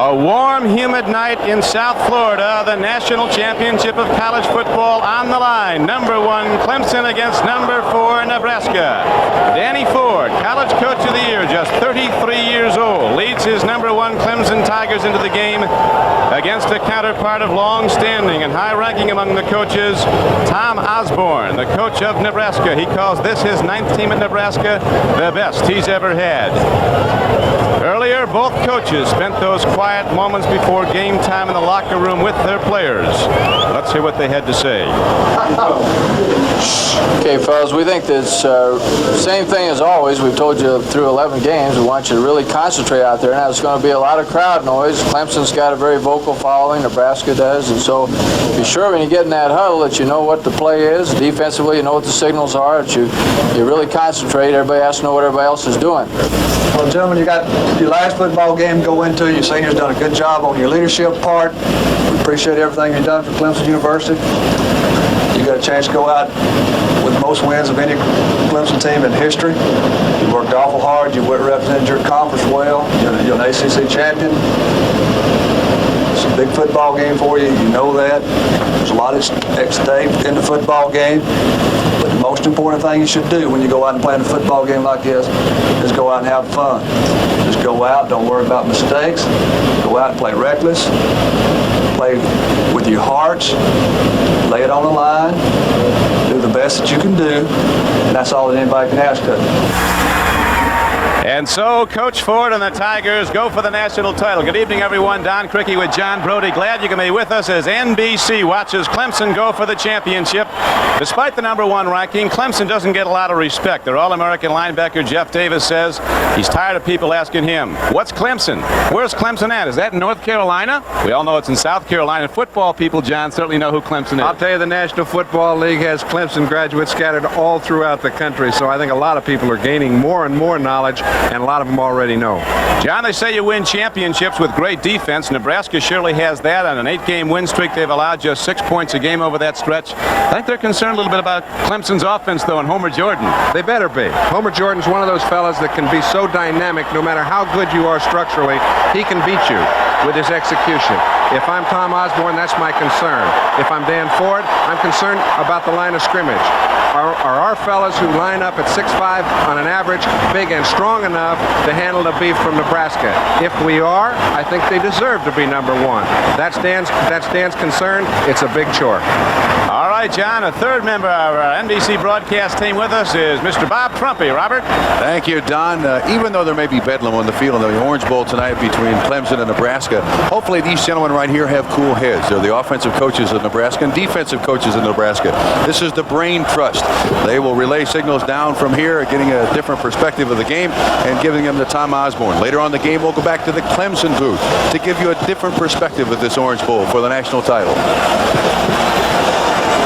A warm, humid night in South Florida. The national championship of college football on the line. Number 1 Clemson against number 4 Nebraska. Danny Ford, college coach of the year, just 33 years old, leads his number 1 Clemson Tigers into the game against a counterpart of long-standing and high-ranking among the coaches, Tom Osborne, the coach of Nebraska. He calls this his 9th team at Nebraska, the best he's ever had. Earlier, both coaches spent those quiet moments before game time in the locker room with their players. Let's hear what they had to say. Okay, fellas, we think this same thing as always. We've told you through 11 games, we want you to really concentrate out there. Now, there's going to be a lot of crowd noise. Clemson's got a very vocal following, Nebraska does, and so be sure when you get in that huddle that you know what the play is. Defensively, you know what the signals are, that you really concentrate. Everybody has to know what everybody else is doing. Well, gentlemen, you got your last football game to go into. Your seniors done a good job on your leadership part. We appreciate everything you've done for Clemson University. You got a chance to go out with the most wins of any Clemson team in history. You worked awful hard. You represented your conference well. You're an ACC champion. It's a big football game for you. You know that. There's a lot at stake in the football game. But the most important thing you should do when you go out and play in a football game like this is go out and have fun. Just go out, don't worry about mistakes. Go out and play reckless. Play with your hearts. Lay it on the line. Do the best that you can do. And that's all that anybody can ask of you. And so Coach Ford and the Tigers go for the national title. Good evening, everyone. Don Criqui with John Brody. Glad you can be with us as NBC watches Clemson go for the championship. Despite the number 1 ranking, Clemson doesn't get a lot of respect. Their All-American linebacker Jeff Davis says he's tired of people asking him, what's Clemson? Where's Clemson at? Is that in North Carolina? We all know it's in South Carolina. Football people, John, certainly know who Clemson is. I'll tell you, the National Football League has Clemson graduates scattered all throughout the country, so I think a lot of people are gaining more and more knowledge, and a lot of them already know. John, they say you win championships with great defense. Nebraska surely has that. On an 8-game win streak, they've allowed just 6 points a game over that stretch. I think they're concerned a little bit about Clemson's offense, though, and Homer Jordan. They better be. Homer Jordan's one of those fellas that can be so dynamic, no matter how good you are structurally, he can beat you with his execution. If I'm Tom Osborne, that's my concern. If I'm Dan Ford, I'm concerned about the line of scrimmage. Are our fellas who line up at 6'5" on an average big and strong enough to handle the beef from Nebraska? If we are, I think they deserve to be number 1. That's Dan's concern. It's a big chore. All right, John, a third member of our NBC broadcast team with us is Mr. Bob Trumpy. Robert? Thank you, Don. Even though there may be bedlam on the field in the Orange Bowl tonight between Clemson and Nebraska, hopefully these gentlemen right here have cool heads. They're the offensive coaches of Nebraska and defensive coaches of Nebraska. This is the brain trust. They will relay signals down from here, getting a different perspective of the game and giving them to Tom Osborne. Later on in the game, we'll go back to the Clemson booth to give you a different perspective of this Orange Bowl for the national title.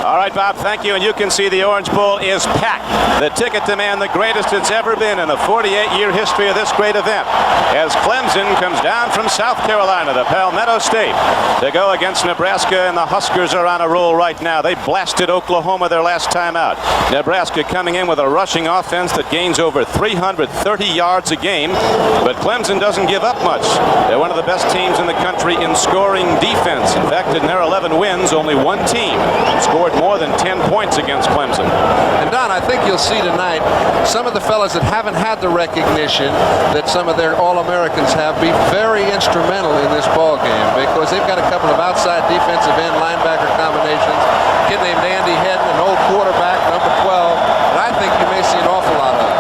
All right, Bob, thank you. And you can see the Orange Bowl is packed. The ticket demand the greatest it's ever been in the 48-year history of this great event. As Clemson comes down from South Carolina, the Palmetto State, to go against Nebraska, and the Huskers are on a roll right now. They blasted Oklahoma their last time out. Nebraska coming in with a rushing offense that gains over 330 yards a game, but Clemson doesn't give up much. They're one of the best teams in the country in scoring defense. In fact, in their 11 wins, only one team scored more than 10 points against Clemson. And Don, I think you'll see tonight some of the fellas that haven't had the recognition that some of their All-Americans have be very instrumental in this ball game, because they've got a couple of outside defensive end linebacker combinations. A kid named Andy Hedden, an old quarterback, number 12, that I think you may see an awful lot of.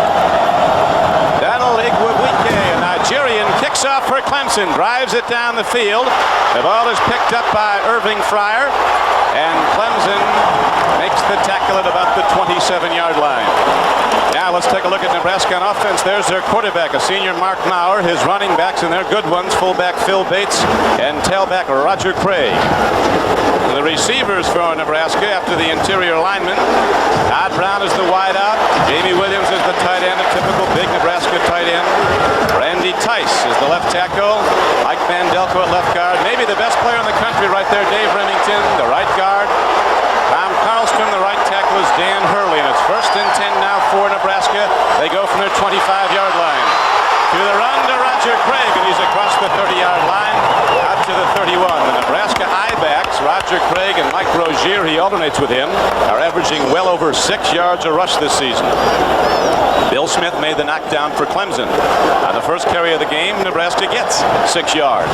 Donald Igwebuike, a Nigerian, kicks off for Clemson, drives it down the field. The ball is picked up by Irving Fryer, and Clemson makes the tackle at about the 27-yard line. Now let's take a look at Nebraska on offense. There's their quarterback, a senior Mark Maurer. His running backs, and they're good ones, fullback Phil Bates and tailback Roger Craig. The receivers for Nebraska after the interior lineman. Todd Brown is the wideout. Jamie Williams is the tight end, a typical big Nebraska tight end. Randy Tice is the left tackle. Mike Mandelko at left guard. Maybe the best player in the country right there, Dave Remington, the right guard. Tom Carlstrom, the right tackle, is Dan Hurley, and it's 1st and 10 now for Nebraska. They go from their 25-yard line. To the run to Roger Craig, and he's across the 30-yard line. Mike Rozier, he alternates with him, are averaging well over 6 yards a rush this season. Bill Smith made the knockdown for Clemson. On the first carry of the game, Nebraska gets 6 yards.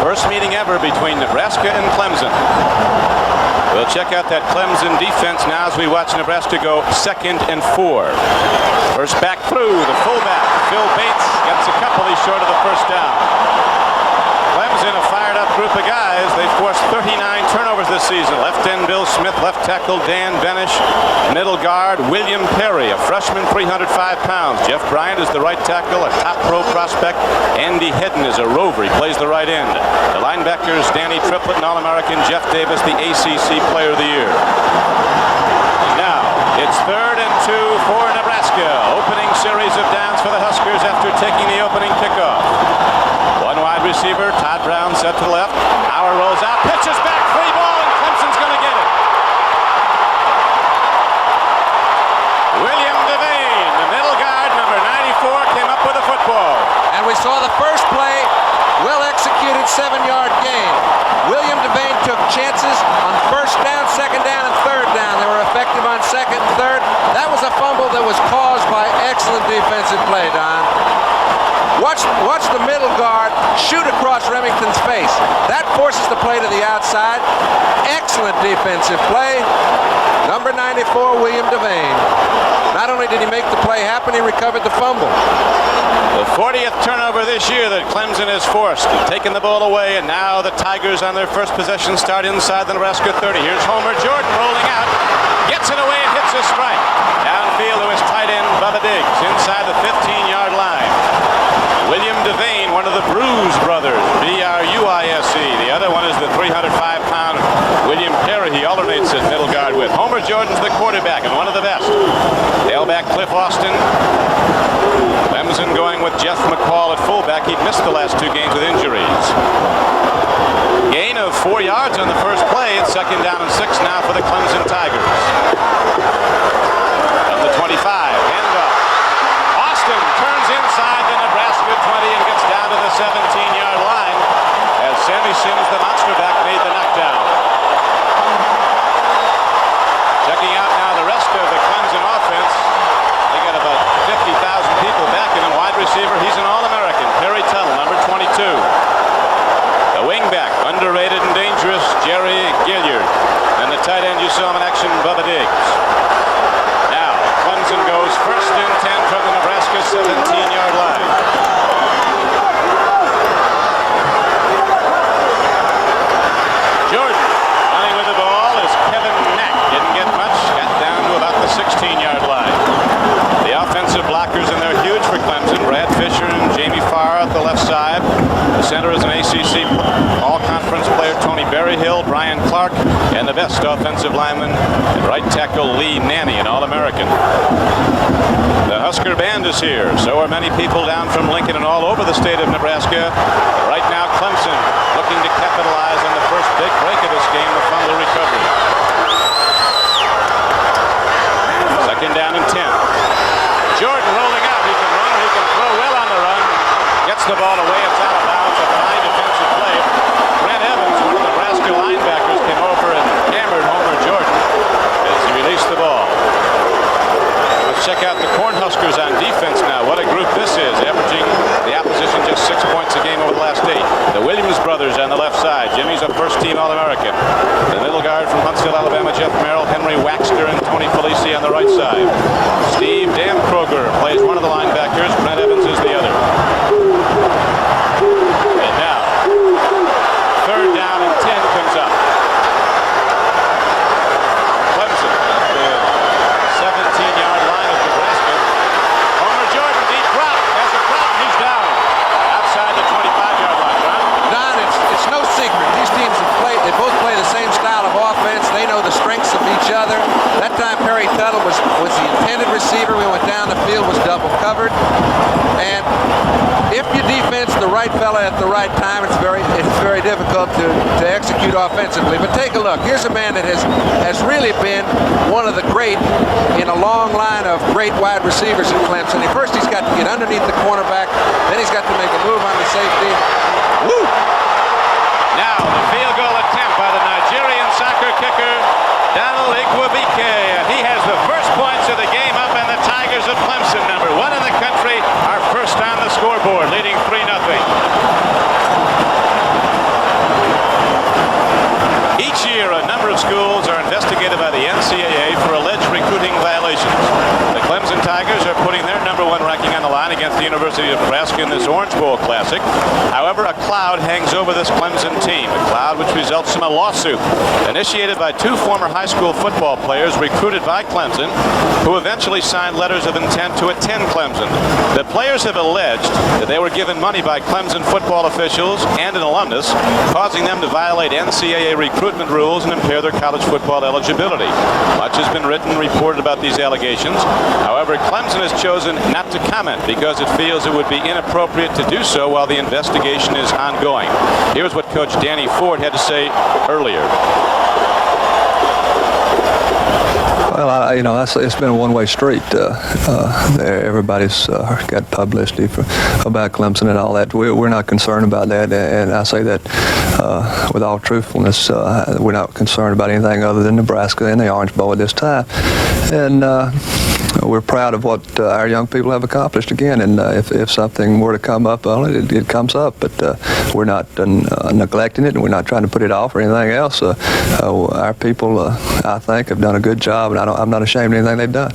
First meeting ever between Nebraska and Clemson. We'll check out that Clemson defense now as we watch Nebraska go 2nd and 4. First back through, the fullback, Phil Bates, gets a couple. He's short of the first down. Clemson, a fired-up group of guys. They forced 39 turnovers this season. Left end Bill Smith, left tackle Dan Benish, middle guard William Perry, a freshman, 305 pounds. Jeff Bryant is the right tackle, a top pro prospect. Andy Hedden is a rover. He plays the right end. The linebackers Danny Triplett and All-American Jeff Davis, the ACC Player of the Year. Now, it's 3rd and 2 for Nebraska. Opening series of downs for the Huskers after taking the opening kickoff. One wide receiver, Todd Brown set to the left. Howard rolls out, pitches back, free ball, and Clemson's going to get it. William Devane, the middle guard, number 94, came up with a football. And we saw the first play, well-executed 7-yard gain. William Devane took chances on first down, second down, and third down. They were effective on second and third. That was a fumble that was caused by excellent defensive play, Don. Watch the middle guard shoot across Remington's face. That forces the play to the outside. Excellent defensive play. Number 94, William Devane. Not only did he make the play happen, he recovered the fumble. The 40th turnover this year that Clemson has forced. Taking the ball away, and now the Tigers on their first possession start inside the Nebraska 30. Here's Homer Jordan rolling out. Gets it away and hits a strike. Downfield to his tight end, Bubba Diggs, inside the 15-yard line. William Devane, one of the Bruise brothers, B-R-U-I-S-E. The other one is the 305-pound William Perry. He alternates at middle guard with. Homer Jordan's the quarterback and one of the best. Tailback Cliff Austin. Clemson going with Jeff McCall at fullback. He'd missed the last 2 games with injuries. Gain of 4 yards on the first play. It's 2nd down and 6 now for the Clemson Tigers. From the 25, handoff. Austin turns inside the Nebraska 20 and gets down to the 17-yard line as Sammy Sims, the monster back, made the knockdown. Checking out now the rest of the Clemson offense. They got about 50,000 people backing him. Wide receiver, he's an All-American. Perry Tuttle, number 22. The wingback, underrated and dangerous, Jerry Gilliard. And the tight end you saw him in action, Bubba Diggs. Now, Clemson goes 1st and 10 from the Nebraska 17-yard line. Jordan running with the ball is Kevin Knack. Didn't get much, got down to about the 16-yard line. The offensive blockers, and they're huge for Clemson. Brad Fisher and Jamie Farr at the left side. The center is an ACC All-Conference player, Tony Berryhill, Brian Clark, and the best offensive lineman, right tackle Lee Nanny, an All-American. The Husker band is here. So are many people down from Lincoln and all over the state of Nebraska. Right now, Clemson looking to capitalize on the first big break of this game, the fumble recovery. 2nd down and 10. Jordan rolling out. He can run, he can throw well on the run. Gets the ball away. It's out of bounds. A fine defensive play. Brent Evans, one of the Nebraska linebackers, came over and hammered Homer Jordan as he released the ball. Let's check out the Cornhuskers on defense now. What a group this is, averaging the opposition just 6 points a game over the last 8. The Williams brothers on the left side. Jimmy's a first-team All-American. The middle guard from Huntsville, Alabama, Jeff Merrill, Henry Waxter, and Tony Felici on the right side. Steve Dan Kroger plays one of the linebackers. Brent Evans is the other. And now, 3rd down and 10 comes up. Clemson at the 17-yard line of Nebraska. Homer Jordan, deep drop. Has a drop. He's down. Outside the 25-yard line. Don, it's no secret. These teams they both play the same style of offense. They know the strengths of each other. That time Perry Tuttle was the intended receiver. We went down the field, was double covered. And if you defense the right fella at the right time, it's very difficult to execute offensively. But take a look. Here's a man that has really been one of the great in a long line of great wide receivers in Clemson. First, he's got to get underneath the cornerback. Then he's got to make a move on the safety. Woo! University of Nebraska in this Orange Bowl Classic. However, a cloud hangs over this Clemson team, a cloud which results from a lawsuit initiated by two former high school football players recruited by Clemson, who eventually signed letters of intent to attend Clemson. The players have alleged that they were given money by Clemson football officials and an alumnus, causing them to violate NCAA recruitment rules and impair their college football eligibility. Much has been written and reported about these allegations. However, Clemson has chosen not to comment because it feels it would be inappropriate to do so while the investigation is ongoing. Here's what Coach Danny Ford had to say earlier. Well, it's been a one-way street. Everybody's got publicity about Clemson and all that. We're not concerned about that, and I say that with all truthfulness. We're not concerned about anything other than Nebraska and the Orange Bowl at this time. And we're proud of what our young people have accomplished again. And if something were to come up on it, it comes up. But we're not neglecting it, and we're not trying to put it off or anything else. Our people, I think, have done a good job, and I'm not ashamed of anything they've done.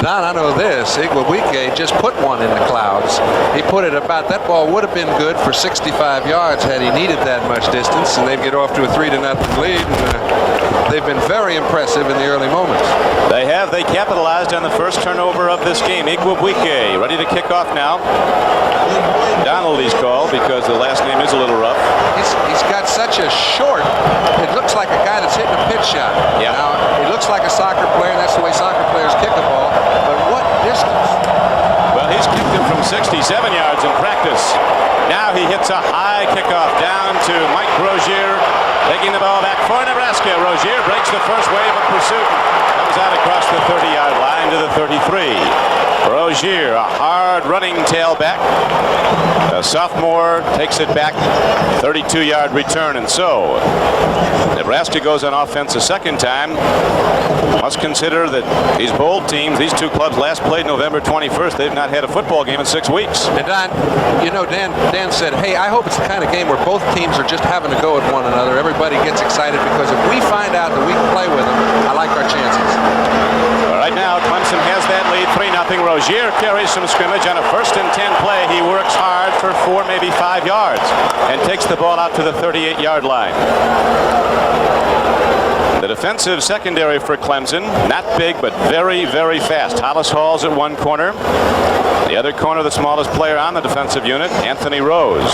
Don, I know this. Igwebuike just put one in the clouds. He put it about, that ball would have been good for 65 yards had he needed that much distance, and they'd get off to a 3-0 lead. And, they've been very impressive in the early moments. They have. They capitalized on the first turnover of this game. Igwebuike ready to kick off now. Donald he's called because the last name is a little rough. He's got such a short, it looks like a guy that's hitting a pitch shot. Yeah. Now, he looks like a soccer player, and that's the way soccer players kick a ball. But what distance? Well, he's kicked him from 67 yards in practice. Now he hits a high kickoff down to Mike Rozier, taking the ball back for Nebraska. Rozier breaks the first wave of pursuit, comes out across the 30-yard line to the 33. Rozier, a hard-running tailback. A sophomore takes it back, 32-yard return, and so Nebraska goes on offense a second time. Must consider that these bold teams, these two clubs last played November 21st. They've not had a football game in 6 weeks. And Don, Dan said, hey, I hope it's the kind of game where both teams are just having to go at one another. Everybody gets excited because if we find out that we can play with them, I like our chances. All right, now Clemson has that lead, 3-0. Rozier carries some scrimmage on a 1st and 10 play. He works hard for 4, maybe 5 yards and takes the ball out to the 38-yard line. The defensive secondary for Clemson, not big, but very, very fast. Hollis Hall's at one corner. The other corner, the smallest player on the defensive unit, Anthony Rose,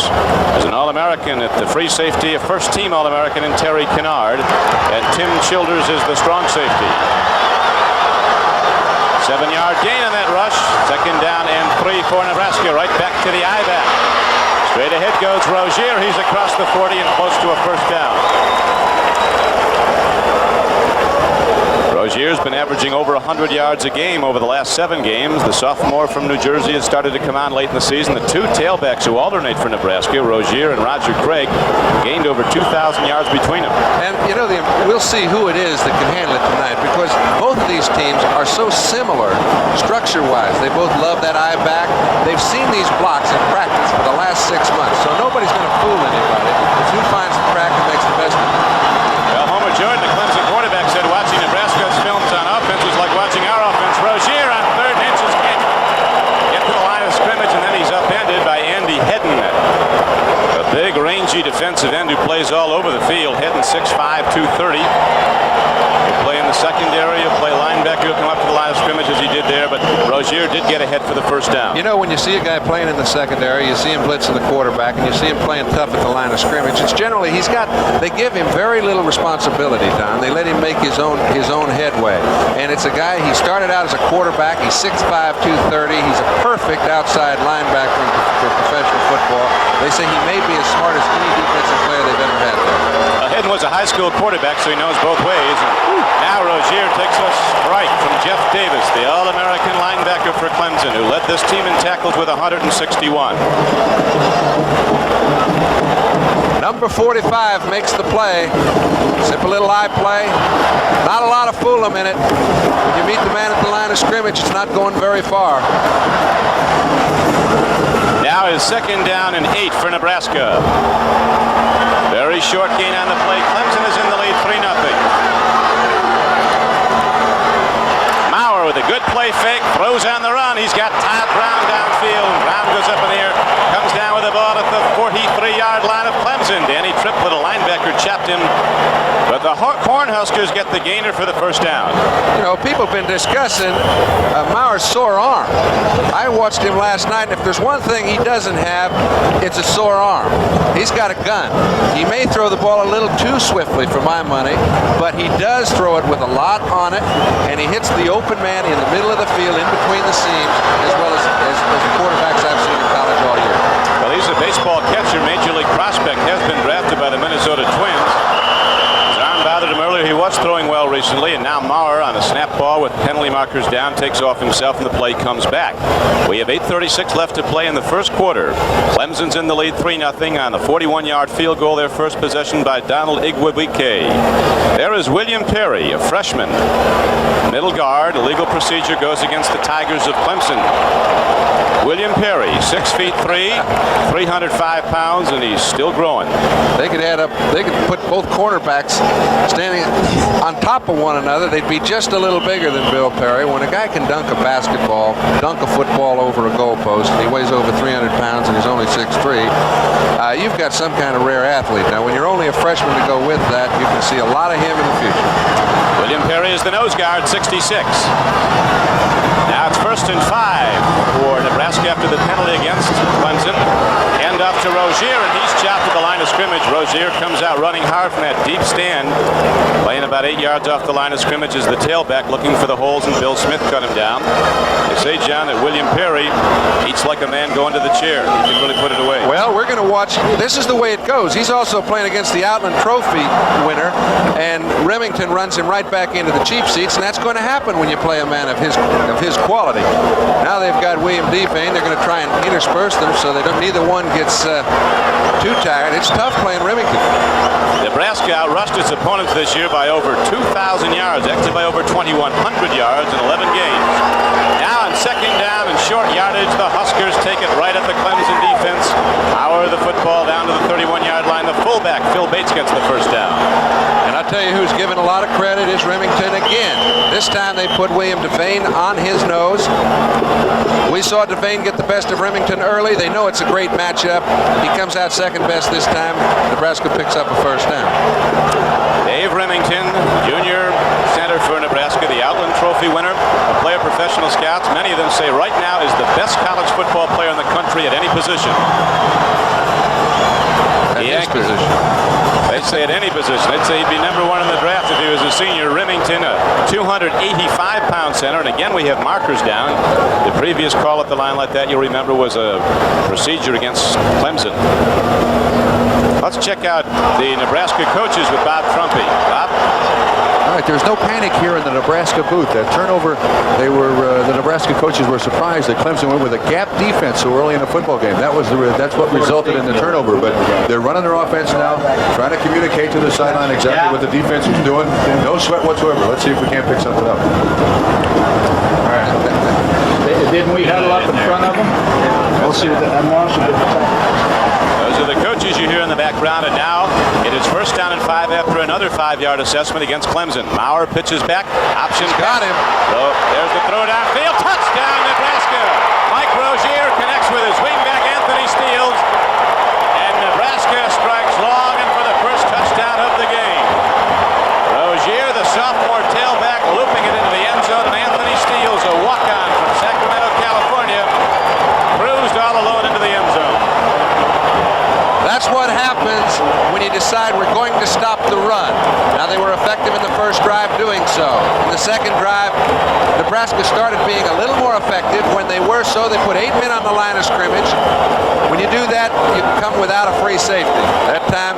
is an All-American at the free safety, a first-team All-American in Terry Kennard, and Tim Childers is the strong safety. 7-yard gain on that rush. 2nd down and 3 for Nebraska. Right back to the I-back. Straight ahead goes Rozier. He's across the 40 and close to a first down. Rozier's been averaging over 100 yards a game over the last 7 games. The sophomore from New Jersey has started to come on late in the season. The two tailbacks who alternate for Nebraska, Rozier and Roger Craig, gained over 2,000 yards between them. And, we'll see who it is that can handle it tonight because both of these teams are so similar structure-wise. They both love that eye back. They've seen these blocks in practice for the last 6 months, so nobody's going to fool anybody. It's who finds the crack and makes the best of it. Well, Homer Jordan, the Clemson quarterback, said watching Nebraska's films on offense was like watching our offense. Rozier on 3rd and inches can't get to the line of scrimmage, and then he's upended by Andy Hedden. A big, rangy defensive end who plays all over the field. Hedden 6'5", 230. He'll play in the secondary. He'll play linebacker. He'll come up to the line of scrimmage as he did there, but Rozier did get ahead for the first down. When you see a guy playing in the secondary, you see him blitzing the quarterback, and you see him playing tough at the line of scrimmage. It's generally, they give him very little responsibility, Don. They let him make his own headway. And it's a guy, he started out as a quarterback. He's 6'5", 230. He's a perfect outside linebacker for professional football. They say he may be as smart as any defensive player they've ever had there. Hedden was a high school quarterback, so he knows both ways. And now Rozier takes a strike from Jeff Davis, the All-American linebacker for Clemson, who led this team in tackles with 161. Number 45 makes the play. Simple little eye play. Not a lot of foolum in it. When you meet the man at the line of scrimmage, it's not going very far. Now is 2nd down and 8 for Nebraska. Very short gain on the play. Clemson is in the lead 3-0. Maurer with a good play fake, throws on the run. He's got Todd Brown downfield. Brown goes up in the air, comes down with the ball at the 43-yard line of Clemson. Danny Triplett, a linebacker, chapped him. But the Cornhuskers get the gainer for the first down. You know, people have been discussing Maurer's sore arm. I watched him last night, and if there's one thing he doesn't have, it's a sore arm. He's got a gun. He may throw the ball a little too swiftly for my money, but he does throw it with a lot on it, and he hits the open man in the middle of the field, in between the seams, as well as the quarterbacks I've seen in college all year. Well, he's a baseball catcher, major league prospect, has been drafted by the Minnesota Twins. Bothered him earlier. He was throwing well recently, and now Maurer on a snap ball with penalty markers down takes off himself, and the play comes back. We have 8:36 left to play in the first quarter. Clemson's in the lead 3-0 on a 41-yard field goal, their first possession by Donald Igwebuike. There is William Perry, a freshman. Middle guard, a legal procedure goes against the Tigers of Clemson. William Perry, 6'3", 305 pounds, and he's still growing. They could put both cornerbacks standing on top of one another. They'd be just a little bigger than Bill Perry. When a guy can dunk a basketball, dunk a football over a goalpost, and he weighs over 300 pounds and he's only 6'3", you've got some kind of rare athlete. Now, when you're only a freshman to go with that, you can see a lot of him in the future. William Perry is the nose guard, 66. Now it's 1st and 5 for Nebraska after the penalty against Clemson. Hand off to Rozier, and he's chopped at the line of scrimmage. Rozier comes out running hard from that deep stand, playing about 8 yards off the line of scrimmage as the tailback looking for the holes, and Bill Smith cut him down. They say, John, that William Perry eats like a man going to the chair. He can really put it away. Well, we're going to watch. This is the way it goes. He's also playing against the Outland Trophy winner, and Remington runs him right back into the cheap seats, and that's going to happen when you play a man of his quality. Now they've got William Devane. They're going to try and intersperse them so neither one gets too tired. It's tough playing Remington. Nebraska outrushed its opponents this year by over 2,000 yards, actually by over 2,100 yards in 11 games. Now on second down and short yardage, the Huskers take it right at the Clemson defense. Power the football down to the 31-yard line. The fullback, Phil Bates, gets the first down. And I'll tell you who's given a lot of credit is Remington again. This time they put William Devane on his nose. We saw Devane get the best of Remington early. They know it's a great matchup. He comes out second best this time. Nebraska picks up a first down. Dave Remington, junior center for Nebraska, the Outland Trophy winner, a player professional scouts. Many of them say right now is the best college football player in the country at any position. At his position. They'd say at any position. They'd say he'd be number one in the draft if he was a senior. Remington, a 285-pound center. And again, we have markers down. The previous call at the line like that, you'll remember, was a procedure against Clemson. Let's check out the Nebraska coaches with Bob Trumpy. Bob? All right, there's no panic here in the Nebraska booth. That turnover, the Nebraska coaches were surprised that Clemson went with a gap defense so early in the football game. That's what resulted in the turnover. But they're running their offense now, trying to communicate to the sideline exactly what the defense is doing. No sweat whatsoever. Let's see if we can't pick something up. All right. Didn't we huddle up in front of them? We'll see what that wants to do. Those are the coaches you hear in the background, and now it is 1st down and 5 after another 5-yard assessment against Clemson. Maurer pitches back, option got him. So there's the throw downfield, touchdown Nebraska. Mike Rozier connects with his wingback Anthony Steele, and Nebraska strikes long and for the first touchdown of the game. Rozier, the sophomore tailback, looping it into the end zone, and Anthony Steele, a walk-on from Sacramento, California, cruised all alone into the end zone. That's what happens when you decide we're going to stop the run. Now, they were effective in the first drive doing so. In the second drive, Nebraska started being a little more effective. When they were so, they put 8 men on the line of scrimmage. When you do that, you come without a free safety. That time,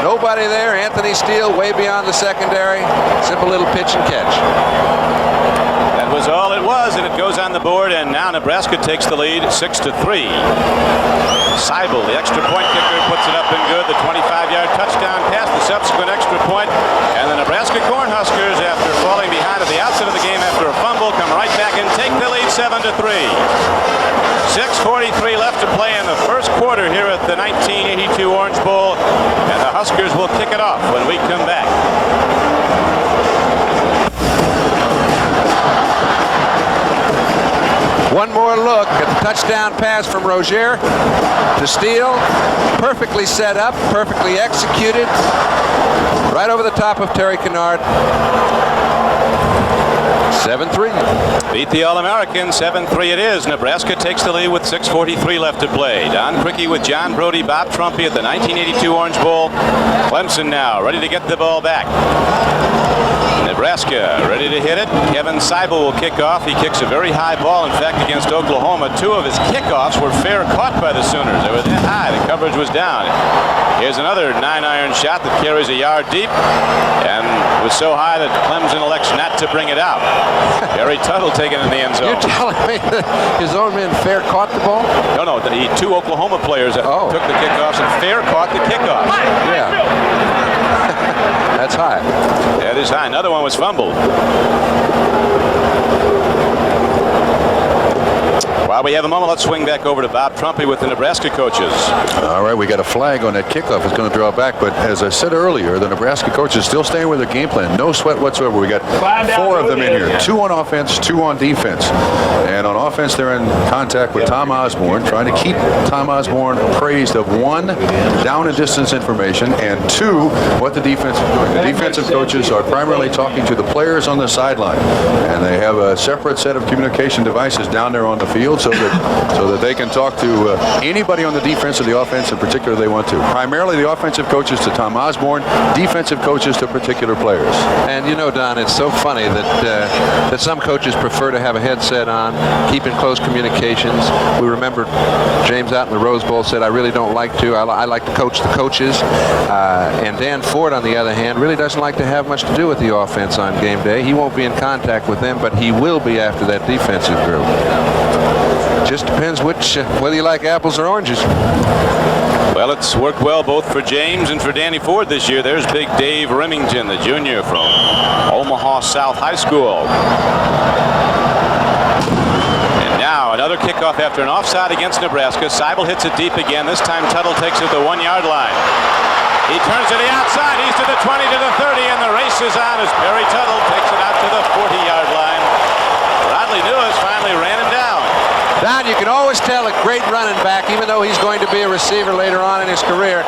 nobody there. Anthony Steele way beyond the secondary. Simple little pitch and catch. That was all it was, and it goes on the board, and now Nebraska takes the lead 6-3. Seibel, the extra point kicker, puts it up and good. The 25-yard touchdown pass, the subsequent extra point, and the Nebraska Cornhuskers, after falling behind at the outset of the game after a fumble, come right back and take the lead 7-3. 6:43 left to play in the first quarter here at the 1982 Orange Bowl, and the Huskers will kick it off when we come back. One more look at the touchdown pass from Rozier to Steele. Perfectly set up, perfectly executed. Right over the top of Terry Kennard. 7-3. Beat the All-American, 7-3 it is. Nebraska takes the lead with 6:43 left to play. Don Criqui with John Brody, Bob Trumpy at the 1982 Orange Bowl. Clemson now ready to get the ball back. Nebraska ready to hit it. Kevin Seibel will kick off. He kicks a very high ball. In fact, against Oklahoma, 2 of his kickoffs were fair caught by the Sooners. They were that high. The coverage was down. Here's another 9-iron shot that carries a yard deep and was so high that Clemson elects not to bring it out. Gary Tuttle taken in the end zone. You're telling me that his own men fair caught the ball? No, the 2 Oklahoma players that took the kickoffs and fair caught the kickoff. Yeah. That's high. That is high. Another one was fumbled. While we have a moment, let's swing back over to Bob Trumpy with the Nebraska coaches. All right, we got a flag on that kickoff. It's going to draw back, but as I said earlier, the Nebraska coaches still staying with their game plan. No sweat whatsoever. We got 4 of them in here. 2 on offense, 2 on defense. And on offense, they're in contact with Tom Osborne, trying to keep Tom Osborne appraised of 1, down and distance information, and 2, what the defense is doing. The defensive coaches are primarily talking to the players on the sideline, and they have a separate set of communication devices down there on the field so that they can talk to anybody on the defense or the offense in particular they want to. Primarily the offensive coaches to Tom Osborne, defensive coaches to particular players. And you know, Don, it's so funny that some coaches prefer to have a headset on, keep in close communications. We remember James out in the Rose Bowl said, I really don't like to. I like to coach the coaches. And Dan Ford, on the other hand, really doesn't like to have much to do with the offense on game day. He won't be in contact with them, but he will be after that defensive group. Just depends whether you like apples or oranges. Well, it's worked well both for James and for Danny Ford this year. There's big Dave Remington, the junior from Omaha South High School. And now another kickoff after an offside against Nebraska. Seibel hits it deep again. This time Tuttle takes it to the 1-yard line. He turns to the outside. He's to the 20, to the 30, and the race is on as Barry Tuttle takes it out to the 40-yard line. Rodley Lewis finally ran him down. Don, you can always tell a great running back, even though he's going to be a receiver later on in his career.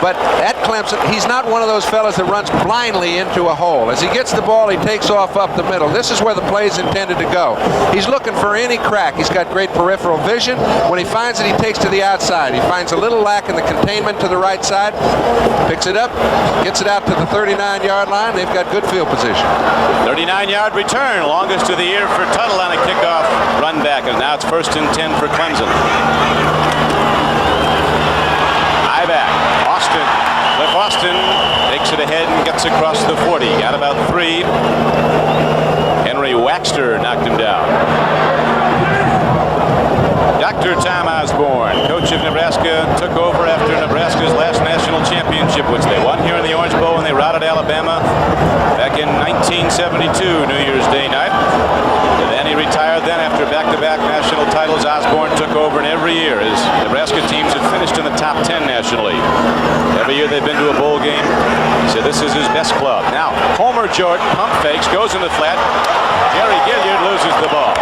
But at Clemson, he's not one of those fellas that runs blindly into a hole. As he gets the ball, he takes off up the middle. This is where the play's intended to go. He's looking for any crack. He's got great peripheral vision. When he finds it, he takes to the outside. He finds a little lack in the containment to the right side, picks it up, gets it out to the 39-yard line. They've got good field position. 39-yard return, longest of the year for Tuttle on a kickoff run back, and now it's 1st and 10 for Clemson. High back, Austin. Cliff Austin takes it ahead and gets across the 40. Got about 3. Henry Waxter knocked him down. Dr. Tom Osborne, coach of Nebraska, took over after Nebraska's last national championship, which they won here in the Orange Bowl when they routed Alabama back in 1972, New Year's Day night. And then he retired then after back-to-back national titles. Osborne took over, and every year his Nebraska teams have finished in the top 10 nationally. Every year they've been to a bowl game. He said this is his best club. Now, Homer Jordan pump fakes, goes in the flat. Jerry Gilliard loses the ball.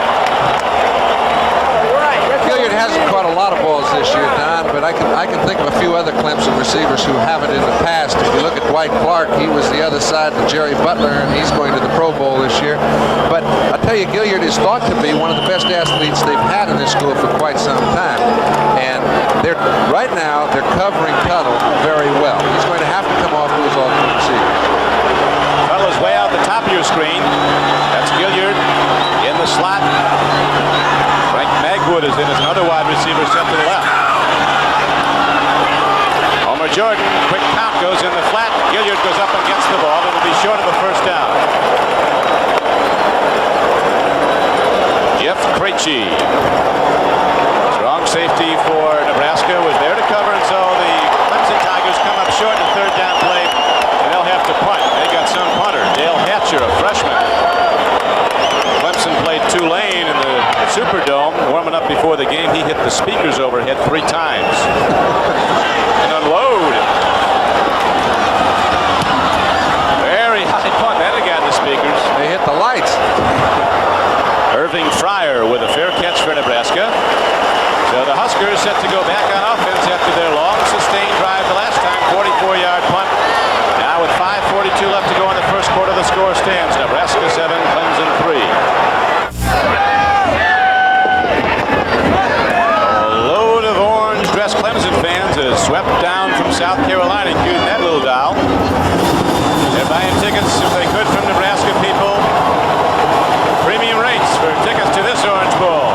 Gilliard hasn't caught a lot of balls this year, Don, but I can think of a few other Clemson receivers who haven't in the past. If you look at Dwight Clark, he was the other side to Jerry Butler, and he's going to the Pro Bowl this year. But I'll tell you, Gilliard is thought to be one of the best athletes they've had in this school for quite some time. And right now, they're covering Tuttle very well. He's going to have to come off to his alternate receiver. Tuttle is way out the top of your screen. That's Gilliard in the slot. Magwood is in as another wide receiver set to the left. Homer Jordan, quick count, goes in the flat. Gilliard goes up and gets the ball. It'll be short of a first down. Jeff Krejci, strong safety for Nebraska, was there to cover, and so the Clemson Tigers come up short in the third down play, and they'll have to punt. They got some punter, Dale Hatcher, a freshman. Clemson played Tulane in the Superdome, warming up before the game. He hit the speakers overhead 3 times. And unload. Very high punt. That had gotten the speakers. They hit the lights. Irving Fryer with a fair catch for Nebraska. So the Huskers set to go back on offense after their long sustained drive the last time, 44-yard punt. Now with 5:42 left to go in the first quarter, the score stands Nebraska 7, Clemson 3. A load of orange-dressed Clemson fans is swept down from South Carolina, including that little doll. They're buying tickets if they could from Nebraska people. Premium rates for tickets to this Orange Bowl.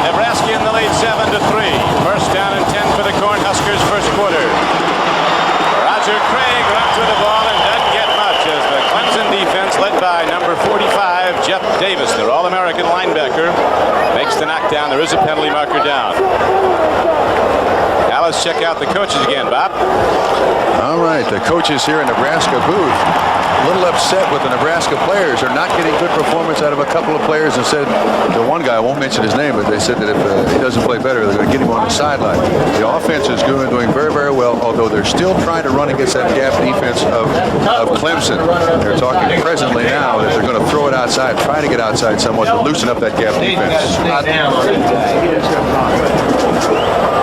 Nebraska in the lead 7-3. First down and 10 for the Cornhuskers first quarter. Roger Craig runs with the ball and doesn't get much as the Clemson defense led by number 45, Jeff Davis, their All-American linebacker, makes the knockdown. There is a penalty marker down. Now let's check out the coaches again, Bob. All right, the coaches here in Nebraska booth a little upset with the Nebraska players. They're not getting good performance out of a couple of players, and said the one guy, I won't mention his name, but they said that if he doesn't play better, they're going to get him on the sideline. The offense is doing very, very well, although they're still trying to run against that gap defense of Clemson. They're talking presently now that they're going to throw it outside, try to get outside somewhat to loosen up that gap defense.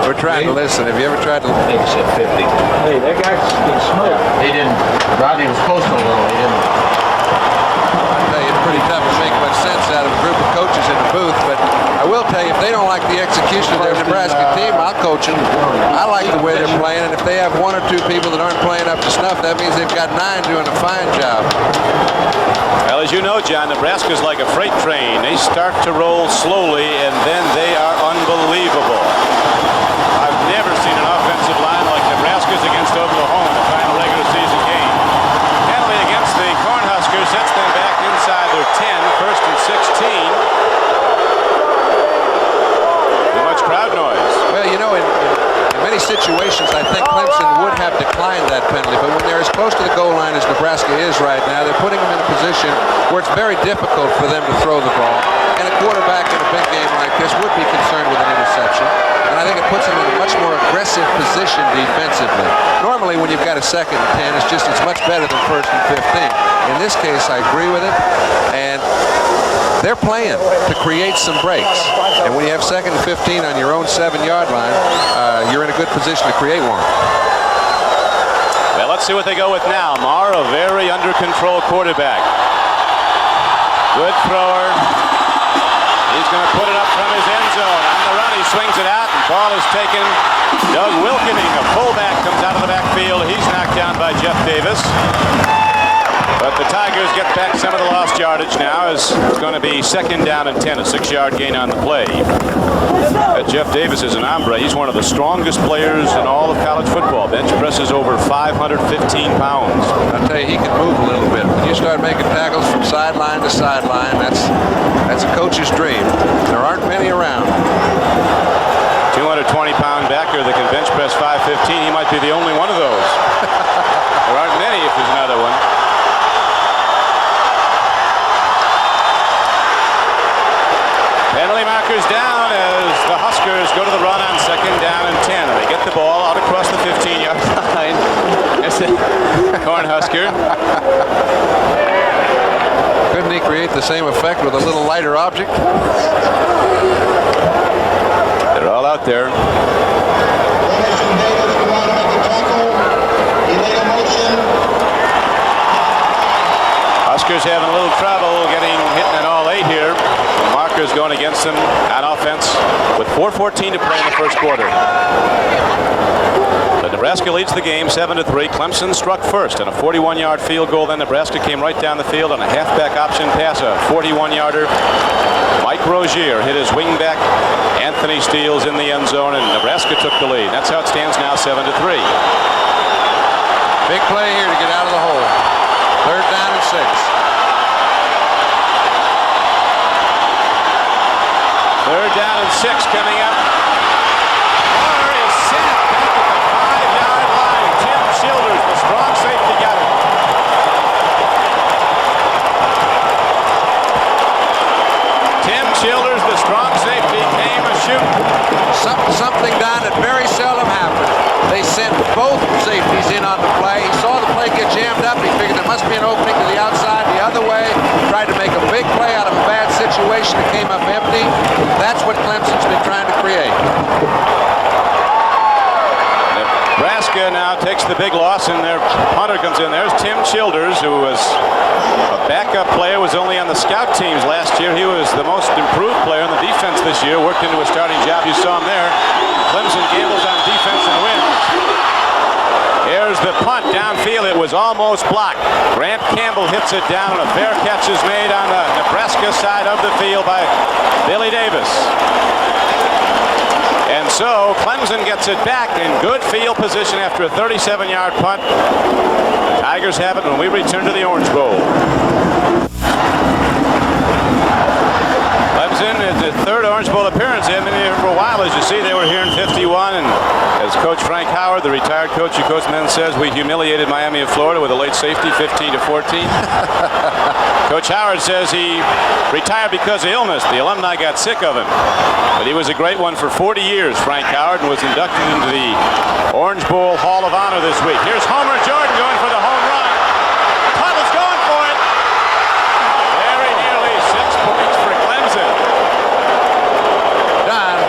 We're trying to listen. Have you ever tried to? I think he said 50. Hey, that guy can smoke. He didn't. Rodney was close to a little. He didn't. I'll tell you, it's pretty tough to make much sense out of a group of coaches in the booth, but I will tell you, if they don't like the execution of their Nebraska team, I'll coach them. I like the way they're playing, and if they have one or two people that aren't playing up to snuff, that means they've got 9 doing a fine job. Well, as you know, John, Nebraska's like a freight train. They start to roll slowly, and then they are unbelievable. I've never seen an offensive line like Nebraska's against Oklahoma in the final regular season game. Penalty against the Cornhuskers sets them back inside their 10, first and 16. Too much crowd noise. Well, you know, in many situations, I think Clemson would have declined that penalty, but when they're as close to the goal line as Nebraska is right now, they're putting them in a position where it's very difficult for them to throw the ball, and a quarterback in a big game like this would be concerned with an interception, and I think it puts them in a much more aggressive position defensively. Normally, when you've got a 2nd and 10, it's much better than 1st and 15. In this case, I agree with it, and they're playing to create some breaks. And when you have 2nd and 15 on your own 7-yard line, you're in a good position to create one. Well, let's see what they go with now. Marr, a very under-control quarterback. Good thrower. He's going to put it up from his end zone. On the run, he swings it out, and ball is taken. Doug Wilkening, a fullback, comes out of the backfield. He's knocked down by Jeff Davis. But the Tigers get back some of the lost yardage now, as it's going to be 2nd down and 10, a 6-yard gain on the play. Jeff Davis is an hombre. He's one of the strongest players in all of college football. Bench presses over 515 pounds. I'll tell you, he can move a little bit. When you start making tackles from sideline to sideline, that's a coach's dream. There aren't many around. 220-pound backer that can bench press 515. He might be the only one of those. There aren't many if there's another one. Penalty markers down as the Huskers go to the run on 2nd down and 10. And they get the ball out across the 15-yard line. It's the Cornhusker. Couldn't he create the same effect with a little lighter object? They're all out there. Huskers having a little trouble getting hitting an all 8 here. Markers going against them on offense with 4:14 to play in the first quarter. But Nebraska leads the game 7-3. Clemson struck first on a 41-yard field goal. Then Nebraska came right down the field on a halfback option pass, a 41-yarder. Mike Rozier hit his wingback. Anthony Steele's in the end zone, and Nebraska took the lead. That's how it stands now, 7-3. Big play here to get out of the hole. 3rd down and 6. 3rd down and 6 coming up. Marr is set back at the 5-yard line. Tim Childers, the strong safety, got it. Tim Childers, the strong safety, came a shoot. Something down that very seldom happens. They sent both safeties in on the play. He saw the play get jammed up. He figured there must be an opening to the outside the other way. Tried to make a big play out of a bad situation that came up empty. That's what Nebraska now takes the big loss, and their punter comes in. There's Tim Childers, who was a backup player, was only on the scout teams last year. He was the most improved player on the defense this year, worked into a starting job. You saw him there. Clemson gambles on defense and wins. Here's the punt downfield. It was almost blocked. Grant Campbell hits it down, and a fair catch is made on the Nebraska side of the field by Billy Davis. And so Clemson gets it back in good field position after a 37-yard punt. The Tigers have it when we return to the Orange Bowl. Clemson is the third Orange Bowl appearance. They haven't been here for a while. As you see, they were here in '51, and as Coach Frank Howard, the retired coach who coached men, says, we humiliated Miami of Florida with a late safety, 15-14. Coach Howard says he retired because of illness. The alumni got sick of him. But he was a great one for 40 years, Frank Howard, and was inducted into the Orange Bowl Hall of Honor this week. Here's Homer Jordan going for the home run. Tuttle's going for it. Very nearly 6 points for Clemson. Don,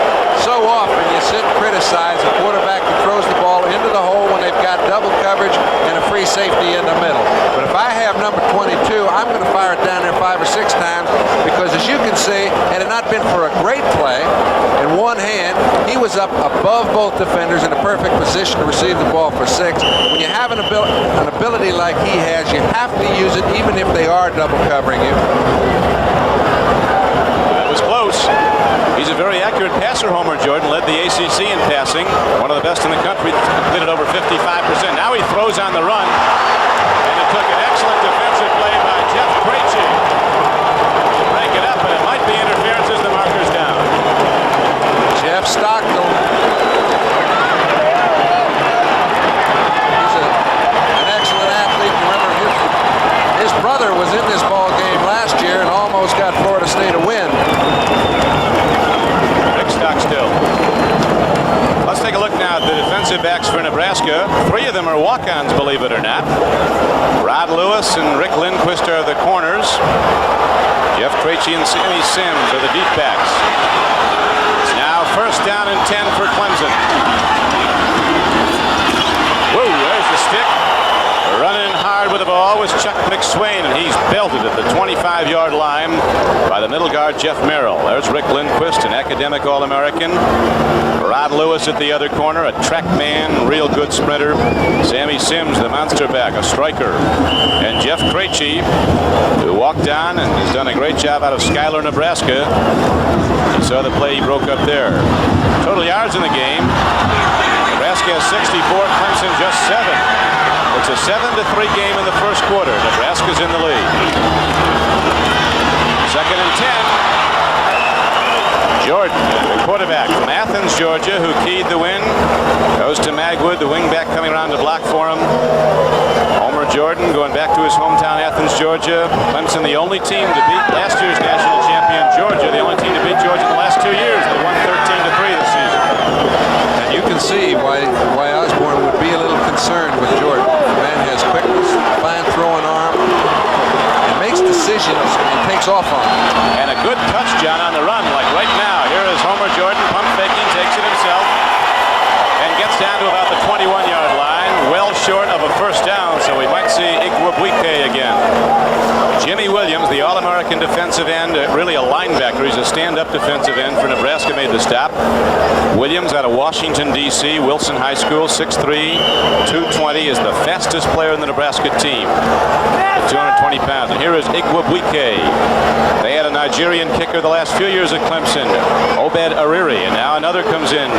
so often you sit and criticize a quarterback who throws the ball into the hole when they've got double coverage and a free safety in the middle. But if I have number 22, I'm going to fire it down there 5 or 6 times, because as you can see, had it not been for a great play in one hand, he was up above both defenders in a perfect position to receive the ball for 6. When you have an ability like he has, you have to use it even if they are double covering you. That was close. He's a very accurate passer, Homer Jordan. Led the ACC in passing. One of the best in the country. Completed over 55%. Now he throws on the run. And it took an excellent defensive play by Jeff Krejci to break it up, but it might be interference as the marker's down. Jeff Stockton. He's an excellent athlete. Remember, his brother was in this ball game last year and almost got Florida State a win. Rick Stockstill. Let's take a look now at the defensive backs for Nebraska. 3 of them are walk-ons, believe it or not. Rod Lewis and Rick Lindquist are the corners. Jeff Krejci and Sammy Sims are the deep backs. It's now first down and 10 for Clemson. Whoa, there's the stick. Running hard with the ball was Chuck McSwain, and he's belted at the 25-yard line by the middle guard, Jeff Merrill. There's Rick Lindquist, an academic All-American. Rod Lewis at the other corner, a track man, real good sprinter. Sammy Sims, the monster back, a striker. And Jeff Krejci, who walked on and has done a great job out of Schuyler, Nebraska. You saw the play he broke up there. Total yards in the game. Nebraska has 64, Clemson just 7. It's a 7-3 game in the first quarter. Nebraska's in the lead. Second and 10. Jordan, the quarterback from Athens, Georgia, who keyed the win, goes to Magwood, the wingback coming around to block for him. Homer Jordan going back to his hometown, Athens, Georgia. Clemson, the only team to beat last year's national champion, Georgia. The only team to beat Georgia in the last 2 years. They won 13-3 this season. And you can see why Osborne would be a little concerned with Jordan. The man has quickness, fine throwing arm, and makes decisions and takes off on them. And a good touch, John, on the run, like right now. Here is Homer Jordan, pump faking, takes it himself, and gets down to about the 21-yard line, well short of a first down, so we might see Igwebuike again. Jimmy Williams, the All-American defensive end, really a linebacker. He's a stand-up defensive end for Nebraska, made the stop. Williams out of Washington, D.C., Wilson High School, 6'3", 220, is the fastest player in the Nebraska team at 220 pounds. And here is Igwebuike. They had a Nigerian kicker the last few years at Clemson, Obed Ariri, and now another comes in.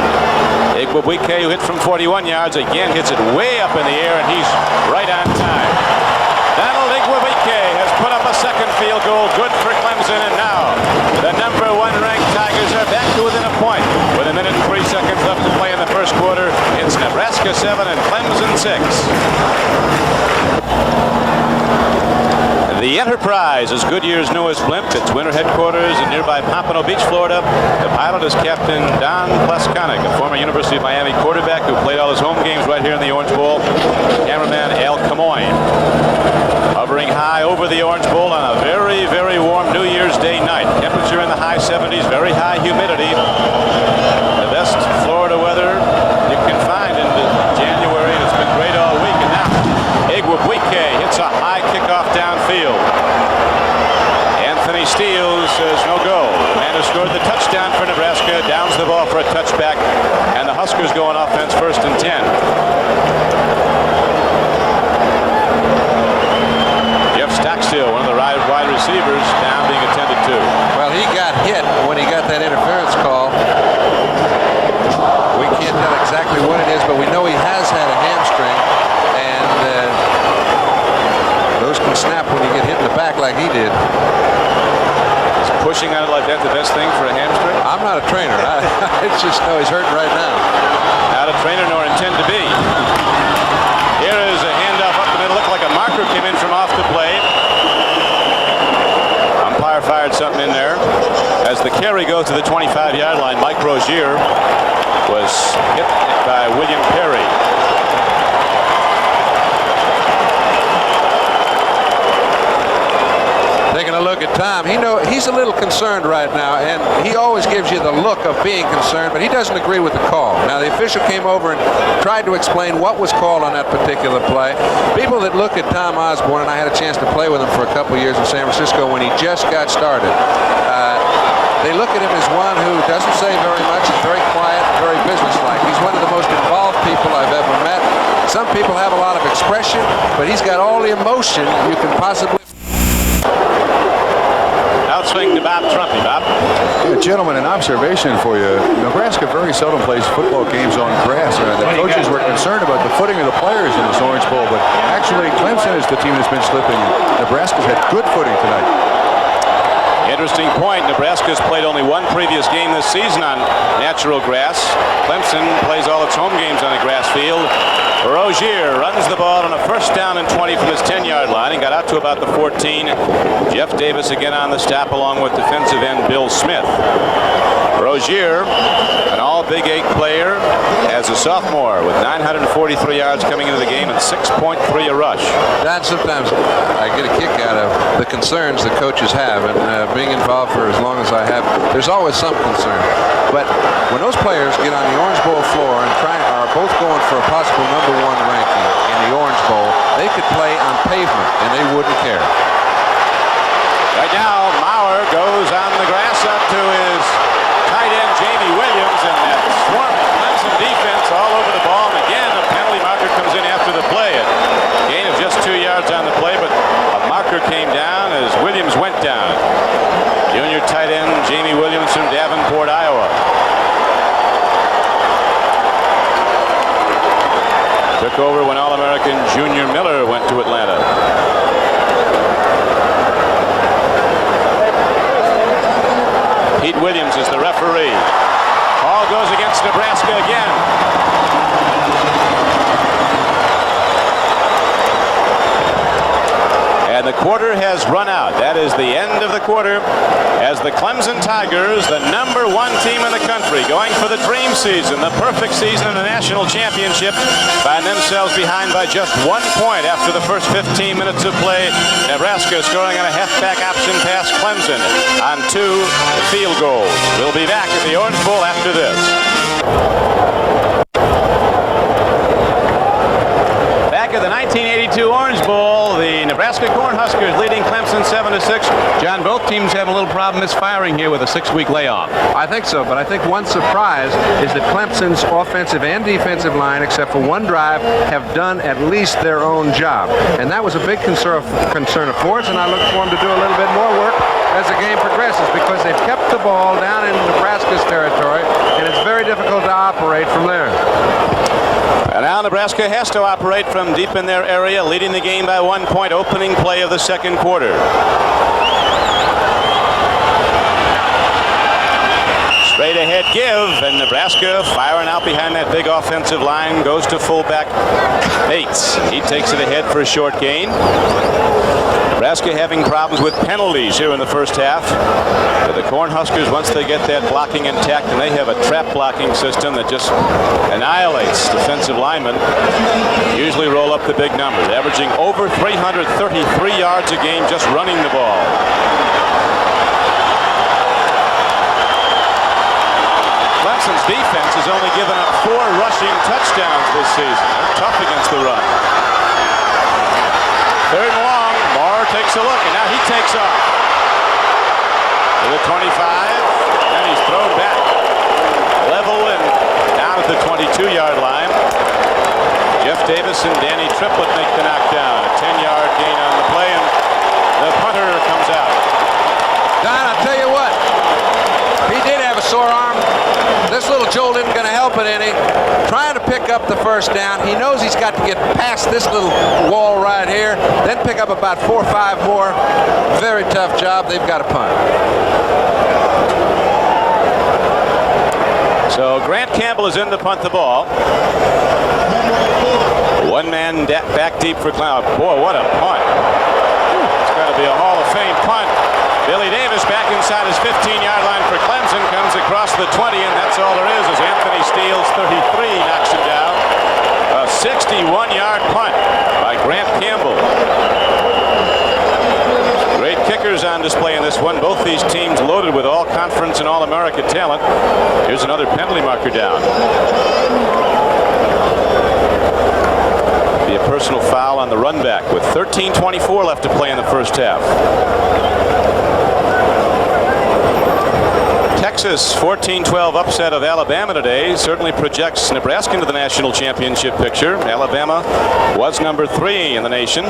Igwebuike, who hit from 41 yards, again hits it way up in the air, and he's right on time. Donald Igwebuike has put up a second field goal, good for Clemson, and now the number 1 ranked Tigers are back to within a point. With 1 minute and 3 seconds left to play in the first quarter, it's Nebraska 7 and Clemson 6. The Enterprise is Goodyear's newest blimp. Its winter headquarters in nearby Pompano Beach, Florida. The pilot is Captain Don Pleskanik, a former University of Miami quarterback who played all his home games right here in the Orange Bowl. Cameraman Al Camoin. Hovering high over the Orange Bowl on a very, very warm New Year's Day night. Temperature in the high 70s, very high humidity. The best Florida weather you can find in January to Huskers go on offense, 1st and 10. Jeff Stockstill, one of the wide receivers, down being attended to. Well, he got hit when he got that interference call. We can't tell exactly what it is, but we know he has had a hamstring, and those can snap when you get hit in the back like he did. Is pushing on it like that the best thing for a hamstring? I'm not a trainer. I just know he's hurting right now. Not a trainer nor intend to be. Here is a handoff up the middle. Looked like a marker came in from off the plate. Umpire fired something in there. As the carry goes to the 25-yard line, Mike Rozier was hit by William Perry. Taking a look at Tom, he's a little concerned right now, and he always gives you the look of being concerned, but he doesn't agree with the call. Now, the official came over and tried to explain what was called on that particular play. People that look at Tom Osborne, and I had a chance to play with him for a couple of years in San Francisco when he just got started, they look at him as one who doesn't say very much, is very quiet, very businesslike. He's one of the most involved people I've ever met. Some people have a lot of expression, but he's got all the emotion you can possibly. Outswing to Bob Trumpy. Bob? Yeah, gentlemen, an observation for you. Nebraska very seldom plays football games on grass. The coaches were concerned about the footing of the players in this Orange Bowl, but actually Clemson is the team that's been slipping. Nebraska's had good footing tonight. Interesting point. Nebraska's played only one previous game this season on natural grass. Clemson plays all its home games on a grass field. Rozier runs the ball on a 1st down and 20 from his 10-yard line and got out to about the 14. Jeff Davis again on the stop along with defensive end Bill Smith. Rozier, an all-Big 8 player as a sophomore with 943 yards coming into the game and 6.3 a rush. Don, sometimes I get a kick out of the concerns that coaches have, and being involved for as long as I have, there's always some concern. But when those players get on the Orange Bowl floor and are both going for a possible #1 ranking in the Orange Bowl, they could play on pavement and they wouldn't care. Right now, Maurer goes on the grass up to his tight end Jamie Williams, and that swarming Clemson defense all over the ball. And again, a penalty marker comes in after the play. A gain of just 2 yards on the play, but a marker came down as Williams went down. Junior tight end Jamie Williams from Davenport, Iowa. Took over when All-American Junior Miller went to Atlanta. Pete Williams is the referee. Call goes against Nebraska again. And the quarter has run out. That is the end of the quarter as the Clemson Tigers, the #1 team in the country, going for the dream season, the perfect season in a national championship, find themselves behind by just 1 point after the first 15 minutes of play. Nebraska scoring on a halfback option past Clemson on 2 field goals. We'll be back at the Orange Bowl after this. Back at the 1982 Orange Bowl, the Nebraska Cornhuskers leading Clemson 7-6. John, both teams have a little problem misfiring here with a 6-week layoff. I think so, but I think one surprise is that Clemson's offensive and defensive line, except for one drive, have done at least their own job. And that was a big concern of Ford's, and I look for them to do a little bit more work as the game progresses because they've kept the ball down in Nebraska's territory, and it's very difficult to operate from there. And now Nebraska has to operate from deep in their area, leading the game by 1 point, opening play of the second quarter. Straight ahead give, and Nebraska firing out behind that big offensive line, goes to fullback Bates. He takes it ahead for a short gain. Nebraska having problems with penalties here in the first half. But the Cornhuskers, once they get that blocking intact, and they have a trap blocking system that just annihilates defensive linemen, usually roll up the big numbers, averaging over 333 yards a game just running the ball. Clemson's defense has only given up 4 rushing touchdowns this season. They're tough against the run. 3rd and long. Moore takes a look, and now he takes off. To the 25, and he's thrown back. Level and down at the 22-yard line. Jeff Davis and Danny Triplett make the knockdown. A 10-yard gain on the play, and the punter comes out. Don, I'll tell you what. He did have a sore arm. This little jolt isn't going to help it any. Trying to pick up the first down. He knows he's got to get past this little wall right here, then pick up about 4 or 5 more. Very tough job. They've got to punt. So Grant Campbell is in to punt the ball. One man back deep for Cloud. Boy, what a punt. It's got to be a Hall of Fame punt. Billy Davis back inside his 15-yard line for Clemson, comes across the 20, and that's all there is as Anthony Steele's 33 knocks him down. A 61-yard punt by Grant Campbell. Great kickers on display in this one. Both these teams loaded with all-conference and all-America talent. Here's another penalty marker down. Be a personal foul on the run back with 13:24 left to play in the first half. Texas 14-12 upset of Alabama today certainly projects Nebraska into the national championship picture. Alabama was number 3 in the nation.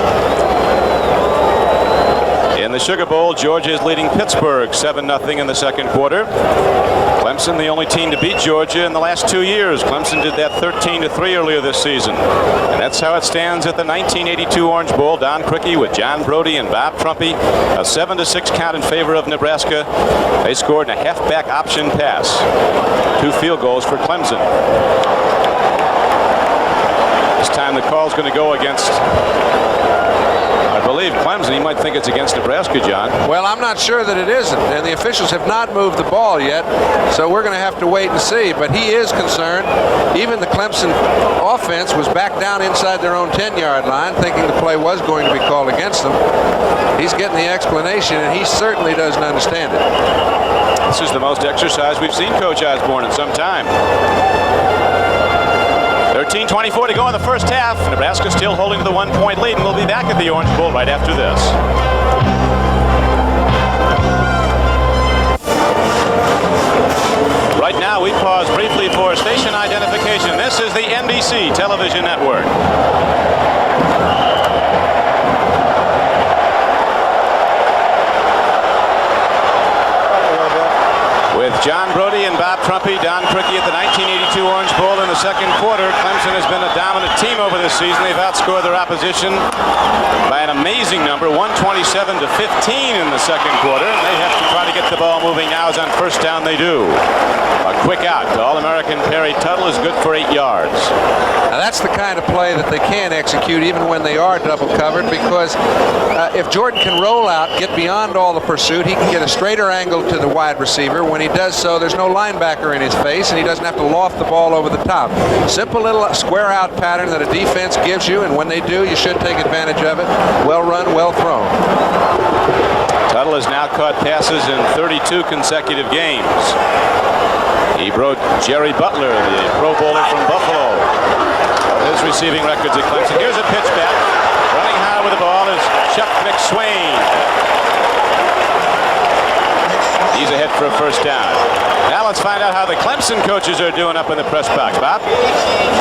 In the Sugar Bowl, Georgia is leading Pittsburgh 7-0 in the second quarter. Clemson, the only team to beat Georgia in the last 2 years. Clemson did that 13-3 earlier this season. And that's how it stands at the 1982 Orange Bowl. Don Criqui with John Brody and Bob Trumpy. A 7-6 count in favor of Nebraska. They scored in a halfback option pass. 2 field goals for Clemson. This time the call's going to go against, I believe, Clemson. You might think it's against Nebraska, John. Well, I'm not sure that it isn't, and the officials have not moved the ball yet, so we're going to have to wait and see. But he is concerned. Even the Clemson offense was back down inside their own 10-yard line, thinking the play was going to be called against them. He's getting the explanation, and he certainly doesn't understand it. This is the most exercise we've seen Coach Osborne in some time. 13:24 to go in the first half. Nebraska still holding to the 1-point lead, and we'll be back at the Orange Bowl right after this. Right now, we pause briefly for station identification. This is the NBC television network. With John Brody and Bob Trumpy, Don Criqui at the 1982 Orange Bowl in the second quarter. Clemson has been a dominant team over this season. They've outscored their opposition by an amazing number, 127-15 in the second quarter. And they have to try to get the ball moving now, as on first down they do. A quick out to All-American Perry Tuttle is good for 8 yards. Now that's the kind of play that they can execute even when they are double covered, because if Jordan can roll out, get beyond all the pursuit, he can get a straighter angle to the wide receiver. When he does so, there's no linebacker in his face, and he doesn't have to loft the ball over the top. Simple little square out pattern that a defense gives you, and when they do, you should take advantage of it. Well run, well thrown. Tuttle has now caught passes in 32 consecutive games. He broke Jerry Butler, the Pro Bowler from Buffalo. His receiving records at Clemson. Here's a pitch back. Running high with the ball is Chuck McSwain. He's ahead for a first down. Now let's find out how the Clemson coaches are doing up in the press box. Bob?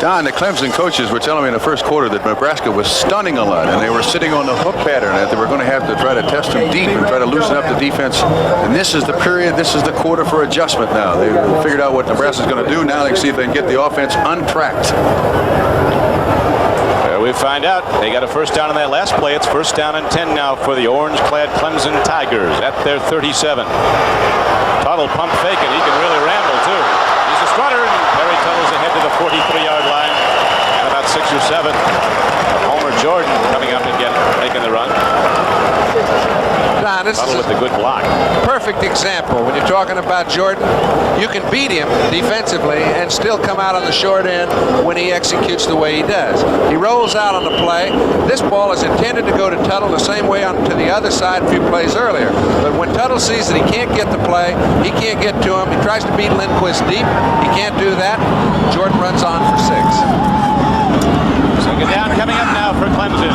Don, the Clemson coaches were telling me in the first quarter that Nebraska was stunning a lot, and they were sitting on the hook pattern, that they were going to have to try to test them deep and try to loosen up the defense. And this is the period, this is the quarter for adjustment now. They figured out what Nebraska's going to do. Now they can see if they can get the offense untracked. We find out they got a first down on that last play. It's first down and 10 now for the orange-clad Clemson Tigers at their 37. Tuttle pump fake, and he can really ramble too. He's a strutter, and Perry Tuttle's ahead to the 43-yard line, and about 6 or 7. Homer Jordan coming up and making the run. Nah, this Tuttle with the good block. Perfect example. When you're talking about Jordan, you can beat him defensively and still come out on the short end when he executes the way he does. He rolls out on the play. This ball is intended to go to Tuttle the same way on to the other side a few plays earlier. But when Tuttle sees that he can't get the play, he can't get to him, he tries to beat Lindquist deep. He can't do that. Jordan runs on for 6. Second down coming up now for Clemson.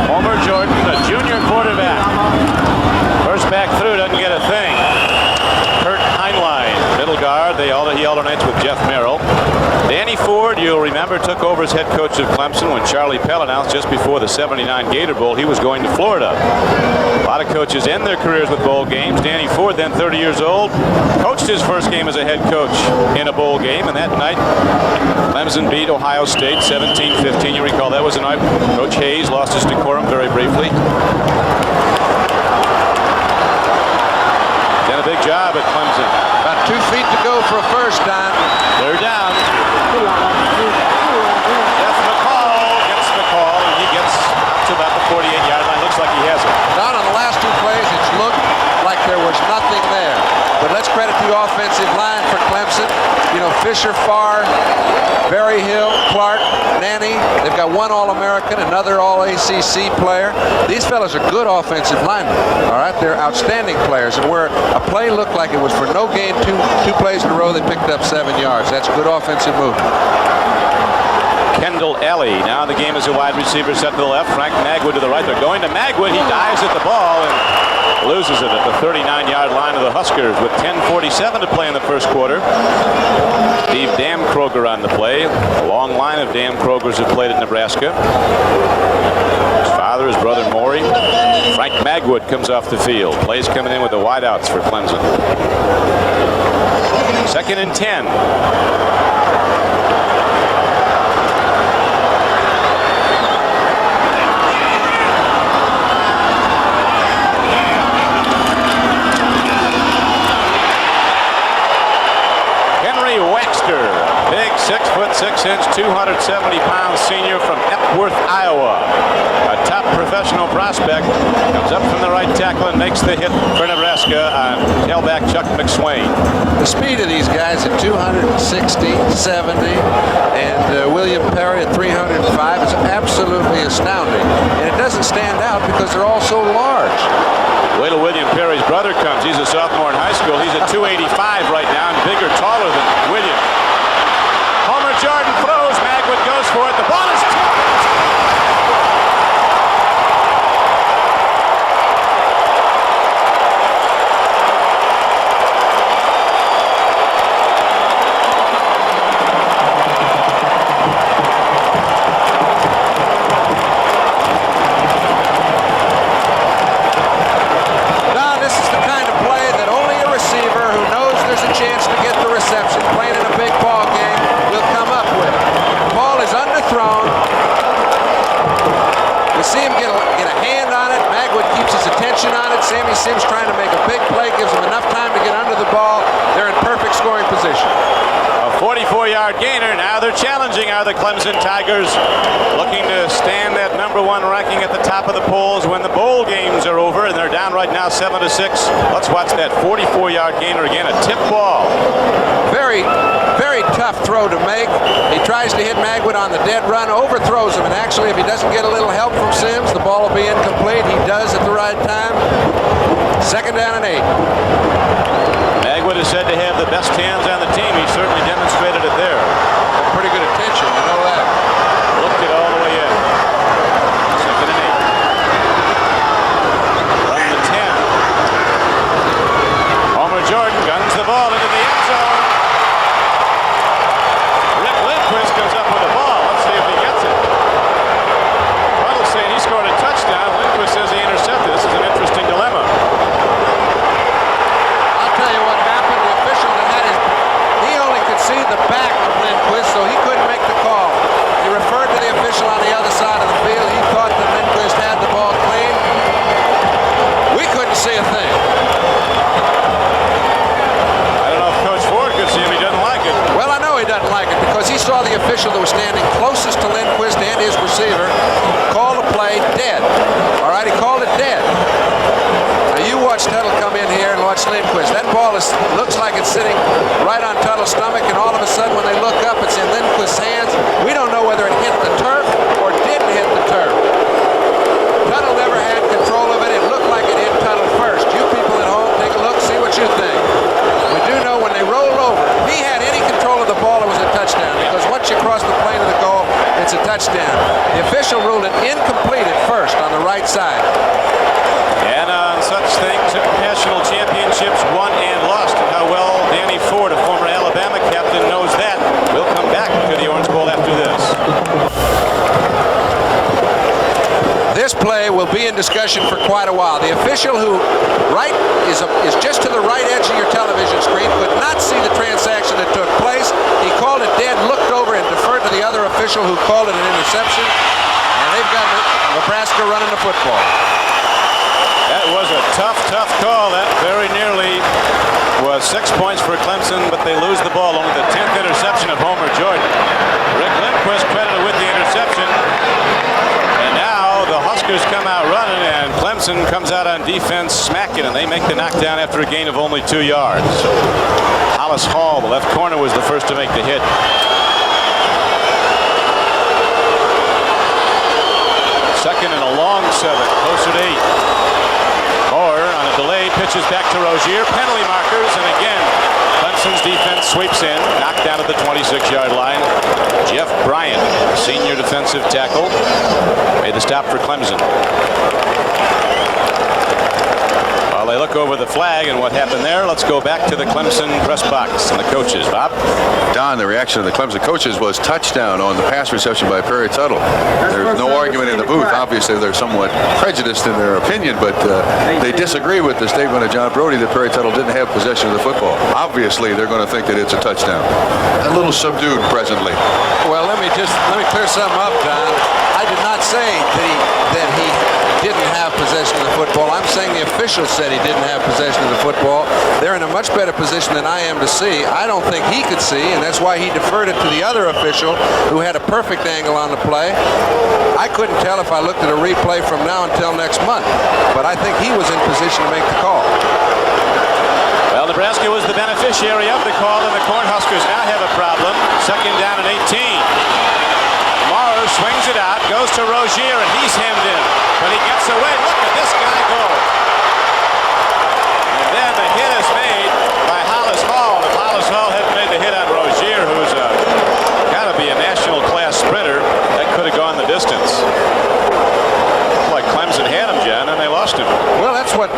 Homer Jordan, the junior quarterback. First back through, doesn't get a thing. Kurt Heinlein, middle guard. He alternates with Jeff Merrill. Danny Ford, you'll remember, took over as head coach of Clemson when Charlie Pell announced just before the '79 Gator Bowl he was going to Florida. A lot of coaches end their careers with bowl games. Danny Ford, then 30 years old, coached his first game as a head coach in a bowl game, and that night Clemson beat Ohio State 17-15. You recall that was the night Coach Hayes lost his decorum very briefly. Done a big job at Clemson. About 2 feet to go for a first down. They're down. Jeff McCall gets the call, and he gets up to about the 48-yard line. Looks like he has it. Down on the last 2 plays, it's looked like there was nothing there. But let's credit the offensive line for Clemson. You know, Fisher, Farr, Berryhill, Clark, Nanny. They've got one All-American, another All-ACC player. These fellas are good offensive linemen. All right, they're outstanding players. And where a play looked like it was for no gain, two plays in a row, they picked up 7 yards. That's good offensive movement. Kendall Ellie. Now the game is a wide receiver set to the left. Frank Magwood to the right. They're going to Magwood. He dives at the ball and loses it at the 39-yard line of the Huskers with 10:47 to play in the first quarter. Steve Damkroger on the play. A long line of Damkrogers have played at Nebraska. His father, his brother Maury. Frank Magwood comes off the field. Plays coming in with the wideouts for Clemson. 2nd and 10. Big 6'6", 270-pound senior from Epworth, Iowa. A top professional prospect. Comes up from the right tackle and makes the hit for Nebraska on tailback Chuck McSwain. The speed of these guys at 260, 70, and William Perry at 305 is absolutely astounding. And it doesn't stand out because they're all so large. Wait till William Perry's brother comes. He's a sophomore in high school. He's at 285 right now and bigger, taller than William. Homer Jordan throws. Magwood goes for it. The ball is Sims trying to make a big play, gives them enough time to get under the ball. They're in perfect scoring position. A 44-yard gainer. Now they're challenging are the Clemson Tigers, looking to stand that #1 ranking at the top of the polls when the bowl games are over, and they're down right now 7-6. Let's watch that 44-yard gainer again, a tip ball. Very, very tough throw to make. He tries to hit Magwood on the dead run, overthrows him, and actually if he doesn't get a little help from Sims, the ball will be incomplete. He does at the right time. 2nd down and 8. Magwood is said to have the best hands on the team. He certainly demonstrated it there. Pretty good attention, you know that. Looked it all the way in. 2nd and 8. Run the 10. Homer Jordan guns the ball into the end zone. Rick Lindquist comes up with the ball. Let's see if he gets it. Puddle's saying he scored a touchdown. Lindquist says he intercepted. This is an interesting dilemma. See the back of Lindquist, so he couldn't make the call. He referred to the official on the other side of the field. He thought that Lindquist had the ball clean. We couldn't see a thing. I don't know if Coach Ford could see him. He doesn't like it. Well, I know he doesn't like it because he saw the official that was standing closest to Lindquist and his receiver call the play dead. All right, he called it dead. Now you watch Tuttle come in here and watch Lindquist. That ball looks like it's sitting right on Tuttle's stomach, and all of a sudden when they look up, it's in Lindquist's hands. We don't know whether it hit the turf or didn't hit the turf. Tuttle never had control of it. It looked like it hit Tuttle first. You people at home, take a look, see what you think. We do know when they rolled over, if he had any control of the ball, it was a touchdown, because once you cross the plane of the goal, it's a touchdown. The official ruled it incomplete at first on the right side. And on such things, national championships won and lost, and how well Danny Ford, a former Alabama captain, knows that. We'll come back to the will be in discussion for quite a while. The official who is just to the right edge of your television screen could not see the transaction that took place. He called it dead, looked over, and deferred to the other official who called it an interception. And they've got Nebraska running the football. That was a tough call. That very nearly was 6 points for Clemson, but they lose the ball. Only the 10th interception of Homer Jordan. Rick Lindquist credited with the interception. And now the Huskers come out running, and Clemson comes out on defense smacking, and they make the knockdown after a gain of only 2 yards. Hollis Hall, the left corner, was the first to make the hit. Second and a long 7, closer to 8. Moore on a delay pitches back to Rozier. Penalty markers, and again, Clemson's defense sweeps in, knocked down at the 26-yard line. Jeff Bryant, senior defensive tackle, made the stop for Clemson. While they look over the flag and what happened there, let's go back to the Clemson press box and the coaches. Bob? Don, the reaction of the Clemson coaches was touchdown on the pass reception by Perry Tuttle. There's no argument in the booth. Obviously, they're somewhat prejudiced in their opinion, but they disagree with the statement of John Brody that Perry Tuttle didn't have possession of the football. Obviously, they're going to think that it's a touchdown. A little subdued presently. Well, let me clear something up, Don. I did not say that he didn't have possession of the football. I'm saying the officials said he didn't have possession of the football. They're in a much better position than I am to see. I don't think he could see, and that's why he deferred it to the other official who had a perfect angle on the play. I couldn't tell if I looked at a replay from now until next month, but I think he was in position to make the call. Well, Nebraska was the beneficiary of the call, and the Cornhuskers now have a problem. Second down and 18. Morrow swings it out, goes to Rozier, and he's hemmed in. But he gets away. Look at this guy go. And then the hit is made by Hollis Hall. If Hollis Hall hadn't made the hit on Rozier, who's got to be a national class sprinter, that could have gone the distance. Like Clemson had him, John, and they lost him. Well, that's what...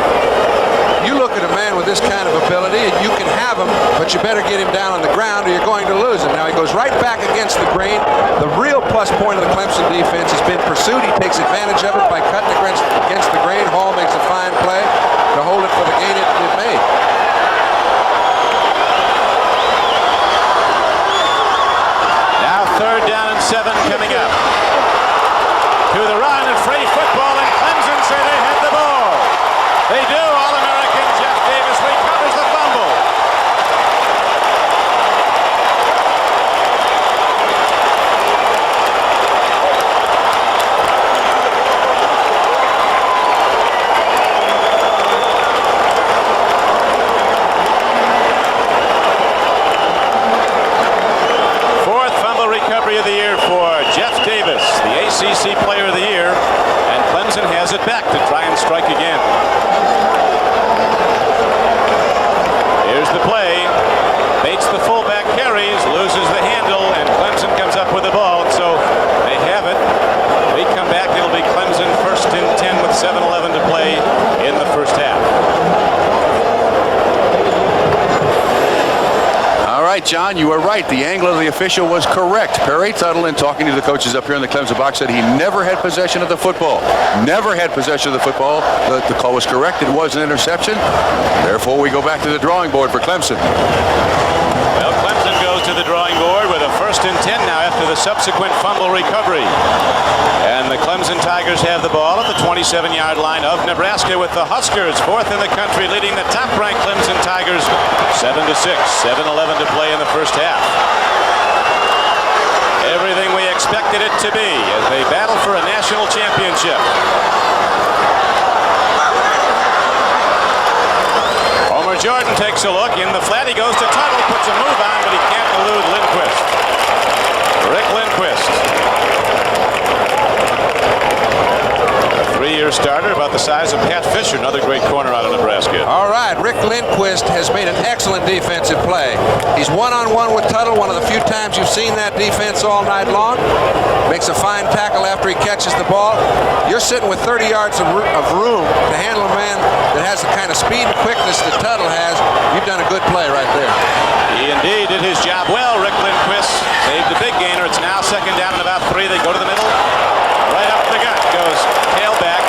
You look at a man with this kind of ability, and you can have him, but you better get him down on the ground or you're going to lose him. Now, he goes right back against the grain. The real plus point of the Clemson defense has been pursuit. He takes advantage of it by cutting against the grain. Hall makes a fine play to hold it for the gain it made. Now third down and 7 coming up. To the run and free football, and Clemson say they had the ball. They do. All-American Jeff Davis recovers the fumble. Fourth fumble recovery of the year for Jeff Davis, the ACC Player of the Year, and Clemson has it back to try and strike again. Here's the play. Bates, the fullback, carries, loses the handle, and Clemson comes up with the ball. And so they have it. They come back. It'll be Clemson first and 10 with 7:11 to play in the first half. All right, John, you were right. The angle of the official was correct. Perry Tuttle, in talking to the coaches up here in the Clemson box, said he never had possession of the football. Never had possession of the football. The call was correct. It was an interception. Therefore, we go back to the drawing board for Clemson. Well, Clemson goes to the drawing board with a first and 10 now after the subsequent fumble recovery. And the Clemson Tigers have the ball at the 27-yard line of Nebraska, with the Huskers fourth in the country leading the top-ranked Clemson Tigers 7-6. 7:11 to play in the first half. Everything we expected it to be as they battle for a national championship. Homer Jordan takes a look. In the flat, he goes to Tuttle, puts a move on, but he can't elude Lindquist. Rick Lindquist. A three-year starter, about the size of Pat Fisher, another great corner out of Nebraska. All right, Rick Lindquist has made an excellent defensive play. He's one-on-one with Tuttle, one of the few times you've seen that defense all night long. Makes a fine tackle after he catches the ball. You're sitting with 30 yards of room to handle a man that has the kind of speed and quickness that Tuttle has. You've done a good play right there. He indeed did his job well. Rick Lindquist saved the big gainer. It's now second down and about 3. They go to the middle. Right up the gut goes tailback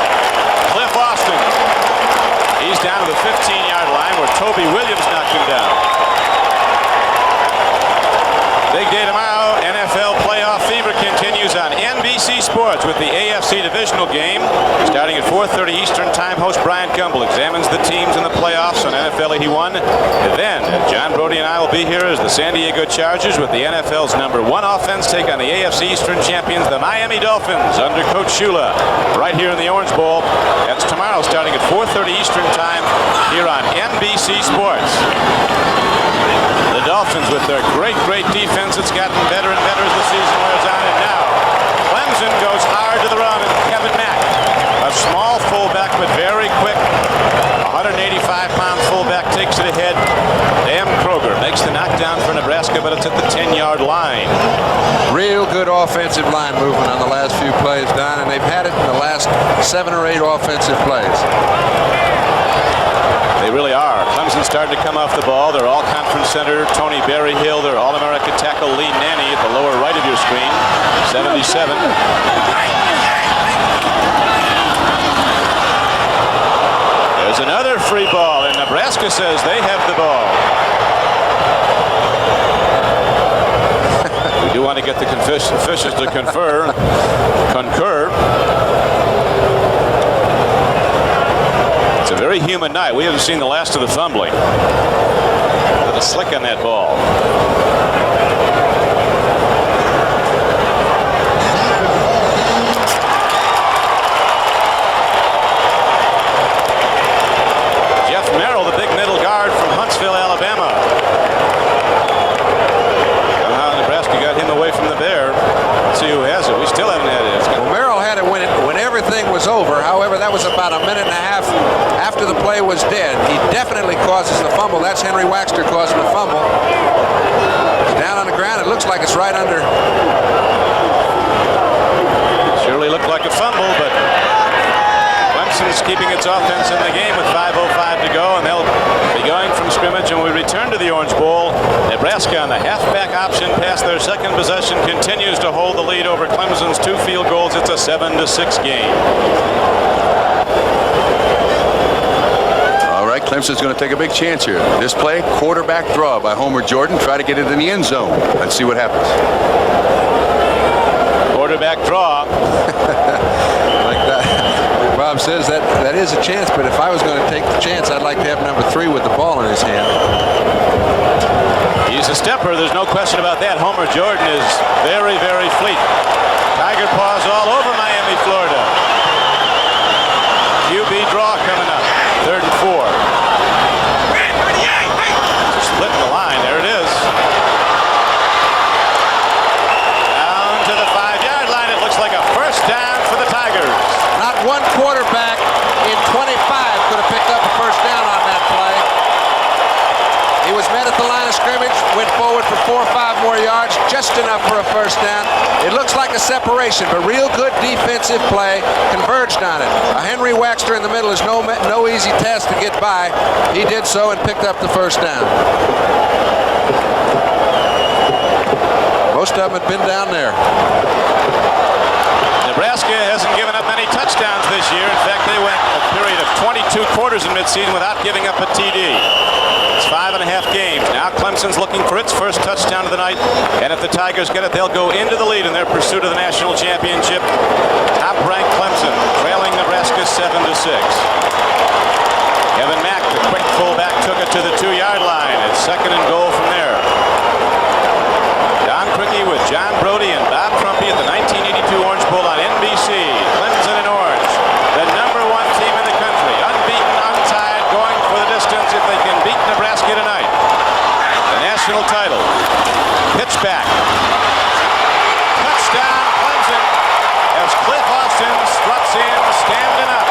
Sports with the AFC Divisional game. Starting at 4:30 Eastern Time, host Brian Gumbel examines the teams in the playoffs on NFL 81. And then John Brody and I will be here as the San Diego Chargers with the NFL's #1 offense take on the AFC Eastern champions, the Miami Dolphins, under Coach Shula, right here in the Orange Bowl. That's tomorrow starting at 4:30 Eastern Time here on NBC Sports. The Dolphins with their great defense, it's gotten better and better as the season wears on, and now Clemson goes hard to the run, and Kevin Mack, a small fullback but very quick, 185-pound fullback, takes it ahead. Dan Kroger makes the knockdown for Nebraska, but it's at the 10-yard line. Real good offensive line movement on the last few plays, Don, and they've had it in the last 7 or 8 offensive plays. They really are. Clemson starting to come off the ball. Their all-conference center, Tony Berryhill, their All-American tackle, Lee Nanny, at the lower right of your screen, 77. There's another free ball, and Nebraska says they have the ball. We do want to get the officials to concur. It's a very humid night. We haven't seen the last of the fumbling. A little slick on that ball. Jeff Merrill, the big middle guard from Huntsville, Alabama. Somehow Nebraska got him away from the bear. Let's see who has it. We still haven't had it. Well, Merrill had it when everything was over. However, that was about a minute and a half after the play was dead. He definitely causes the fumble. That's Henry Waxter causing the fumble. It's down on the ground. It looks like it's right under. Surely looked like a fumble, but Clemson's keeping its offense in the game with 5:05 to go, and they'll be going from scrimmage. And when we return to the Orange Bowl, Nebraska on the halfback option past their second possession continues to hold the lead over Clemson's 2 field goals. It's a 7-6 game. All right, Clemson's going to take a big chance here. This play, quarterback draw by Homer Jordan. Try to get it in the end zone. Let's see what happens. Quarterback draw. Like that. Bob says that is a chance, but if I was going to take the chance, I'd like to have number 3 with the ball in his hand. He's a stepper. There's no question about that. Homer Jordan is very, very fleet. Tiger paws all over Miami, Florida. QB draw coming up. 3rd and 4. Split in the line. There it is. Down to the 5-yard line. It looks like a first down for the Tigers. Not one quarterback in 25 could have picked up a first down on that play. He was met at the line of scrimmage, went forward for 4 or 5 more yards, just enough for a first down. It looks like a separation, but real good defensive play, converged on it. A Henry Waxter in the middle is no easy task to get by. He did so and picked up the first down. Most of them had been down there. Nebraska hasn't given up many touchdowns this year. In fact, they went a period of 22 quarters in midseason without giving up a TD. It's 5.5 games. Now Clemson's looking for its first touchdown of the night, and if the Tigers get it, they'll go into the lead in their pursuit of the national championship. Top-ranked Clemson, trailing Nebraska 7-6. Kevin Mack, the quick fullback, took it to the 2-yard line. It's 2nd and goal from there. Don Criqui with John Brody and Bob Trumpy at the 1982 Orange Bowl on NBC. Clemson and Orange, the #1 team in the country, unbeaten, untied, going for the distance if they can beat Nebraska tonight. The national title. Pitch back. Touchdown Clemson as Cliff Austin struts in, standing up.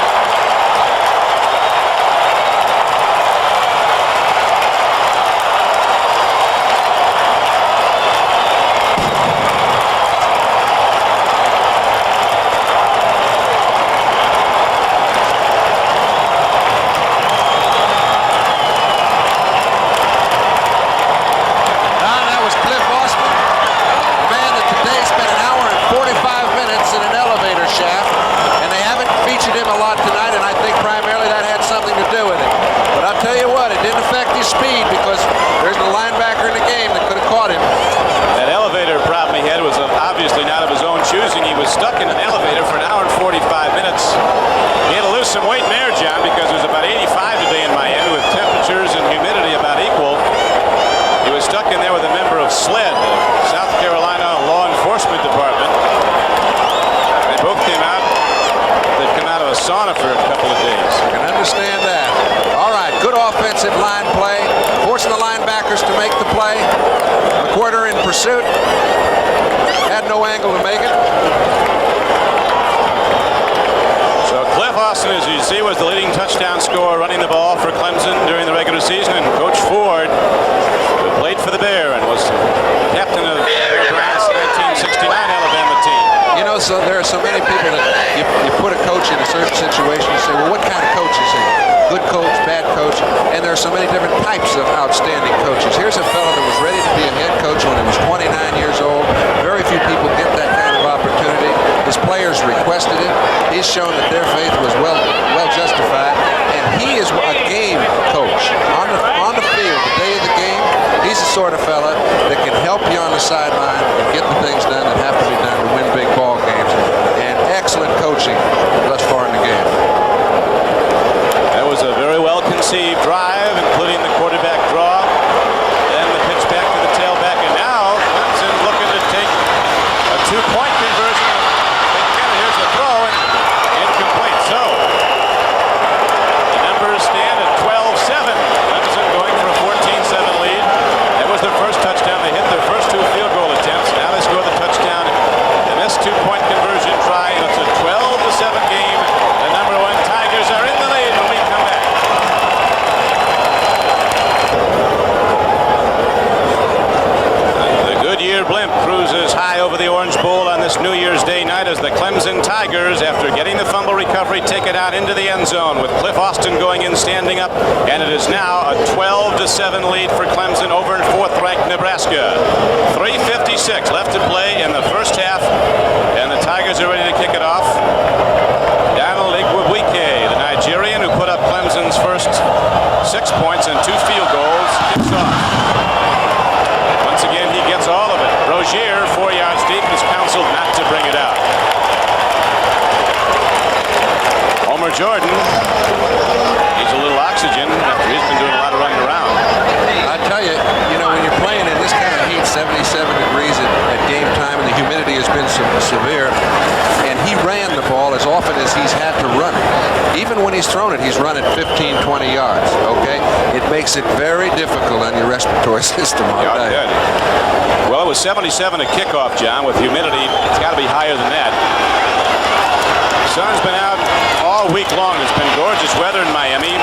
choosing. He was stuck in an elevator for an hour and 45 minutes. He had to lose some weight in there, John, because it was about 85 today in Miami with temperatures and humidity about equal. He was stuck in there with a member of SLED, the South Carolina Law Enforcement Department. They both came out. They'd come out of a sauna for a couple of days. I can understand that. All right, good offensive line play. Forcing the linebackers to make the play. McWhirter in pursuit. Had no angle to make it. So Cliff Austin, as you see, was the leading touchdown scorer running the ball for Clemson during the regular season. And Coach Ford, who played for the Bear and was captain of Brown's 1969 Alabama team. You know, so there are so many people that you put a coach in a certain situation, you say, well, what kind of coach is he? Good coach, bad coach, and there are so many different types of outstanding coaches. Here's a fellow that was ready to be a head coach when he was 29 years old. Very few people get that kind of opportunity. His players requested it. He's shown that their faith was well justified, and he is a game coach. On the field, the day of the game, he's the sort of fella that can help you on the sideline and get the things done that have to be done to win big ball games. And excellent coaching thus far in the game. That was a very well-conceived drive, including the quarterback draw, then the pitch back to the tailback, and now Clemson looking to take a two-point conversion. Again, here's the throw, and incomplete. So the numbers stand at 12-7. Clemson going for a 14-7 lead. That was their first touchdown. They hit their first two field goal attempts. Now they score the touchdown. The missed two-point conversion try, and it's a 12-7 game. The number one Tigers are in the lead when we come back. The Goodyear blimp cruises high over the Orange Bowl on this New Year's Day night as the Clemson Tigers, after getting the fumble recovery, take it out into the end zone with Cliff Austin going in, standing up, and it is now a 12-7 lead for Clemson over in fourth-ranked Nebraska. 3:56 left to play in the first half, and the Tigers are ready to kick it off. Donald Igwebuike, the Nigerian who put up Clemson's first 6 points and 2 field goals, kicks off. Once again, he gets all of it. Rozier, 4 yards deep, is counseled not to bring it out. Homer Jordan needs a little oxygen after he's been doing a lot of running around. I tell you, when you're playing in this kind of heat, 77 degrees at game time, and the humidity has been severe, and he ran the ball as often as he's had to run it. Even when he's thrown it, he's run it 15, 20 yards, okay? It makes it very difficult on your respiratory system. Well, it was 77 at kickoff, John, with humidity. It's got to be higher than that. The sun's been out all week long. It's been gorgeous weather in Miami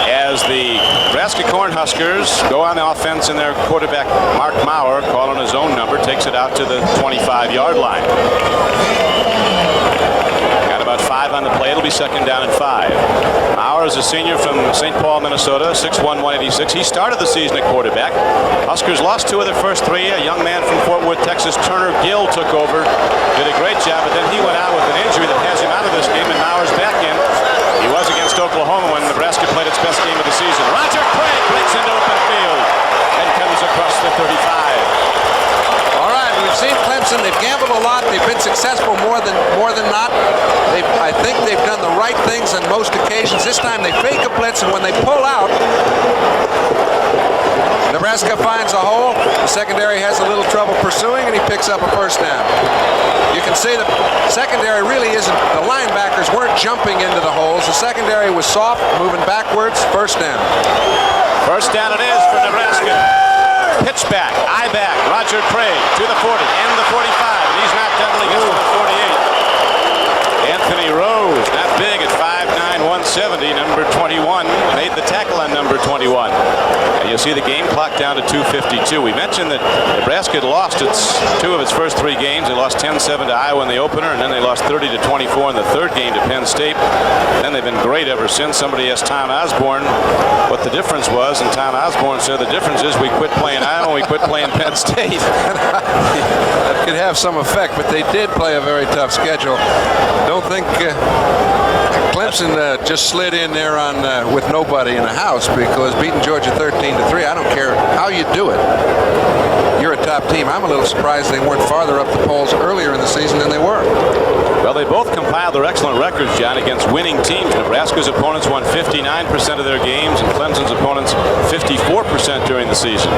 as the Nebraska Cornhuskers go on the offense, and their quarterback, Mark Maurer, calling his own number, takes it out to the 25-yard line. Got about 5 on the play. It'll be second down and 5. Maurer is a senior from St. Paul, Minnesota, 6'1", 186. He started the season at quarterback. Huskers lost 2 of their first 3. A young man from Fort Worth, Texas, Turner Gill, took over, did a great job, but then he went out with an injury that has him out of this game, and Maurer's back in. He was against Oklahoma when Nebraska played its best game of the season. Roger Craig breaks into open field and comes across the 35. All right, we've seen Clemson. They've gambled a lot. They've been successful more than not. I think they've done the right things on most occasions. This time they fake a blitz, and when they pull out, Nebraska finds a hole. The secondary has a little trouble pursuing, and he picks up a first down. You can see the secondary really isn't, the linebackers weren't jumping into the holes. The secondary was soft, moving backwards. First down. First down it is for Nebraska. Pitch back, eye back, Roger Craig to the 40 and the 45. And he's not done until he gets to the 48. Anthony Rose, not big at 5'9", 170, number 21, made the tackle on number 21. And you'll see the game clock down to 2:52. We mentioned that Nebraska had lost 2 of its first 3 games. They lost 10-7 to Iowa in the opener, and then they lost 30-24 in the third game to Penn State. And then they've been great ever since. Somebody asked Tom Osborne what the difference was, and Tom Osborne said the difference is we quit playing Iowa and we quit playing Penn State. That could have some effect, but they did play a very tough schedule. Don't think Clemson just slid in there on with nobody in the house, because beating Georgia 13-3, I don't care how you do it, you're a tough top team. I'm a little surprised they weren't farther up the polls earlier in the season than they were. Well, they both compiled their excellent records, John, against winning teams. Nebraska's opponents won 59% of their games, and Clemson's opponents 54% during the season.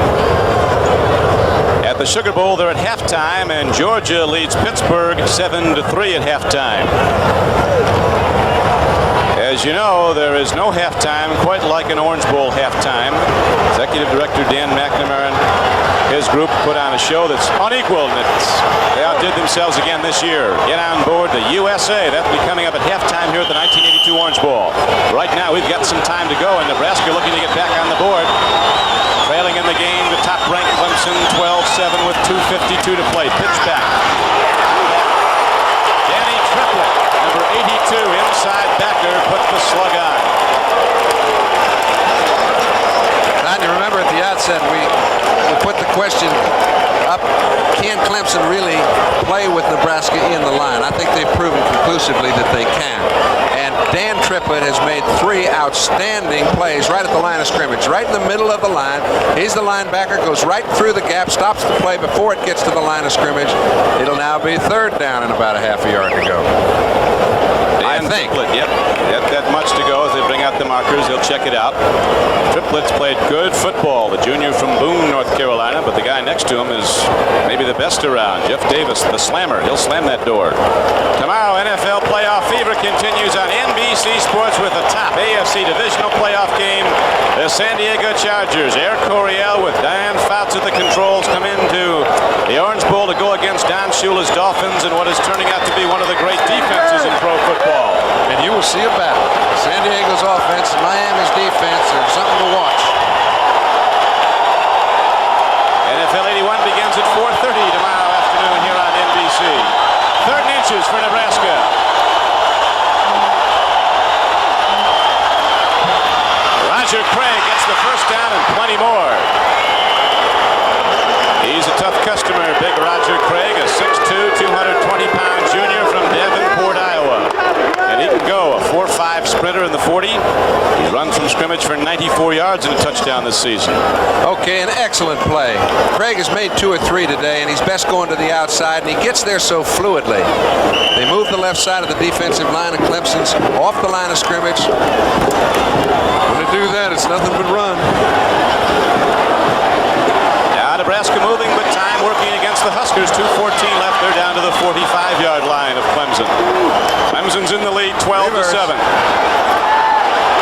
At the Sugar Bowl, they're at halftime, and Georgia leads Pittsburgh 7-3 at halftime. As you know, there is no halftime quite like an Orange Bowl halftime. Executive Director Dan McNamara and his group put on a show that's unequaled, and they outdid themselves again this year. Get on board the USA. That'll be coming up at halftime here at the 1982 Orange Bowl. Right now, we've got some time to go, and Nebraska looking to get back on the board. Trailing in the game, the top-ranked Clemson 12-7 with 2:52 to play. Pitch back. Danny Triplett, number 82, inside backer, puts the slug on. Don, you remember at the outset we put the question up, can Clemson really play with Nebraska in the line? I think they've proven conclusively that they can. And Dan Triplett has made 3 outstanding plays right at the line of scrimmage, right in the middle of the line. He's the linebacker, goes right through the gap, stops the play before it gets to the line of scrimmage. It'll now be 3rd down and about a half a yard to go. I think. Triplett, yep. That much to go as they bring out the markers. They'll check it out. Triplett's played good football, the junior from Boone, North Carolina, but the guy next to him is maybe the best around. Jeff Davis, the slammer. He'll slam that door. Tomorrow, NFL playoff fever continues on NBC Sports with the top AFC divisional playoff game. The San Diego Chargers, Air Coryell with Diane Fouts at the controls, come into the Orange Bowl to go against Don Shula's Dolphins in what is turning out to be one of the great defenses in pro football. And you will see a battle. San Diego's offense and Miami's defense are something to watch. NFL 81 begins at 4:30 tomorrow afternoon here on NBC. 3rd and inches for Nebraska. Roger Craig gets the first down and plenty more. He's a tough customer, big Roger Craig, a 6'2", 220-pound junior from Davenport, Iowa. And he can go, a 4.5 sprinter in the 40. He's run from scrimmage for 94 yards and a touchdown this season. Okay, an excellent play. Craig has made 2 or 3 today, and he's best going to the outside, and he gets there so fluidly. They move the left side of the defensive line of Clemson's off the line of scrimmage. When they do that, it's nothing but run. Nebraska moving, but time working against the Huskers. 2:14 left. They're down to the 45-yard line of Clemson. Clemson's in the lead, 12-7.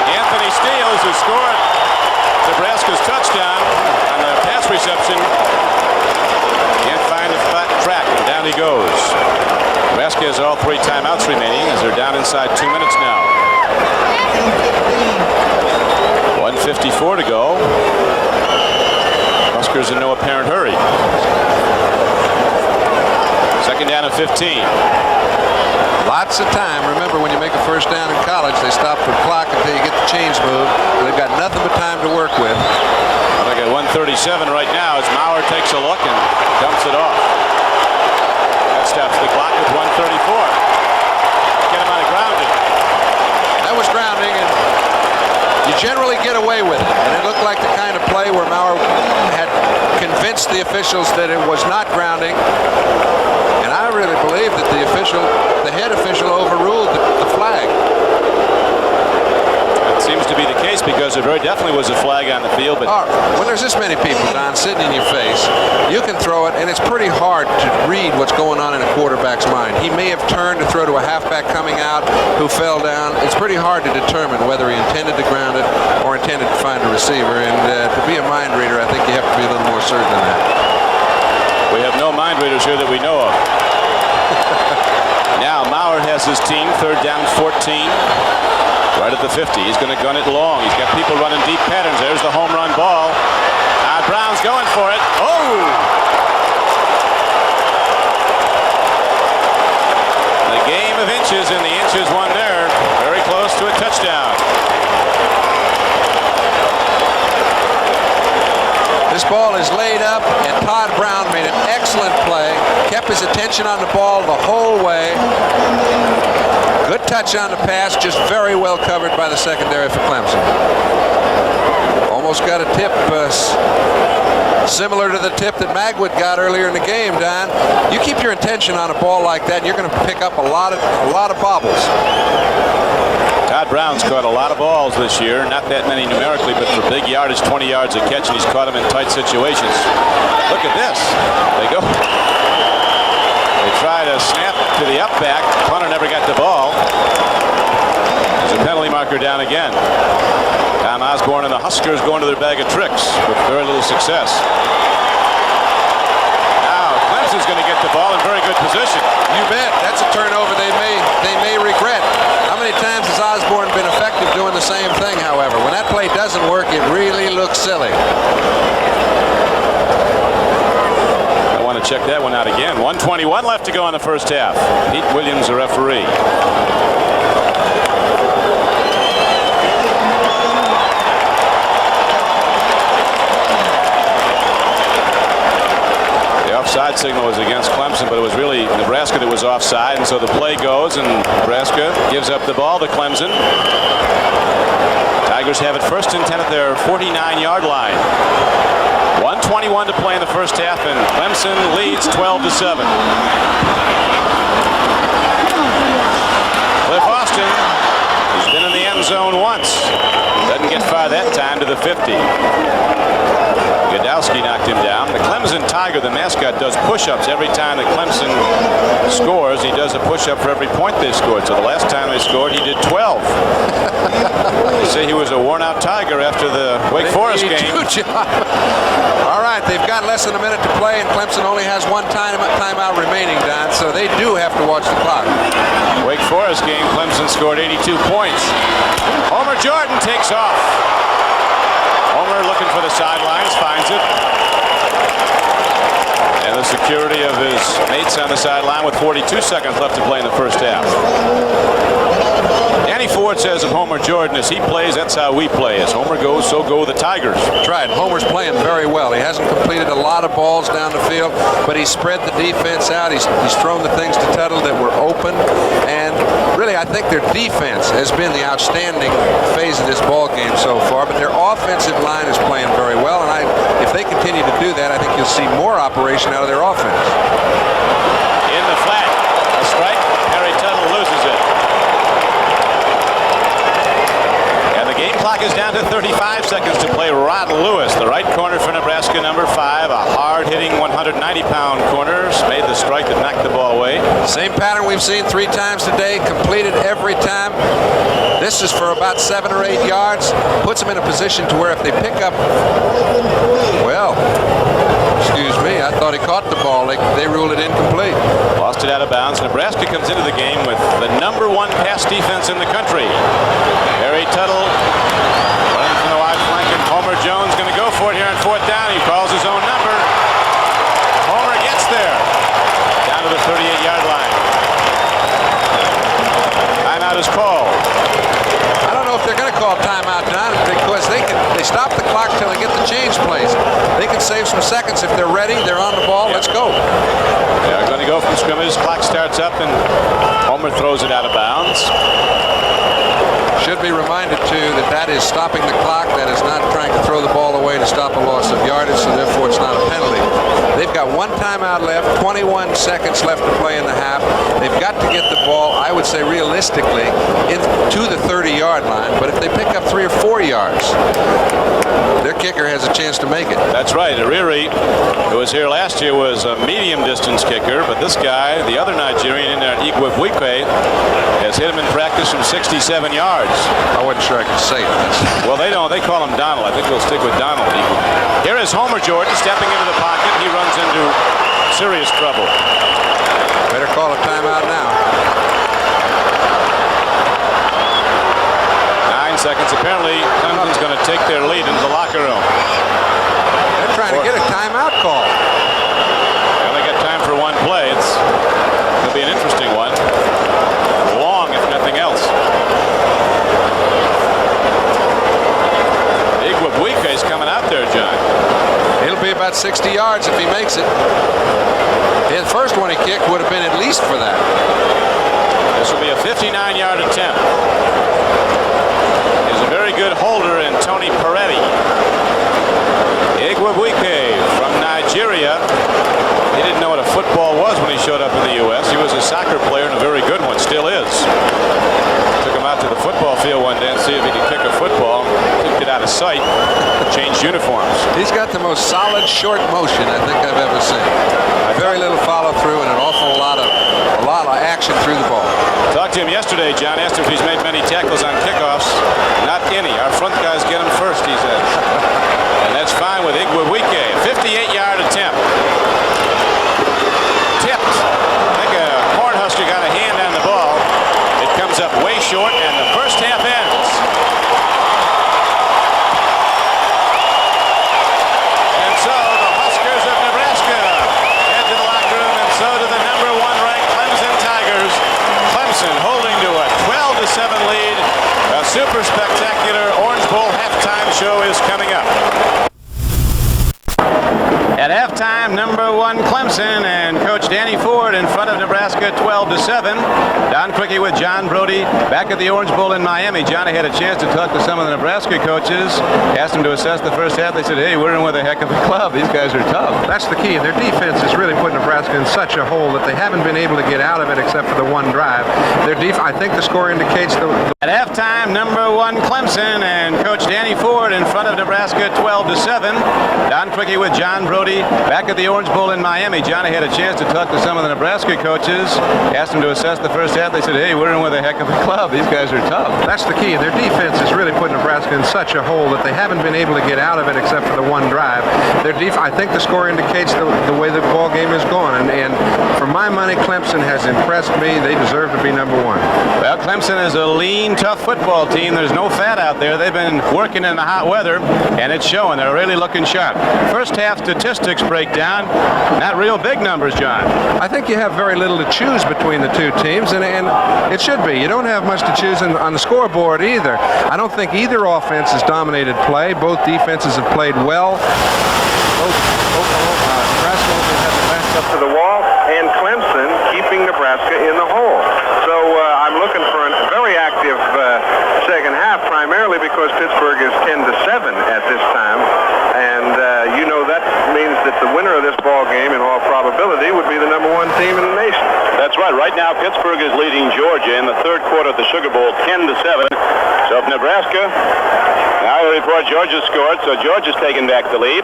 Anthony Steele has scored Nebraska's touchdown on the pass reception. Can't find the flat track, and down he goes. Nebraska has all 3 timeouts remaining as they're down inside 2 minutes now. 1:54 to go. Huskers in no apparent hurry. 2nd down and 15. Lots of time. Remember, when you make a first down in college, they stop the clock until you get the chains moved. They've got nothing but time to work with. I think at 1:37 right now as Maurer takes a look and dumps it off. That stops the clock with 1:34. Get him on a grounding. That was grounding, and you generally get away with it. And it looked like the kind of play where Maurer had convinced the officials that it was not grounding. And I really believe that the head official overruled the flag. That seems to be the case because there very definitely was a flag on the field. But when there's this many people, Don, sitting in your face, you can throw it, and it's pretty hard to read what's going on in a quarterback's mind. He may have turned to throw to a halfback coming out who fell down. It's pretty hard to determine whether he intended to ground it or intended to find a receiver. And to be a mind reader, I think you have to be a little more certain than that. We have no mind readers here that we know of. Now Maurer has his team, 3rd down 14. Right at the 50. He's going to gun it long. He's got people running deep patterns. There's the home run ball. Brown's going for it. Oh! The game of inches, and the inches won there. Very close to a touchdown. This ball is laid up, and Todd Brown made an excellent play. Kept his attention on the ball the whole way. Good touch on the pass, just very well covered by the secondary for Clemson. almost got a tip similar to the tip that Magwood got earlier in the game, Don. You keep your attention on a ball like that, and you're going to pick up a lot of bobbles. Todd Brown's caught a lot of balls this year, not that many numerically, but for big yardage, 20 yards a catch, and he's caught them in tight situations. Look at this. They go. They try to snap to the up back. Punter never got the ball. There's a penalty marker down again. Tom Osborne and the Huskers going to their bag of tricks with very little success. Now Clemson's going to get the ball in very good position. You bet. That's a turnover they may regret. How many times has Osborne been effective doing the same thing, however? When that play doesn't work, it really looks silly. I want to check that one out again. 1:21 left to go in the first half. Pete Williams, the referee. Offside signal was against Clemson, but it was really Nebraska that was offside, and so the play goes, and Nebraska gives up the ball to Clemson. Tigers have it first and 10 at their 49-yard line. 1:21 to play in the first half, and Clemson leads 12-7. Cliff Austin has been in the end zone once. Doesn't get far that time to the 50. Godowski knocked him down. The Clemson Tiger, the mascot, does push-ups every time that Clemson scores. He does a push-up for every point they scored. So the last time they scored, he did 12. They say he was a worn-out Tiger after the Wake Forest game. All right, they've got less than a minute to play, and Clemson only has one timeout remaining, Don, so they do have to watch the clock. Wake Forest game, Clemson scored 82 points. Homer Jordan takes off. Homer looking for the sidelines, finds it. And the security of his mates on the sideline with 42 seconds left to play in the first half. Danny Ford says of Homer Jordan, as he plays, that's how we play. As Homer goes, so go the Tigers. That's right. Homer's playing very well. He hasn't completed a lot of balls down the field, but he's spread the defense out. He's thrown the things to Tuttle that were open. And really, I think their defense has been the outstanding phase of this ball game so far, but their offensive line is playing very well. And if they continue to do that, I think you'll see more operation out of their offense. In the flat, a strike. Harry Tuttle loses it. The game clock is down to 35 seconds to play. Rod Lewis, the right corner for Nebraska, number 5, a hard-hitting 190-pound corner, made the strike that knocked the ball away. Same pattern we've seen 3 times today, completed every time. This is for about 7 or 8 yards. Puts them in a position to where if they pick up, well, excuse me, I thought he caught the ball. They ruled it incomplete. Lost it out of bounds. Nebraska comes into the game with the number 1 pass defense in the country. Harry Tuttle running from the wide flank, and Homer Jones going to go for it here on 4th down. He calls his own number. Homer gets there. Down to the 38-yard line. Timeout is called. I don't know if they're going to call timeout, Don, because they stop the clock till they get the change plays. They can save some seconds if they're ready. They're on the ball. Let's go. They're going to go from scrimmage. Clock starts up, and Homer throws it out of bounds. Should be reminded, too, that is stopping the clock. That is not trying to throw the ball away to stop a loss of yardage, so therefore it's not a penalty. They've got 1 timeout left, 21 seconds left to play in the half. They've got to get the ball, I would say realistically, to the 30-yard line. But if they pick up 3 or 4 yards, their kicker has a chance to make it. That's right. Ariri, who was here last year, was a medium-distance kicker, but this guy, the other Nigerian in there, Igwebuike, has hit him in practice from 67 yards. I wasn't sure I could say it. Well, they don't. They call him Donald. I think we'll stick with Donald. Here is Homer Jordan stepping into the pocket. He runs into serious trouble. Better call a timeout now. 9 seconds. Apparently, Clemson's going to take their lead into the locker room. They're trying to get a timeout call. They only got time for 1 play. It's going to be an interesting one. Long, if nothing else. Igwebuike's coming out there, John. It'll be about 60 yards if he makes it. The first one he kicked would have been at least for that. This will be a 59-yard attempt. He's a very good holder in Tony Peretti. us. He was a soccer player and a very good one, still is. Took him out to the football field one day and see if he could kick a football. Couldn't get out of sight. Changed uniforms. He's got the most solid short motion I think I've ever seen. Very little follow through and an awful lot of action through the ball. Talked to him yesterday, John. Asked him if he's made many tackles on kickoffs. Not any. Our front guys get him first, he says. And that's fine with Igwebuike. A 58-yard attempt. Tipped. I think a Cornhusker got a hand on the ball. It comes up way short, and the first half ends. And so the Huskers of Nebraska head to the locker room, and so do the number 1 ranked Clemson Tigers. Clemson holding to a 12-7 lead. A super spectacular Orange Bowl halftime show is coming up. At halftime, number 1 Clemson and Coach Danny Ford in front of Nebraska 12-7. Don Quickie with John Brody back at the Orange Bowl in Miami. Johnny had a chance to talk to some of the Nebraska coaches. Asked them to assess the first half. They said, hey, we're in with a heck of a club. These guys are tough. That's the key. Their defense has really put Nebraska in such a hole that they haven't been able to get out of it except for the one drive. I think the score indicates At halftime, number 1 Clemson and Coach Danny Ford in front of Nebraska 12-7. Don Quickie with John Brody back at the Orange Bowl in Miami. Johnny had a chance to talk to some of the Nebraska coaches. Asked them to assess the first half. They said, hey, we're in with a heck of a club. These guys are tough. That's the key. Their defense has really put Nebraska in such a hole that they haven't been able to get out of it except for the one drive. I think the score indicates the way the ball game is going. And for my money, Clemson has impressed me. They deserve to be number 1. Well, Clemson is a lean, tough football team. There's no fat out there. They've been working in the hot weather, and it's showing. They're really looking sharp. First half statistics break down. Not real big numbers, John. I think you have very little to choose between the two teams, and it should be. You don't have much to choose on the scoreboard either. I don't think either offense has dominated play. Both defenses have played well. Nebraska had the backs up to the wall, and Clemson keeping Nebraska in the hole. So I'm looking for a very active second half, primarily because Pittsburgh is 10-7 at this time, and that means that the winner of this ball game, in all probability, would be the number 1 team in the nation. That's right. Right now, Pittsburgh is leading Georgia in the third quarter of the Sugar Bowl, 10-7. So if Nebraska, now we report Georgia scored, so Georgia's taking back the lead.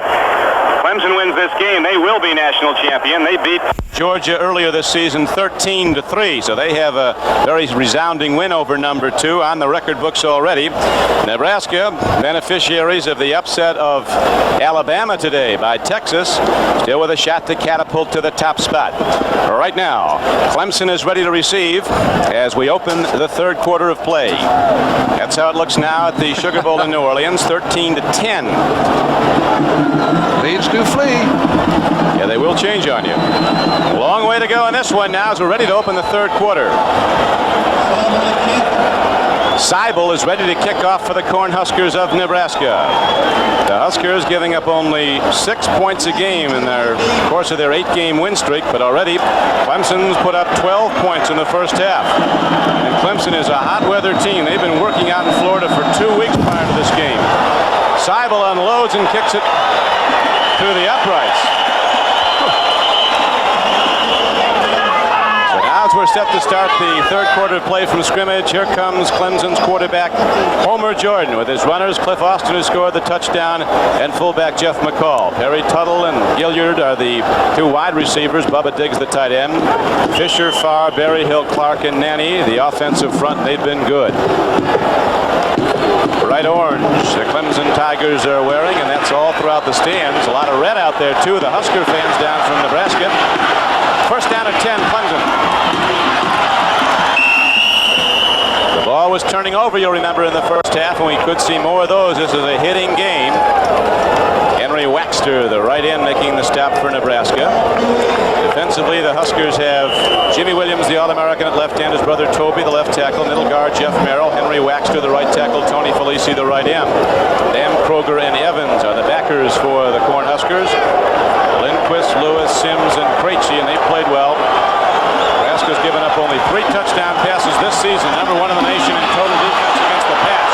Clemson wins this game, they will be national champion. They beat Georgia earlier this season 13-3, so they have a very resounding win over number 2 on the record books already. Nebraska, beneficiaries of the upset of Alabama today by Texas, still with a shot to catapult to the top spot. Right now, Clemson is ready to receive as we open the third quarter of play. That's how it looks now at the Sugar Bowl in New Orleans, 13-10. Leads do flee. Yeah, they will change on you. A long way to go in this one now as we're ready to open the third quarter. Seibel is ready to kick off for the Cornhuskers of Nebraska. The Huskers giving up only 6 points a game in their course of their 8-game win streak, but already Clemson's put up 12 points in the first half. And Clemson is a hot weather team. They've been working out in Florida for 2 weeks prior to this game. Seibel unloads and kicks it through the uprights. So now as we're set to start the third quarter play from scrimmage, here comes Clemson's quarterback, Homer Jordan, with his runners, Cliff Austin, who scored the touchdown, and fullback Jeff McCall. Perry Tuttle and Gilliard are the 2 wide receivers. Bubba Diggs, the tight end. Fisher, Farr, Berryhill, Clark, and Nanny, the offensive front. They've been good. Bright orange the Clemson Tigers are wearing, and that's all throughout the stands. A lot of red out there too. The Husker fans down from Nebraska. First down at 10, Clemson. The ball was turning over, you'll remember, in the first half, and we could see more of those. This is a hitting game. Henry Waxter, the right end, making the stop for Nebraska. Defensively, the Huskers have Jimmy Williams, the All-American at left end, his brother Toby, the left tackle, middle guard Jeff Merrill, Henry Waxter, the right tackle, Tony Felici, the right end. Dan Kroger and Evans are the backers for the Cornhuskers. Lindquist, Lewis, Sims, and Krejci, and they played well. Nebraska's given up only 3 touchdown passes this season, number 1 in the nation in total defense against the pass.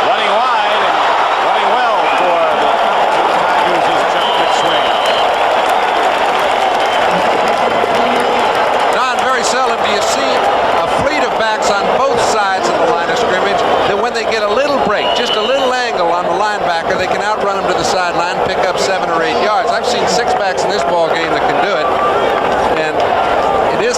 Running wide and running well for the Tigers is Chuck McSwain. Don, very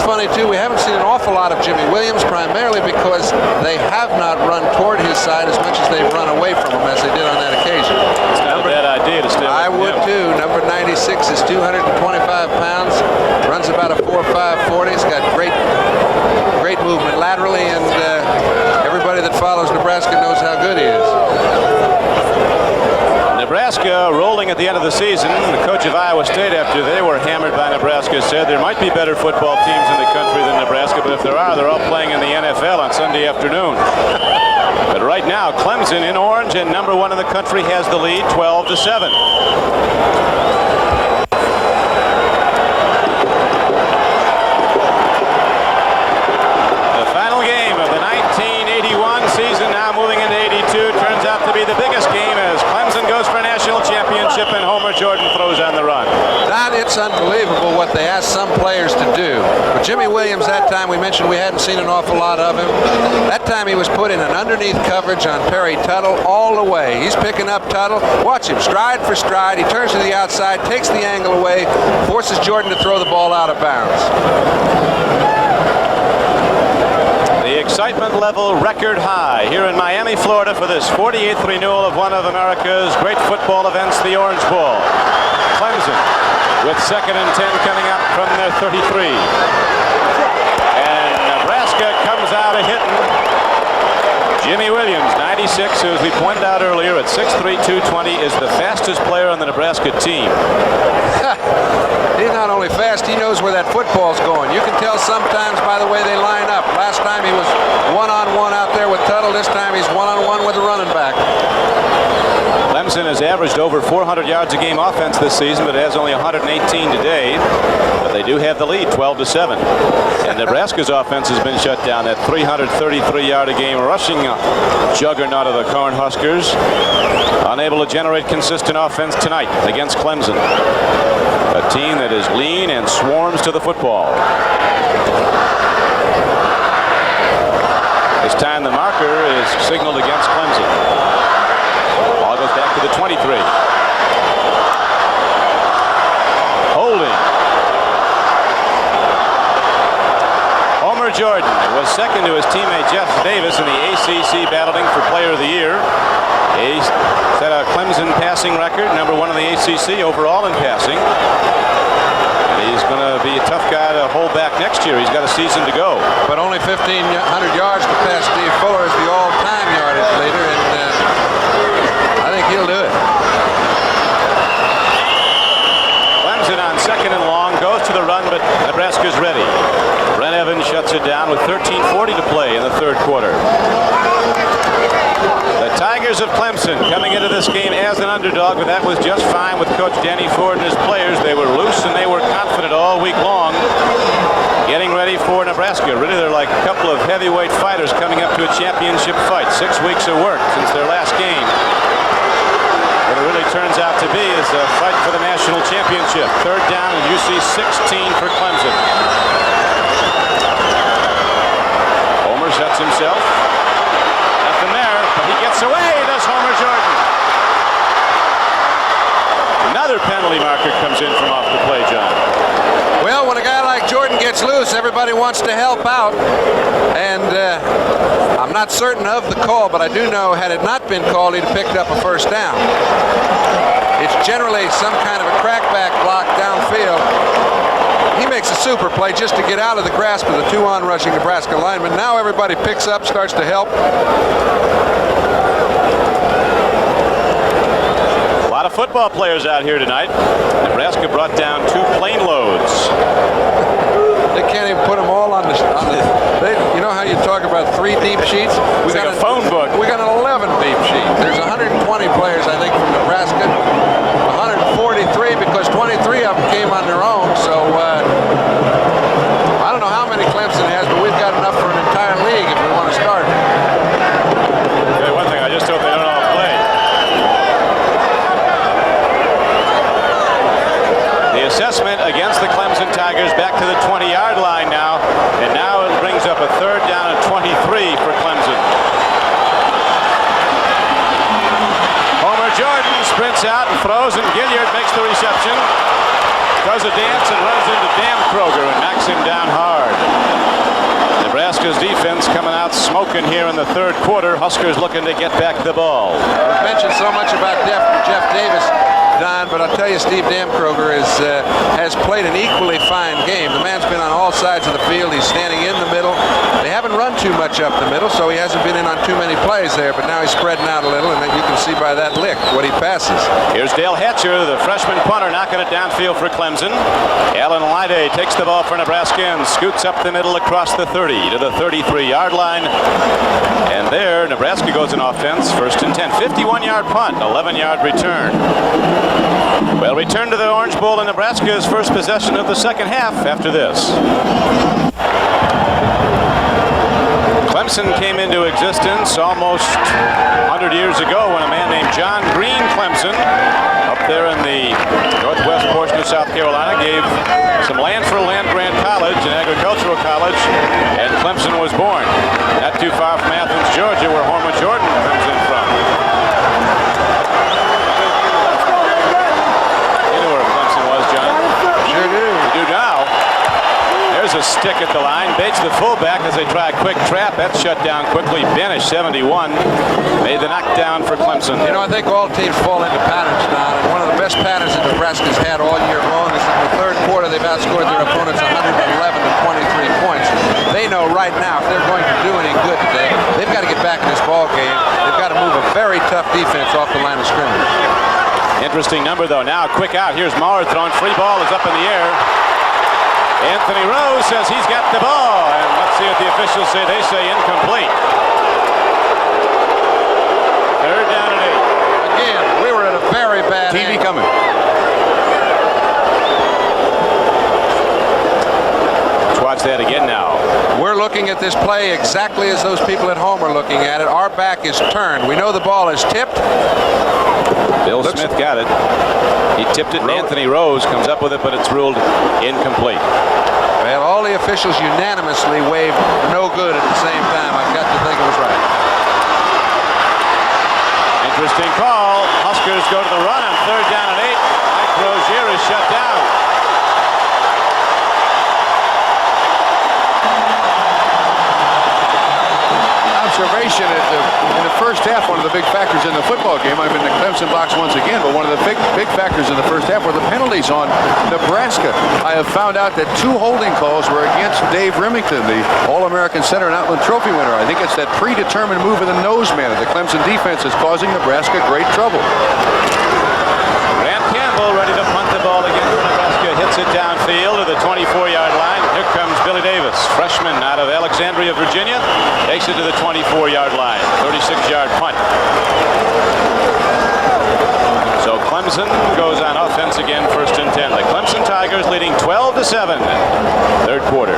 funny, too. We haven't seen an awful lot of Jimmy Williams, primarily because they have not run toward his side as much as they've run away from him, as they did on that occasion. It's not a bad idea to stay with I would, him. too. Number 96 is 225 pounds, runs about a 4.5 40. He's got great movement laterally, and everybody that follows Nebraska knows how good he is. Nebraska rolling at the end of the season. The coach of Iowa State, after they were hammered by Nebraska, said there might be better football teams in the country than Nebraska, but if there are, they're all playing in the NFL on Sunday afternoon. But right now, Clemson in orange and number 1 in the country has the lead, 12-7. Season now moving into 82, turns out to be the biggest game as Clemson goes for a national championship and Homer Jordan throws on the run. Don, it's unbelievable what they ask some players to do. But Jimmy Williams, that time we mentioned we hadn't seen an awful lot of him. That time he was put in an underneath coverage on Perry Tuttle all the way. He's picking up Tuttle. Watch him, stride for stride. He turns to the outside, takes the angle away, forces Jordan to throw the ball out of bounds. The excitement level record high here in Miami, Florida for this 48th renewal of one of America's great football events, the Orange Bowl. Clemson with 2nd and 10 coming up from their 33. And Nebraska comes out a hitting. Jimmy Williams, 96, who, as we pointed out earlier, at 6'3", 220, is the fastest player on the Nebraska team. He's not only fast, he knows where that football's going. You can tell sometimes by the way they line up. Last time he was one-on-one out there with Tuttle. This time he's one-on-one with the running back. Clemson has averaged over 400 yards a game offense this season, but it has only 118 today. But they do have the lead, 12-7. And Nebraska's offense has been shut down. That 333-yard a game rushing juggernaut of the Cornhuskers, unable to generate consistent offense tonight against Clemson, a team that is lean and swarms to the football. This time the marker is signaled against Clemson. Ball goes back to the 23. Holding. Homer Jordan was second to his teammate Jeff Davis in the ACC battling for Player of the Year. He set a Clemson passing record, number 1 in the ACC overall in passing. And he's going to be a tough guy to hold back next year. He's got a season to go. But only 1,500 yards to pass Steve Fuller as the all-time yardage leader, and I think he'll do it. Clemson on 2nd and long, goes to the run, but Nebraska's ready. Brent Evans shuts it down with 13:40 to play in the 3rd quarter. The Tigers of Clemson coming into this game as an underdog, but that was just fine with Coach Danny Ford and his players. They were loose and they were confident all week long, getting ready for Nebraska. Really, they're like a couple of heavyweight fighters coming up to a championship fight. 6 weeks of work since their last game. What it really turns out to be is a fight for the national championship. 3rd down and UC 16 for Clemson. Homer shuts himself. Nothing there, but he gets away, does Homer Jordan. Another penalty marker comes in from off the play, John. Well, when a guy like Jordan gets loose, everybody wants to help out. And I'm not certain of the call, but I do know had it not been called, he'd have picked up a 1st down. It's generally some kind of a crackback block downfield. He makes a super play just to get out of the grasp of the 2 on-rushing Nebraska linemen. Now everybody picks up, starts to help. A lot of football players out here tonight. Nebraska brought down 2 plane loads. They can't even put them all on the you know how you talk about 3 deep sheets? We got a phone book. We got an 11 deep sheet. There's 120 players, I think, from Nebraska. 143 because 23 of them came on their own. So I don't know how many Clemson has, but we've got enough for an entire league if we want to start. Okay, one thing, I just hope they don't all play. The assessment against the Clemson Tigers back to the 20-yard line now, and now it brings up a 3rd down and 23 for Clemson. Homer Jordan sprints out and throws, and Gilliard makes the reception. Does a dance and runs into Dan Kroger and knocks him down hard. Nebraska's defense coming out smoking here in the third quarter. Huskers looking to get back the ball. We've mentioned so much about Jeff Davis, Don, but I'll tell you, Steve Damkroger has played an equally fine game. The man's been on all sides of the field. He's standing in the middle. They haven't run too much up the middle, so he hasn't been in on too many plays there, but now he's spreading out a little, and you can see by that lick what he passes. Here's Dale Hatcher, the freshman punter, knocking it downfield for Clemson. Alan Lyday takes the ball for Nebraska and scoots up the middle across the 30 to the 33-yard line. And there, Nebraska goes in offense, 1st and 10. 51-yard punt, 11-yard return. Well, return to the Orange Bowl in Nebraska's first possession of the second half after this. Clemson came into existence almost 100 years ago when a man named John Green Clemson, up there in the northwest portion of South Carolina, gave some land for land-grant college, an agricultural college, and Clemson was born. Not too far from Athens, Georgia, where Homer Jordan comes in from. You know where Clemson was, John? Sure do. You do now. There's a stick at the line. Bates, the fullback, as they try a quick trap. That's shut down quickly. Banish, 71, made the knockdown for Clemson. You know, I think all teams fall into patterns now, and one of the best patterns that Nebraska's had all year long is in the third quarter they've outscored their opponents 111 to 23 points. They know right now if they're going to do any good today, they've got to get back in this ball game. They've got to move a very tough defense off the line of scrimmage. Interesting number, though. Now, quick out. Here's Maurer throwing. Free ball is up in the air. Anthony Rose says he's got the ball, and let's see what the officials say. They say incomplete. 3rd down and 8. Again, we were at a very bad TV angle. coming. Let's watch that again now. We're looking at this play exactly as those people at home are looking at it. Our back is turned. We know the ball is tipped. Bill Smith got it. He tipped it, and Anthony Rose comes up with it, but it's ruled incomplete. Well, all the officials unanimously waved no good at the same time. I've got to think it was right. Interesting call. Huskers go to the run on 3rd down and 8. Mike Rozier is shut down. Observation in the first half, one of the big factors in the football game. I'm in the Clemson box once again, but one of the big factors in the first half were the penalties on Nebraska. I have found out that 2 holding calls were against Dave Remington, the All-American Center and Outland Trophy winner. I think it's that predetermined move of the nose man of the Clemson defense is causing Nebraska great trouble. Grant Campbell ready to punt the ball again for Nebraska. Hits it downfield to the 24-yard line. Here comes Billy Davis, freshman out of Alexandria, Virginia. Takes it to the 24-yard line. 36-yard punt. So Clemson goes on offense again, 1st and 10. The Clemson Tigers leading 12-7. 3rd quarter.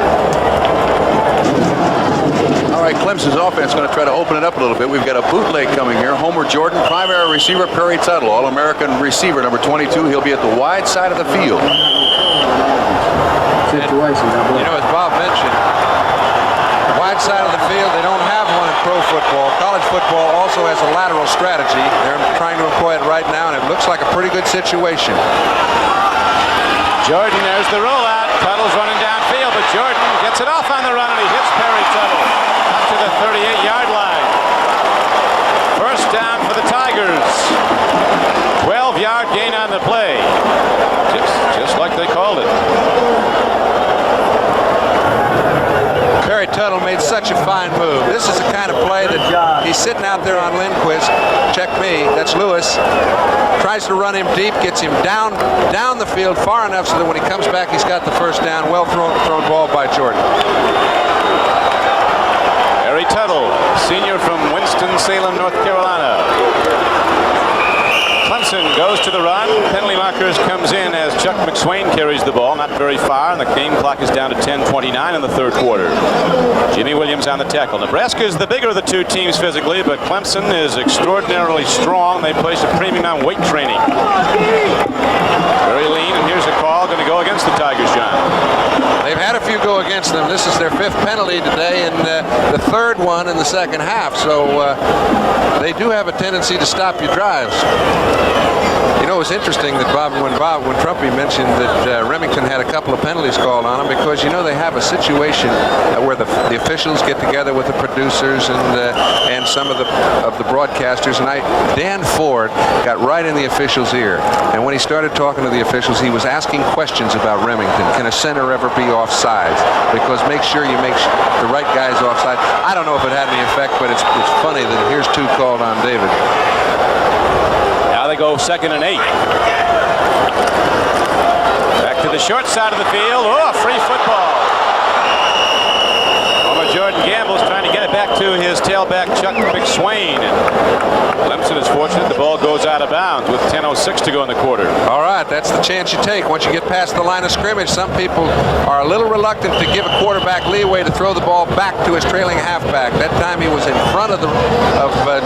All right, Clemson's offense going to try to open it up a little bit. We've got a bootleg coming here. Homer Jordan, primary receiver, Perry Tuttle, All-American receiver, number 22. He'll be at the wide side of the field. Situation. You know, as Bob mentioned, the wide side of the field, they don't have one in pro football. College football also has a lateral strategy. They're trying to employ it right now, and it looks like a pretty good situation. Jordan, there's the rollout. Tuttle's running downfield, but Jordan gets it off on the run, and he hits Perry Tuttle up to the 38-yard line. 1st down for the Tigers. 12-yard gain on the play. Just like they called it. Perry Tuttle made such a fine move. This is the kind of play that he's sitting out there on Lindquist. Check me, that's Lewis. Tries to run him deep, gets him down the field far enough so that when he comes back, he's got the 1st down. Well thrown ball by Jordan. Perry Tuttle, senior from Winston-Salem, North Carolina. Clemson goes to the run. Penalty markers comes in as Chuck McSwain carries the ball, not very far, and the game clock is down to 10:29 in the 3rd quarter. Jimmy Williams on the tackle. Nebraska is the bigger of the 2 teams physically, but Clemson is extraordinarily strong. They place a premium on weight training. Very lean, and here's a call going to go against the Tigers, John. They've had a few go against them. This is their 5th penalty today and the 3rd one in the second half. So they do have a tendency to stop your drives. You know, it was interesting that when Trumpy mentioned that Remington had a couple of penalties called on him, because, you know, they have a situation where the officials get together with the producers and some of the broadcasters. And Dan Ford got right in the official's ear. And when he started talking to the officials, he was asking questions about Remington. Can a center ever be offsides? Because make sure you make the right guys offside. I don't know if it had any effect, but it's funny that here's 2 called on David. Now they go 2nd and 8. Back to the short side of the field. Oh, free football. Jordan Gamble's trying to get it back to his tailback, Chuck McSwain. Clemson is fortunate the ball goes out of bounds with 10:06 to go in the quarter. All right, that's the chance you take. Once you get past the line of scrimmage, some people are a little reluctant to give a quarterback leeway to throw the ball back to his trailing halfback. That time he was in front of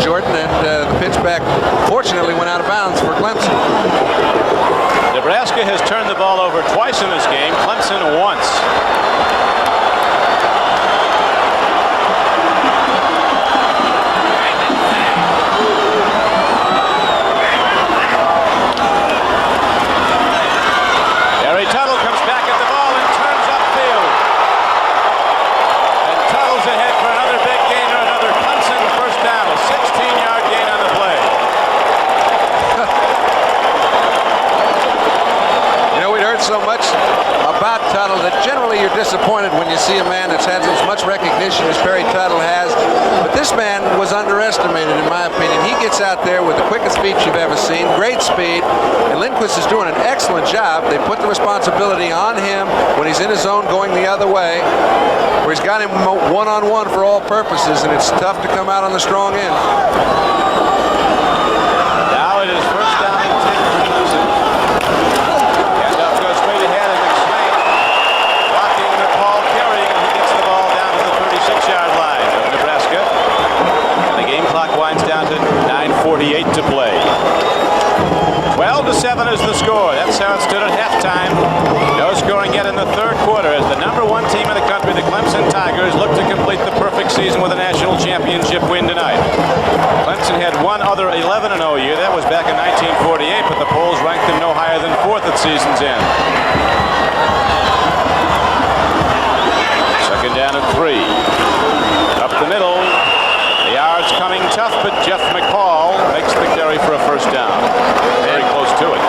Jordan, and the pitch back fortunately went out of bounds for Clemson. Nebraska has turned the ball over twice in this game. Clemson once. So much about Tuttle that generally you're disappointed when you see a man that's had as much recognition as Perry Tuttle has. But this man was underestimated, in my opinion. He gets out there with the quickest feet you've ever seen, great speed, and Lindquist is doing an excellent job. They put the responsibility on him when he's in his zone going the other way, where he's got him one-on-one for all purposes, and it's tough to come out on the strong end. Now it is first down and 10 for Clemson. Handoff goes straight ahead, and McSwain blocking the ball, carrying. He gets the ball down to the 36-yard line of Nebraska. And the game clock winds down to 9:48 to play. 12-7 is the score. That's how it stood at halftime. No scoring yet in the third quarter as the #1 team in the country, the Clemson Tigers, look to complete the perfect season with a national championship win tonight. Clemson had one other 11-0 year. That was back in 1948, but the polls ranked them no higher than 4th at season's end. Second down and 3. Up the middle. The yards coming tough, but Jeff McCall makes the carry for a first down. Very close to it.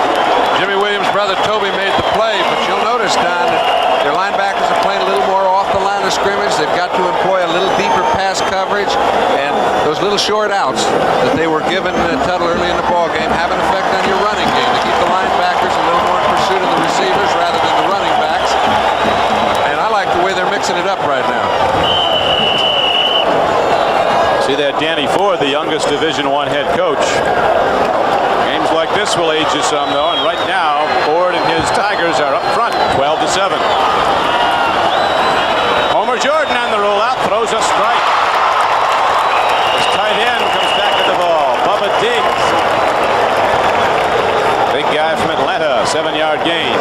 Jimmy Williams' brother Toby made the play, but you'll notice, Don, that their linebackers are playing a little more off the line of scrimmage. They've got to employ a little deeper pass coverage, and those little short outs that they were given Tuttle early in the ball game have an effect on your running game. To keep the linebackers a little more in pursuit of the receivers rather than the running backs. And I like the way they're mixing it up right now. See that Danny Ford, the youngest Division I head coach. Games like this will age you some, though, and right now, Ford and his Tigers are up front, 12-7. Homer Jordan on the rollout, throws a strike. His tight end comes back at the ball. Bubba Diggs. Big guy from Atlanta, 7-yard gain.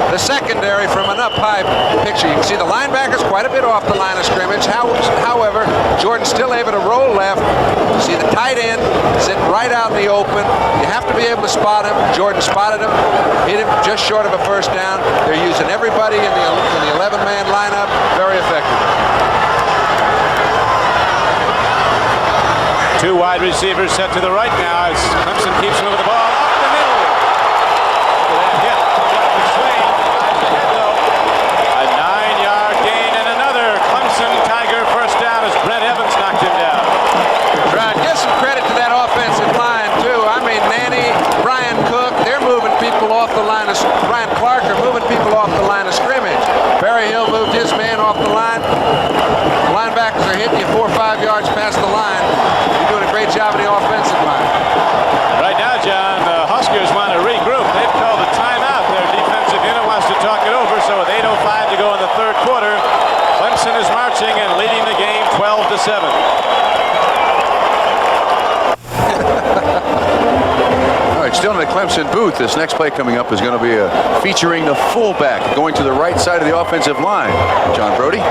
The secondary from an up-high picture. You can see the linebackers quite a bit off the line of scrimmage. However, Jordan's still able to roll left. You see the tight end sitting right out in the open. You have to be able to spot him. Jordan spotted him, hit him just short of a first down. They're using everybody in the 11-man lineup. Very effective. 2 wide receivers set to the right now as Clemson keeps moving the ball up the middle. Look at that hit. A 9-yard gain and another Clemson Tiger first down as Brent Evans knocked him down. Right, give some credit to that offensive line, too. I mean, Nanny, Brian Cook, they're moving people off the line of Brian Clark are moving people off the line of scrimmage. Barry Hill moved his man off the line. Linebackers are hitting you 4 or 5 yards past the line. You're doing a great job in the offensive line. Right now, John, the Huskers want to regroup. They've called a timeout. Their defensive unit wants to talk it over. So with 8:05 to go in the third quarter, Clemson is marching and leading the game 12-7. All right, still in the Clemson booth. This next play coming up is going to be featuring the fullback going to the right side of the offensive line. John Brody.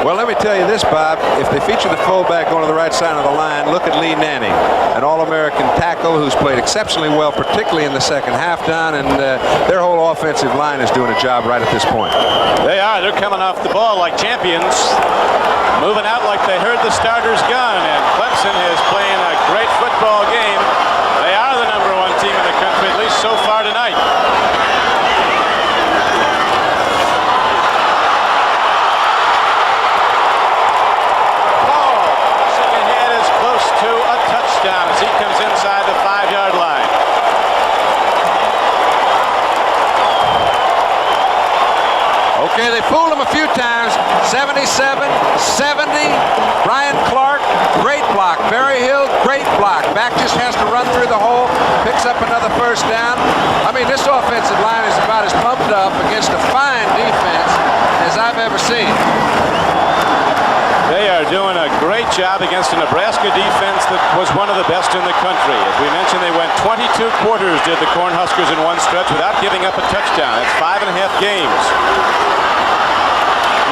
Well, let me tell you this, Bob. If they feature the fullback going to the right side of the line, look at Lee Nanning, an All-American tackle who's played exceptionally well, particularly in the second half down, and their whole offensive line is doing a job right at this point. They are. They're coming off the ball like champions, moving out like they heard the starter's gun, and Clemson is playing a great football game. They are the #1 team in the country, at least so far tonight. Down as he comes inside the 5-yard line. Okay, they fooled him a few times. 77, 70. Brian Clark, great block. Barry Hill, great block. Back just has to run through the hole, picks up another first down. I mean, this offensive line is about as pumped up against a fine defense as I've ever seen. They are doing a great job against a Nebraska defense that was one of the best in the country. As we mentioned, they went 22 quarters, did the Cornhuskers, in one stretch without giving up a touchdown. That's 5.5 games.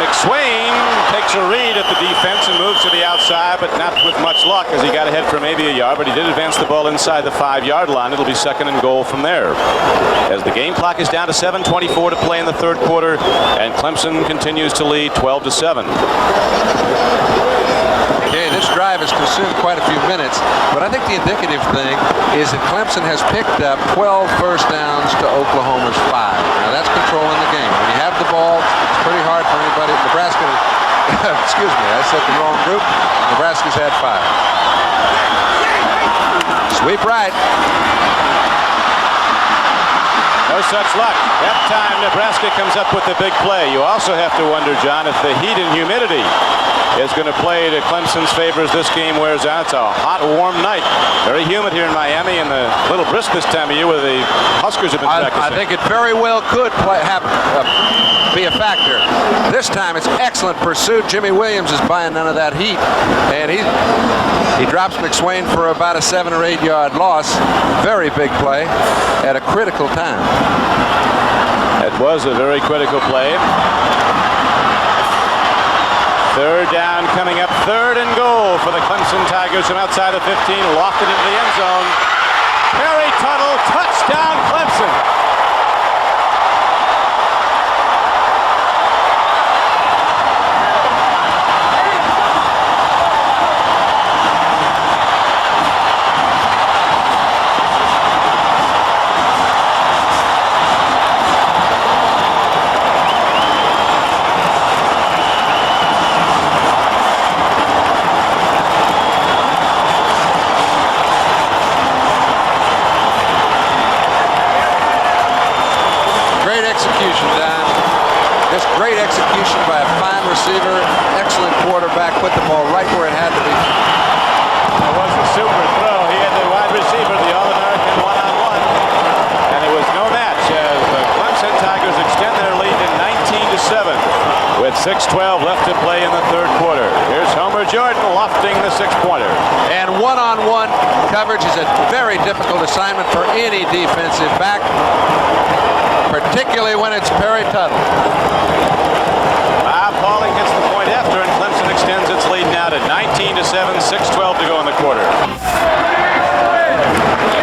McSwain takes a read at the defense and moves to the outside, but not with much luck as he got ahead for maybe a yard, but he did advance the ball inside the 5-yard line. It'll be 2nd and goal from there. As the game clock is down to 7:24 to play in the third quarter, and Clemson continues to lead 12-7. Okay, this drive has consumed quite a few minutes, but I think the indicative thing is that Clemson has picked up 12 first downs to Oklahoma's 5. Now that's controlling the game. When you have the ball, it's pretty hard for anybody. Nebraska, excuse me, I said the wrong group. Nebraska's had 5. Sweep right. No such luck. That time Nebraska comes up with the big play. You also have to wonder, John, if the heat and humidity is going to play to Clemson's favor as this game wears out. It's a hot, warm night. Very humid here in Miami, and a little brisk this time of year where the Huskers have been practicing. I think it very well could be a factor. This time it's excellent pursuit. Jimmy Williams is buying none of that heat, and he drops McSwain for about a 7 or 8 yard loss. Very big play at a critical time. It was a very critical play. Third down coming up, 3rd and goal for the Clemson Tigers from outside the 15, lofted into the end zone. Perry Tuttle, touchdown Clemson. Great execution by a fine receiver, excellent quarterback, put the ball right where it had to be. It was a super throw. He had the wide receiver, the All-American one-on-one, and it was no match as the Clemson Tigers extend their lead to 19-7 with 6:12 left to play in the third quarter. Here's Homer Jordan lofting the 6-pointer. And one-on-one coverage is a very difficult assignment for any defensive back, particularly when it's Perry Tuttle. Bob Pauling hits the point after, and Clemson extends its lead now to 19-7, 6:12 to go in the quarter.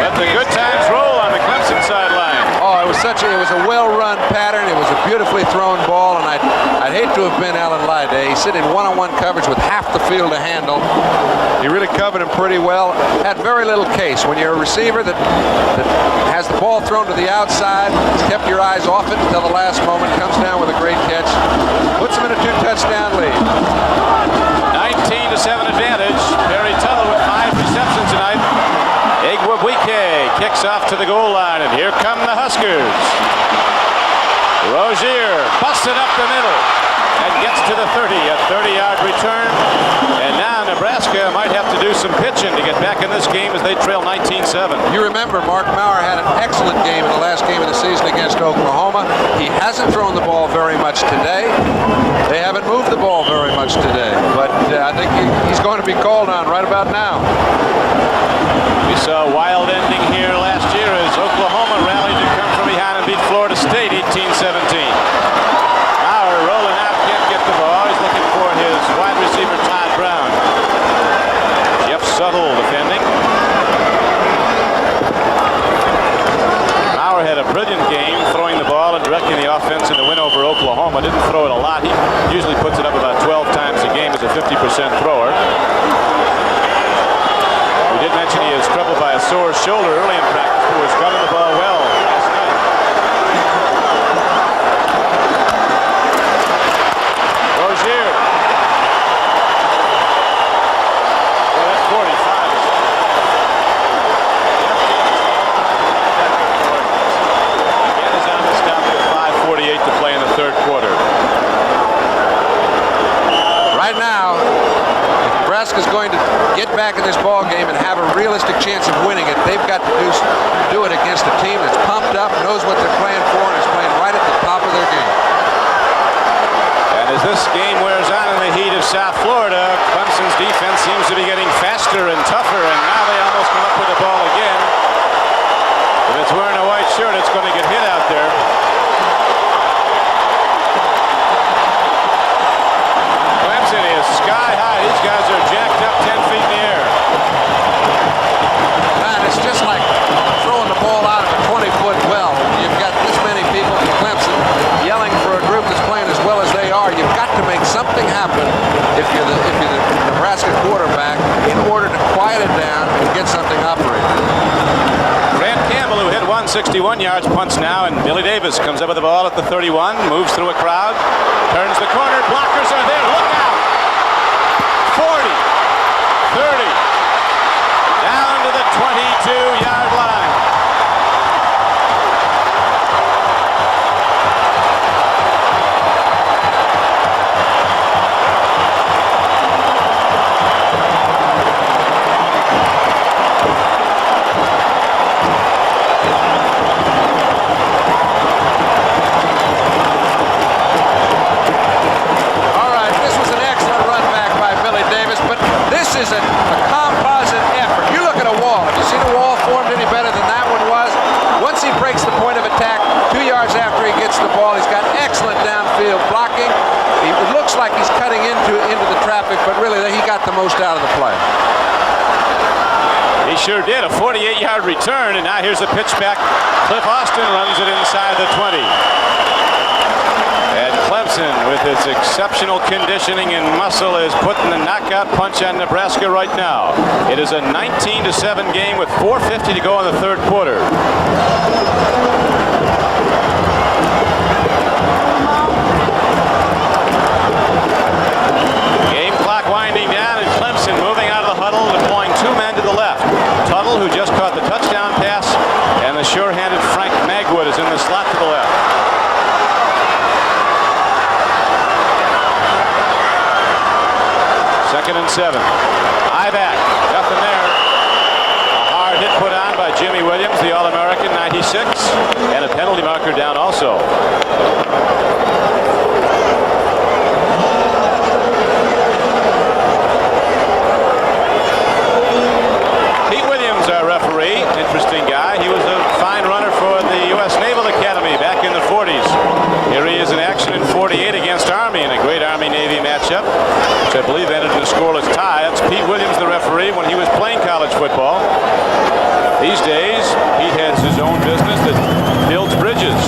Let the good times roll on the Clemson sideline. Oh, it was a well-run pattern. It was a beautifully thrown ball, and I'd hate to have been Alan Lyde. He's sitting in one-on-one coverage with half the field to handle. He really covered him pretty well. Had very little case. When you're a receiver that has the ball thrown to the outside, has kept your eyes off it until the last moment, comes down with a great catch, puts him in a 2-touchdown lead. 19-7 advantage. Perry Tuttle with 5 receptions tonight. Igwebuike kicks off to the goal line, and here come the Huskers. Rozier busted up the middle and gets to the 30, a 30-yard return. And now Nebraska might have to do some pitching to get back in this game as they trail 19-7. You remember Mark Maurer had an excellent game in the last game of the season against Oklahoma. He hasn't thrown the ball very much today. They haven't moved the ball very much today. But I think he's going to be called on right about now. We saw a wild ending here last year as Oklahoma rallied to come from behind and beat Florida State 18-17. Maurer rolling out, can't get the ball. He's looking for his over Oklahoma. Didn't throw it a lot. He usually puts it up about 12 times a game as a 50% thrower. We did mention he is troubled by a sore shoulder early in practice, but was running the ball well last night. Rozier. Well, that's 45. Again is on the stop with 5:48 to play in the third quarter. Right now, if Nebraska's going to get back in this ball game and have a realistic chance of winning it, they've got to do it against a team that's pumped up, knows what they're playing for, and is playing right at the top of their game. And as this game wears on in the heat of South Florida, Clemson's defense seems to be getting faster and tougher, and now they almost come up with the ball again. If it's wearing a white shirt, it's going to get hit out there. Clemson is sky high. These guys are jacked up 10 feet in the air. Man, it's just like throwing the ball out of a 20-foot well. You've got this many people from Clemson yelling for a group that's playing as well as they are. You've got to make something happen if you're the Nebraska quarterback in order to quiet it down and get something operating. Grant Campbell, who hit 161 yards, punts now, and Billy Davis comes up with the ball at the 31, moves through a crowd, turns the corner, blockers are there, look out! 40, 30, down to the 22-yard line. This is a composite effort. You look at a wall. Have you seen a wall formed any better than that one was? Once he breaks the point of attack, 2 yards after he gets the ball, he's got excellent downfield blocking. It looks like he's cutting into the traffic, but really he got the most out of the play. He sure did. A 48-yard return, and now here's a pitch back. Cliff Austin runs it inside the 20. And Clemson, with its exceptional conditioning and muscle, is putting the knockout punch on Nebraska right now. It is a 19-7 game with 4:50 to go in the third quarter. Game clock winding down, and Clemson moving out of the huddle, deploying two men to the left. Tuttle, who just caught the touchdown pass, and the sure-handed Frank Magwood is in the slot to the left. Second and 7. High back. Nothing there. A hard hit put on by Jimmy Williams, the All-American, 96. And a penalty marker down also. Pete Williams, our referee. Interesting guy. He was a fine runner for the U.S. Naval Academy back in the 40s. Here he is in action in 48 against Army in a great Army-Navy matchup, which I believe ended in a scoreless tie. That's Pete Williams, the referee, when he was playing college football. These days, Pete has his own business that builds bridges.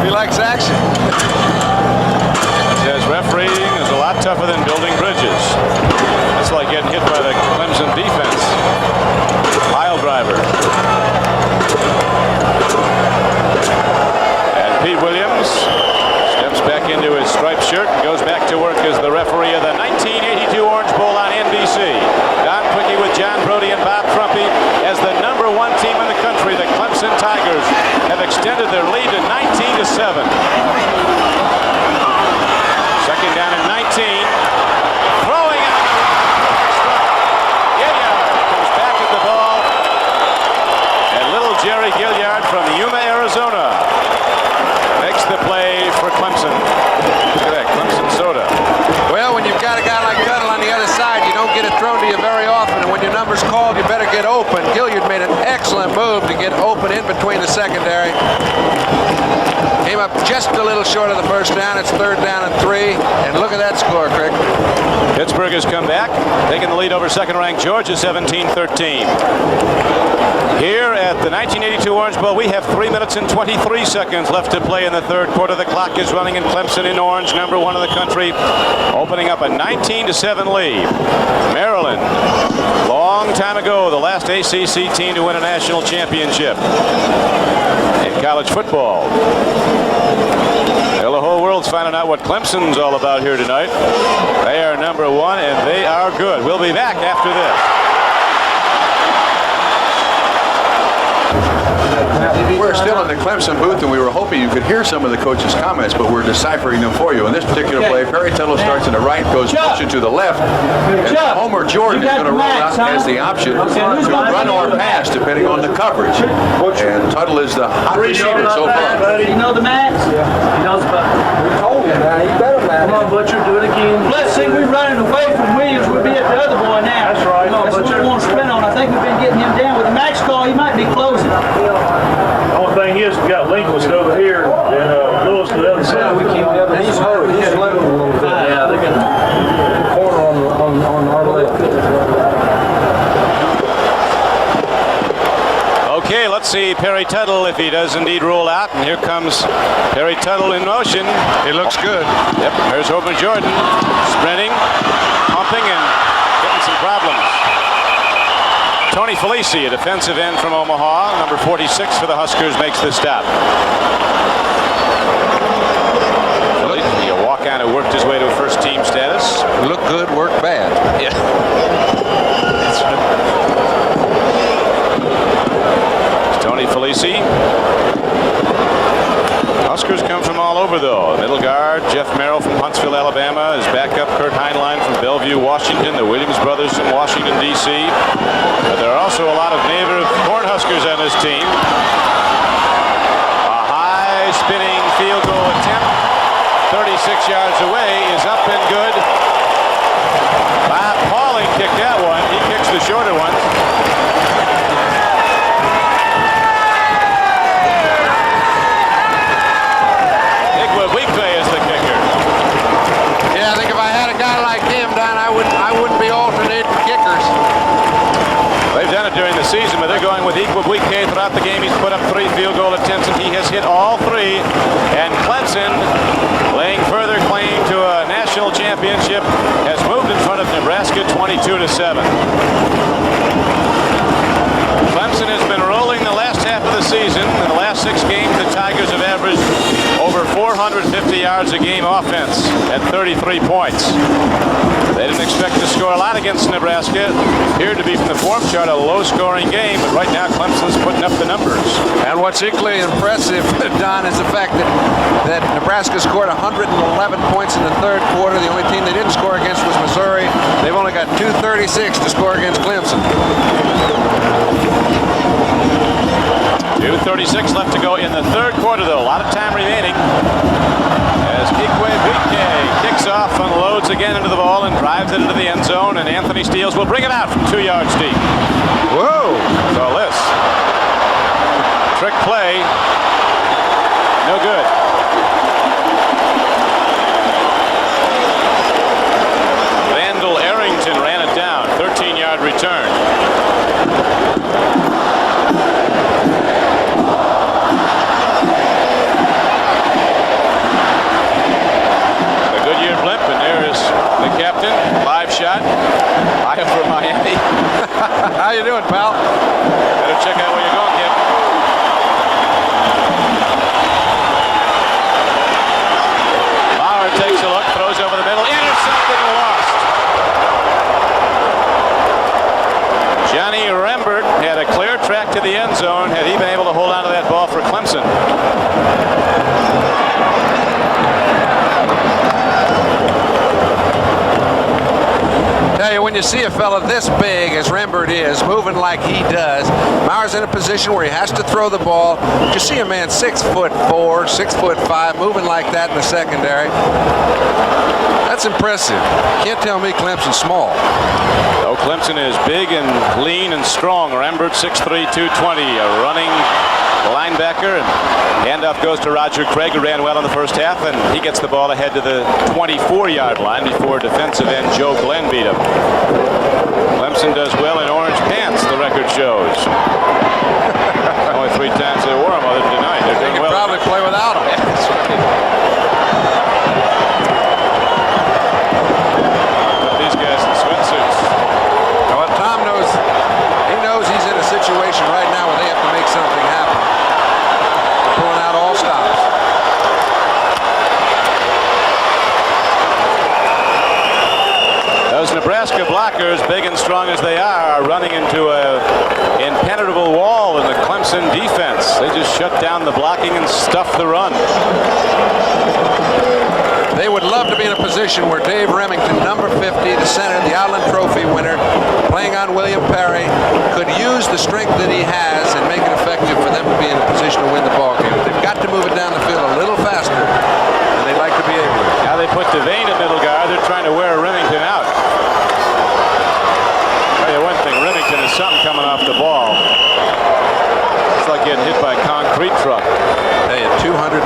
He likes action. He says refereeing is a lot tougher than building bridges. It's like getting hit by the Clemson defense. Pile driver. Pete Williams steps back into his striped shirt and goes back to work as the referee of the 1982 Orange Bowl on NBC. Don Quickie with John Brody and Bob Trumpy as the #1 team in the country, the Clemson Tigers, have extended their lead to 19-7. Second down and 19. Throwing out. Gilliard comes back at the ball. And little Jerry Gilliard from Yuma, Arizona, makes the play for Clemson. Look at that, Clemson soda. Well, when you've got a guy like Tuttle on the other side, you don't get it thrown to you very often, and when your number's called, you better get open. Gilliard made an excellent move to get open in between the secondary. Came up just a little short of the first down. It's 3rd down and 3. And look at that score, Crick. Pittsburgh has come back, taking the lead over second-ranked Georgia, 17-13. Here at the 1982 Orange Bowl, we have 3 minutes and 23 seconds left to play in the third quarter. The clock is running in Clemson in orange, number 1 in the country, opening up a 19-7 lead. Maryland, long time ago, the last ACC team to win a national championship in college football. Well, the whole world's finding out what Clemson's all about here tonight. They are number 1, and they are good. We'll be back after this. We're still in the Clemson booth, and we were hoping you could hear some of the coach's comments, but we're deciphering them for you. In this particular play, Perry Tuttle starts in the right, goes motion to the left, and Homer Jordan is going to roll out as the option to run or pass, depending on the coverage. And Tuttle is the hot receiver so far. You know the Max? He knows about it. We told him, man. He better, man. Come on, Butcher, do it again. Let's see, we're running away from Williams. We'll be at the other boy now. That's right. That's what we want to sprint on. I think we've been getting him down. With the Max call, he might be closing. The only thing is, we got Linquist over here and Lewis to the other side. He's hurt. He's limping a little bit. Yeah, they got The corner on our left. Okay, let's see Perry Tuttle if he does indeed roll out. And here comes Perry Tuttle in motion. It looks good. Yep, here's Homer Jordan sprinting, pumping, and getting some problems. Tony Felici, a defensive end from Omaha, number 46 for the Huskers, makes the stop. Felici, a walk-on who worked his way to first-team status. Look good, work bad. Yeah. That's right. Tony Felici. Huskers come from all over, though. Middle guard, Jeff Merrill from Huntsville, Alabama. His backup, Kurt Heinlein from Bellevue, Washington. The Williams brothers from Washington, D.C. But there are also a lot of native Cornhuskers on this team. A high spinning field goal attempt, 36 yards away, is up and good. Bob Pauling kicked that one. He kicks the shorter ones. Is the kicker. Yeah, I think if I had a guy like him, Don, I wouldn't be alternating kickers. They've done it during the season, but they're going with Igwebuike throughout the game. He's put up 3 field goal attempts, and he has hit all 3. And Clemson, laying further claim to a national championship, has moved in front of Nebraska 22-7. Clemson has been rolling the last half of the season. In the last 6 games, the Tigers have averaged over 450 yards a game offense at 33 points. They didn't expect to score a lot against Nebraska. Appeared to be from the form chart a low-scoring game, but right now Clemson's putting up the numbers. And what's equally impressive, Don, is the fact that Nebraska scored 111 points in the third quarter. The only team they didn't score against was Missouri. They've only got 236 to score against Clemson. 2:36 left to go in the third quarter, though. A lot of time remaining as Igwebuike kicks off, unloads again into the ball, and drives it into the end zone, and Anthony Steele will bring it out from 2 yards deep. Whoa! So this trick play, no good. Vandal Arrington ran it down, 13-yard return. The captain, live shot, high up for Miami. How you doing, pal? Better check out where you're going, kid. Lauer takes a look, throws over the middle, intercepted and lost. Johnny Rembert had a clear track to the end zone had he been able to hold on to that ball for Clemson. Tell you, when you see a fella this big as Rembert is, moving like he does, Maurer's in a position where he has to throw the ball. You see a man 6'4", 6'5", moving like that in the secondary. That's impressive. Can't tell me Clemson's small. Oh, Clemson is big and lean and strong. Rembert 6'3", 220, a running linebacker, and handoff goes to Roger Craig, who ran well in the first half, and he gets the ball ahead to the 24-yard line before defensive end Joe Glenn beat him. Clemson does well in orange pants, the record shows. Only 3 times they wore them other than tonight. They're doing well. Probably play without them. That's right. These guys in swimsuits. Now, what Tom knows, he knows he's in a situation right now where they have to make something happen. They're pulling out all stops. Those Nebraska blockers, big and strong as they are running into a impenetrable wall in the Clemson defense. They just shut down the blocking and stuff the run. They would love to be in a position where Dave Remington, number 50, the center, the Outland Trophy winner, playing on William Perry, could use the strength that he has and make it effective for them to be in a position to win the ball game. They've got to move it down the field a little faster, and they'd like to be able to. Now they put Devane at middle guard. They're trying to wear Remington out. I'll tell you one thing, Remington is something coming off the ball. It's like getting hit by a concrete truck. Hey, at 283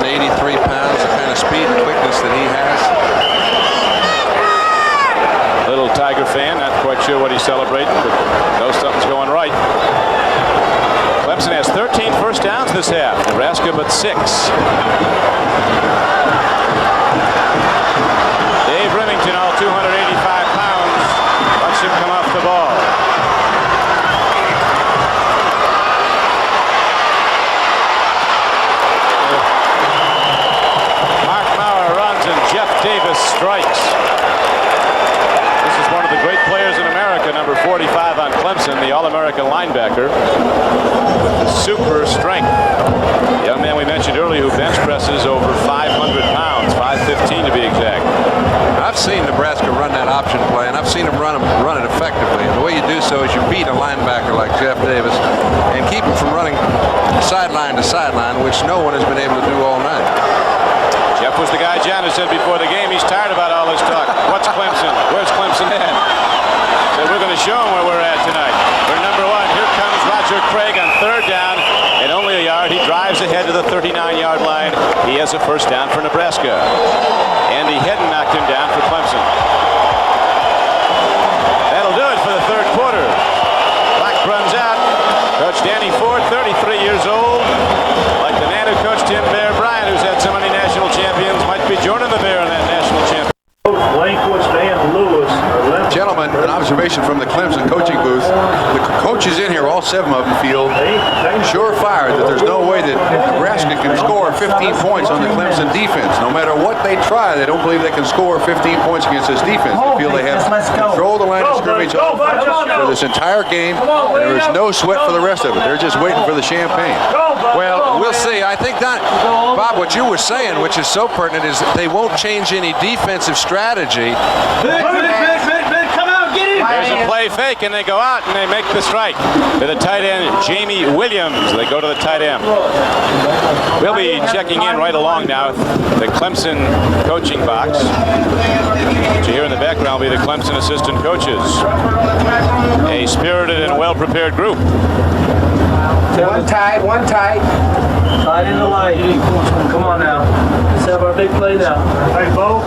pounds, the kind of speed and quickness that he has. Little Tiger fan, not quite sure what he's celebrating, but knows something's going right. Clemson has 13 first downs this half. Nebraska but 6. Dave Remington, all 285 pounds. Watch him come off the ball. Mark Maurer runs and Jeff Davis strikes. This is one of the great players in America, number 45 on Clemson, the All-American linebacker. Super strength. The young man we mentioned earlier who bench presses over 500 pounds, 515 to be exact. I've seen Nebraska run that option play, and I've seen them run it effectively. And the way you do so is you beat a linebacker like Jeff Davis and keep him from running sideline to sideline, which no one has been able to do all night. Jeff was the guy John had said before the game, he's tired about all this talk. What's Clemson? Where's Clemson at? Said we're going to show him where we're at tonight. We're number 1. Here comes Roger Craig on 3rd down and only a yard. He drives ahead to the 39-yard line. He has a first down for Nebraska. Andy Hedden knocked him down for Clemson. That'll do it for the 3rd quarter. Clock runs out. Coach Danny Ford, 33 years old. Like the man who coached him, Bear Bryant, who's had so many national champions, might be joining the Bear in that national championship. Gentlemen, an observation from the Clemson coaching booth. The coaches in here, all 7 of them, feel surefire that there's no way that Nebraska can score 15 points on the Clemson defense. No matter what they try, they don't believe they can score 15 points against this defense. They feel they have control of the line of scrimmage for this entire game, and there is no sweat for the rest of it. They're just waiting for the champagne. Well, we'll see. I think that, Bob, what you were saying, which is so pertinent, is that they won't change any defensive strategy. There's a play fake, and they go out and they make the strike to the tight end, Jamie Williams. They go to the tight end. We'll be checking in right along now. The Clemson coaching box. What you hear in the background will be the Clemson assistant coaches. A spirited and well-prepared group. One tight, one tight. Tight in the light. Come on now. Let's have our big play now. Hey, Bo.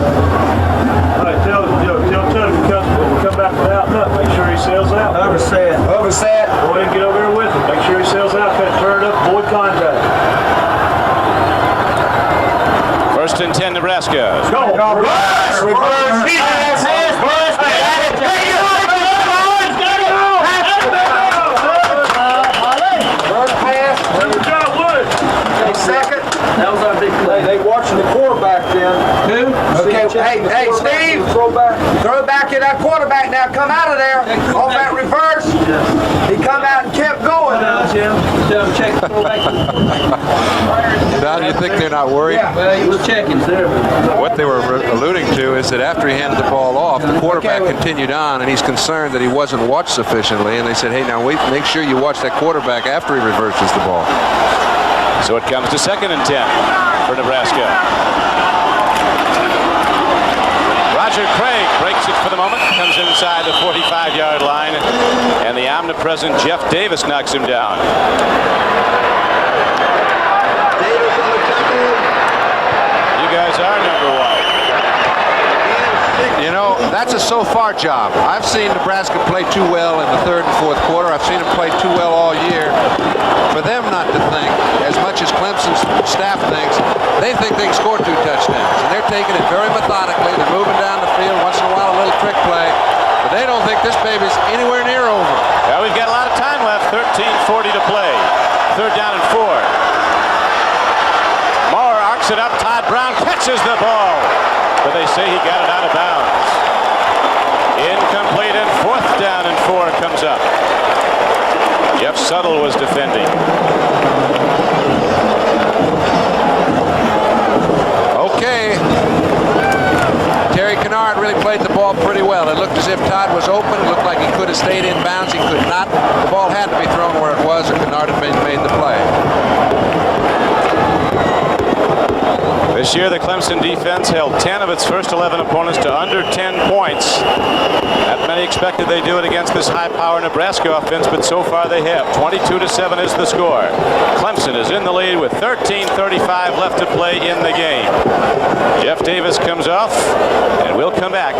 All right, tell Tubby when we come back without nut, make sure he sails out. Overset. Overset. Go ahead and get over here with him. Make sure he sails out. Turn it up, avoid contact. 1st and 10, Nebraska. Go. Reverse. Reverse. Second. That was our big play. They watching the quarterback then. Who? Okay, hey, Steve. Throw back to that quarterback now. Come out of there. Off that reverse. He come out and kept going. Jim. Check the throwback. Now, do you think they're not worried? Yeah. Well, he was checking there. What they were alluding to is that after he handed the ball off, the quarterback continued on, and he's concerned that he wasn't watched sufficiently. And they said, hey, now wait, make sure you watch that quarterback after he reverses the ball. So it comes to 2nd and 10 for Nebraska. Roger Craig breaks it for the moment, comes inside the 45-yard line, and the omnipresent Jeff Davis knocks him down. that's a so-far job. I've seen Nebraska play too well in the third and fourth quarter. I've seen them play too well all year. For them not to think, as much as Clemson's staff thinks, they think they can score 2 touchdowns. And they're taking it very methodically. They're moving down the field, once in a while a little trick play. But they don't think this baby's anywhere near over. Well, we've got a lot of time left. 13:40 to play. 3rd down and 4. Moore arcs it up. Todd Brown catches the ball. But they say he got it out of bounds. Incomplete, and 4th down and 4 comes up. Jeff Suttle was defending. Okay. Terry Kennard really played the ball pretty well. It looked as if Todd was open. It looked like he could have stayed in bounds. He could not. The ball had to be thrown where it was, or Kennard had made the play. This year, the Clemson defense held 10 of its first 11 opponents to under 10 points. Not many expected they do it against this high-power Nebraska offense, but so far they have. 22-7 is the score. Clemson is in the lead with 13:35 left to play in the game. Jeff Davis comes off, and we'll come back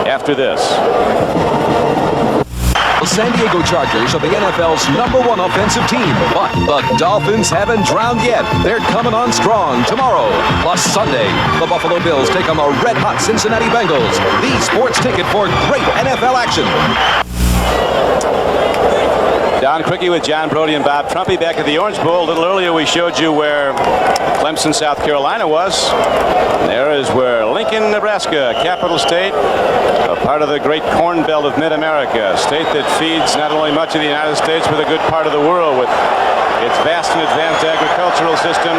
after this. The San Diego Chargers are the NFL's #1 offensive team, but the Dolphins haven't drowned yet. They're coming on strong tomorrow. Plus Sunday, the Buffalo Bills take on the red-hot Cincinnati Bengals. The sports ticket for great NFL action. Don Quickie with John Brody and Bob Trumpy back at the Orange Bowl. A little earlier we showed you where Clemson, South Carolina was. And there is where Lincoln, Nebraska, capital state, a part of the great corn belt of mid-America, a state that feeds not only much of the United States but a good part of the world with its vast and advanced agricultural system.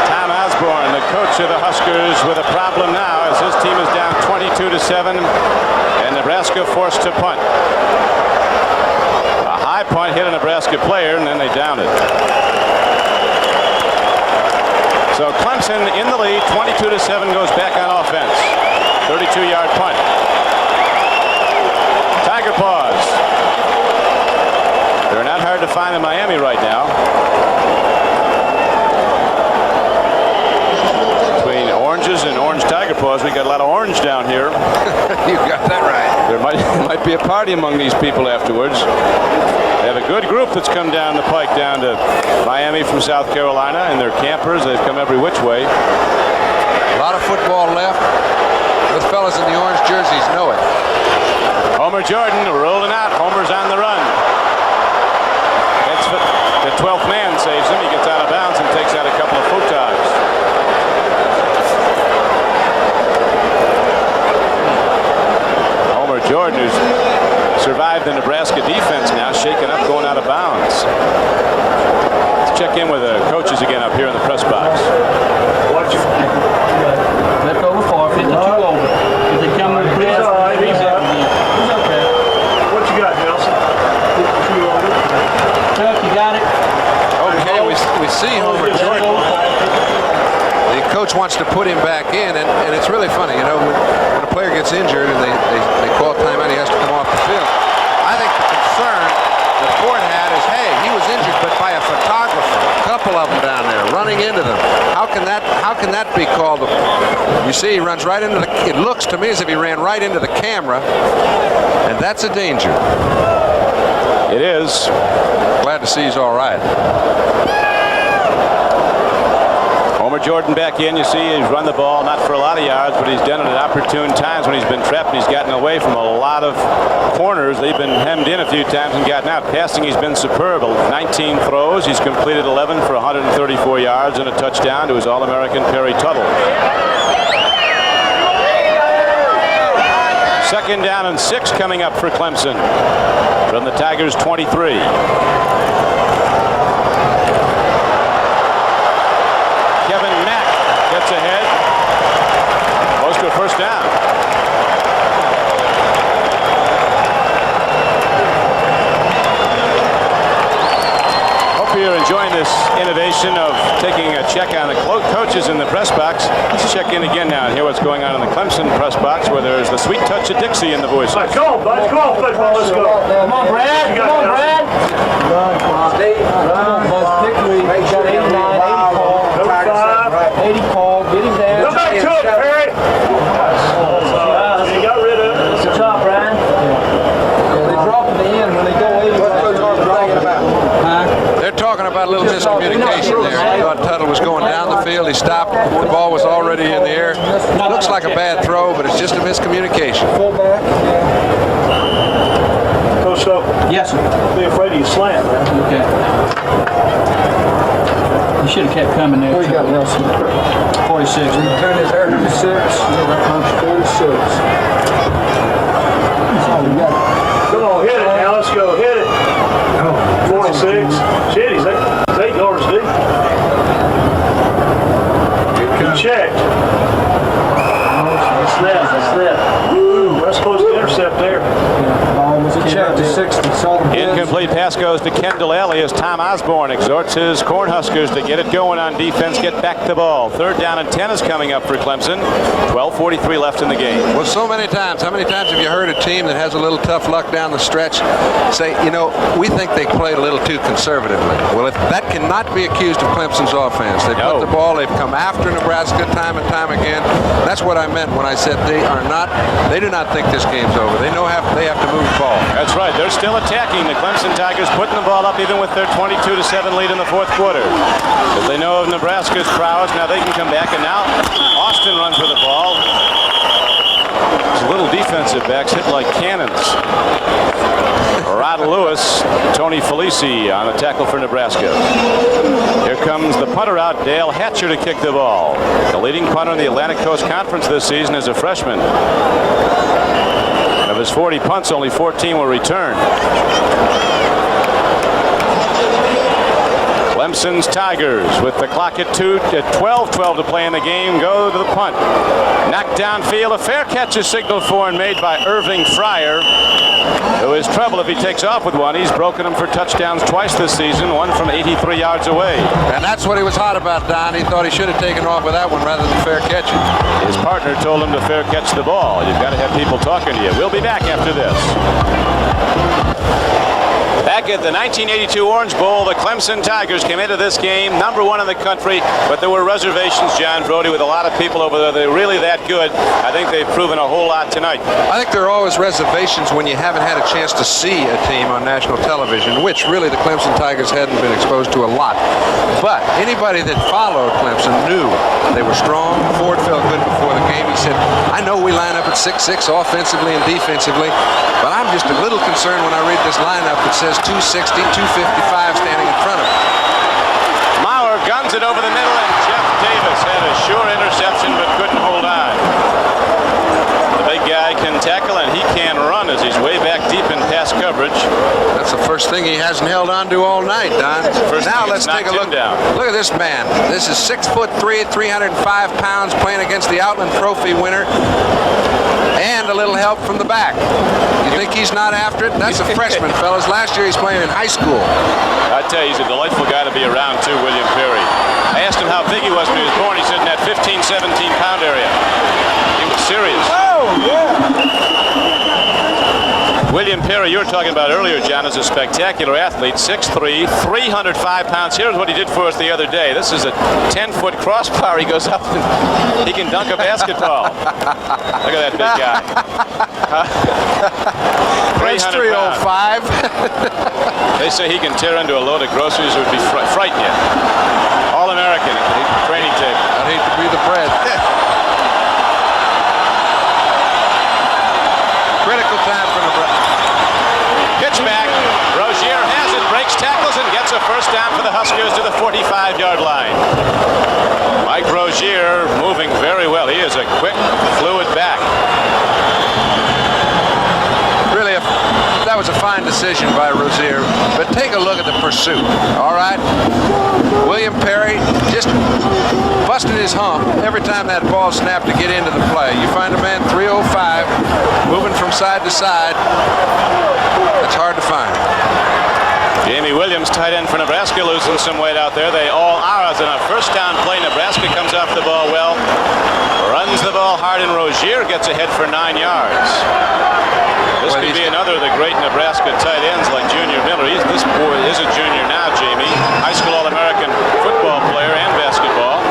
Tom Osborne, the coach of the Huskers, with a problem now as his team is down 22-7 and Nebraska forced to punt. High point hit a Nebraska player, and then they downed it. So Clemson in the lead, 22-7, goes back on offense. 32-yard punt. Tiger paws. They're not hard to find in Miami right now. Between oranges and orange tiger paws, we got a lot of orange down here. You got that right. There might be a party among these people afterwards. They have a good group that's come down the pike down to Miami from South Carolina, and they're campers. They've come every which way. A lot of football left. Those fellas in the orange jerseys know it. Homer Jordan rolling out. Homer's on the run. It's the 12th man saves him. He gets out of bounds and takes out a couple of photogs. Homer Jordan, who's survived the Nebraska defense now, shaken up, going out of bounds. Let's check in with the coaches again up here in the press box. Watch it. Left over 4, 52 over. If they come with press, he's okay. What you got, Nelson? 52 over. Chuck, you got it? Okay, we see Homer Jordan. The coach wants to put him back in, and it's really funny, you know, when a player gets injured and they call timeout, he has to come off the field. I think the concern that Ford had is, hey, he was injured, but by a photographer, a couple of them down there running into them. How can that be called? You see, he runs right into the. It looks to me as if he ran right into the camera, and that's a danger. It is. Glad to see he's all right. Homer Jordan back in. You see he's run the ball, not for a lot of yards, but he's done it at opportune times when he's been trapped and he's gotten away from a lot of corners. They've been hemmed in a few times and gotten out. Passing, he's been superb. 19 throws. He's completed 11 for 134 yards and a touchdown to his All-American Perry Tuttle. 2nd down and 6 coming up for Clemson from the Tigers' 23. Kevin Mack gets ahead. Close to a first down. Hope you're enjoying this innovation of taking a check on the coaches in the press box. Let's check in again now and hear what's going on in the Clemson press box, where there's the sweet touch of Dixie in the voices. Come on, bud. Come on, football. Let's go. Come on, Brad. Come on, Brad. Make sure 89, 80 call. 80 call. Get him down. Go back to it, Perry. You got rid of it. here. Looks like a bad throw, but it's just a miscommunication. Fullback. Coach, so Yes, sir. be afraid of your slant, man. Okay. You should have kept coming there. What you got, Nelson? 46. Turn his hair to 6. 46. That's all we got. Come on, hit it now. Let's go. Hit it. 46. Shit, he's 8 yards deep. Checked. Snap. Ooh, that's supposed to intercept there. Check to 60. Incomplete pass goes to Kendall Alley as Tom Osborne exhorts his Cornhuskers to get it going on defense, get back the ball. 3rd down and 10 is coming up for Clemson. 12:43 left in the game. Well, so many times. How many times have you heard a team that has a little tough luck down the stretch say, you know, we think they played a little too conservatively? Well, if that cannot be accused of Clemson's offense. They put the ball, they've come after Nebraska time and time again. That's what I meant when I said they do not think this game's over. They know they have to move the ball. That's right. They're still attacking. The Clemson Tigers putting the ball up even with their 22-7 lead in the 4th quarter. As they know of Nebraska's prowess, now they can come back, and now Austin runs with the ball. These little defensive backs hit like cannons. Rod Lewis, Tony Felici on the tackle for Nebraska. Here comes the punter out, Dale Hatcher, to kick the ball. The leading punter in the Atlantic Coast Conference this season is a freshman. Of his 40 punts, only 14 were returned. Clemson's Tigers, with the clock at 12:12 to play in the game, go to the punt. Knocked downfield, a fair catch is signaled for and made by Irving Fryer, who is trouble if he takes off with one. He's broken them for touchdowns twice this season, one from 83 yards away. And that's what he was hot about, Don. He thought he should have taken off with that one rather than fair catch it. His partner told him to fair catch the ball. You've got to have people talking to you. We'll be back after this. Back at the 1982 Orange Bowl, the Clemson Tigers came into this game #1 in the country, but there were reservations, John Brody, with a lot of people over there. They're really that good. I think they've proven a whole lot tonight. I think there are always reservations when you haven't had a chance to see a team on national television, which really the Clemson Tigers hadn't been exposed to a lot. But anybody that followed Clemson knew they were strong. Ford felt good before the game. He said, I know we line up at 6'6" offensively and defensively, but I'm just a little concerned when I read this lineup that says 260, 255 standing in front of him. Maurer guns it over the middle, and Jeff Davis had a sure interception but couldn't hold on. The big guy can tackle, and he can run as he's way back deep in pass coverage. That's the first thing he hasn't held on to all night, Don. Now let's take a look. Look at this man. This is 6'3", 305 pounds, playing against the Outland Trophy winner. And a little help from the back. You think he's not after it? That's a freshman, fellas. Last year he's playing in high school. I tell you, he's a delightful guy to be around, too, William Perry. I asked him how big he was when he was born. He said in that 15, 17-pound area. He was serious. Oh, yeah. William Perry, you were talking about earlier, John, is a spectacular athlete, 6'3", 305 pounds. Here's what he did for us the other day. This is a 10-foot crossbar. He goes up and he can dunk a basketball. Look at that big guy. That's 305. They say he can tear into a load of groceries. It would be frighten you. All-American training table. I'd hate to be the bread. Critical time for Nebraska. Pitch back. Rozier has it, breaks tackles, and gets a first down for the Huskers to the 45-yard line. Mike Rozier moving very well. He is a quick, fluid back. Really, that was a fine decision by Rozier. But take a look at the pursuit, all right? William Perry just busted his hump every time that ball snapped to get into the play. You find a man 305 moving from side to side. It's hard to find. Jamie Williams, tight end for Nebraska, losing some weight out there. They all are. As in a first down play, Nebraska comes off the ball well, runs the ball hard, and Rozier gets ahead for 9 yards. This could be another of the great Nebraska tight ends like Junior Miller. This boy is a junior now, Jamie. High school All-American football player and basketball.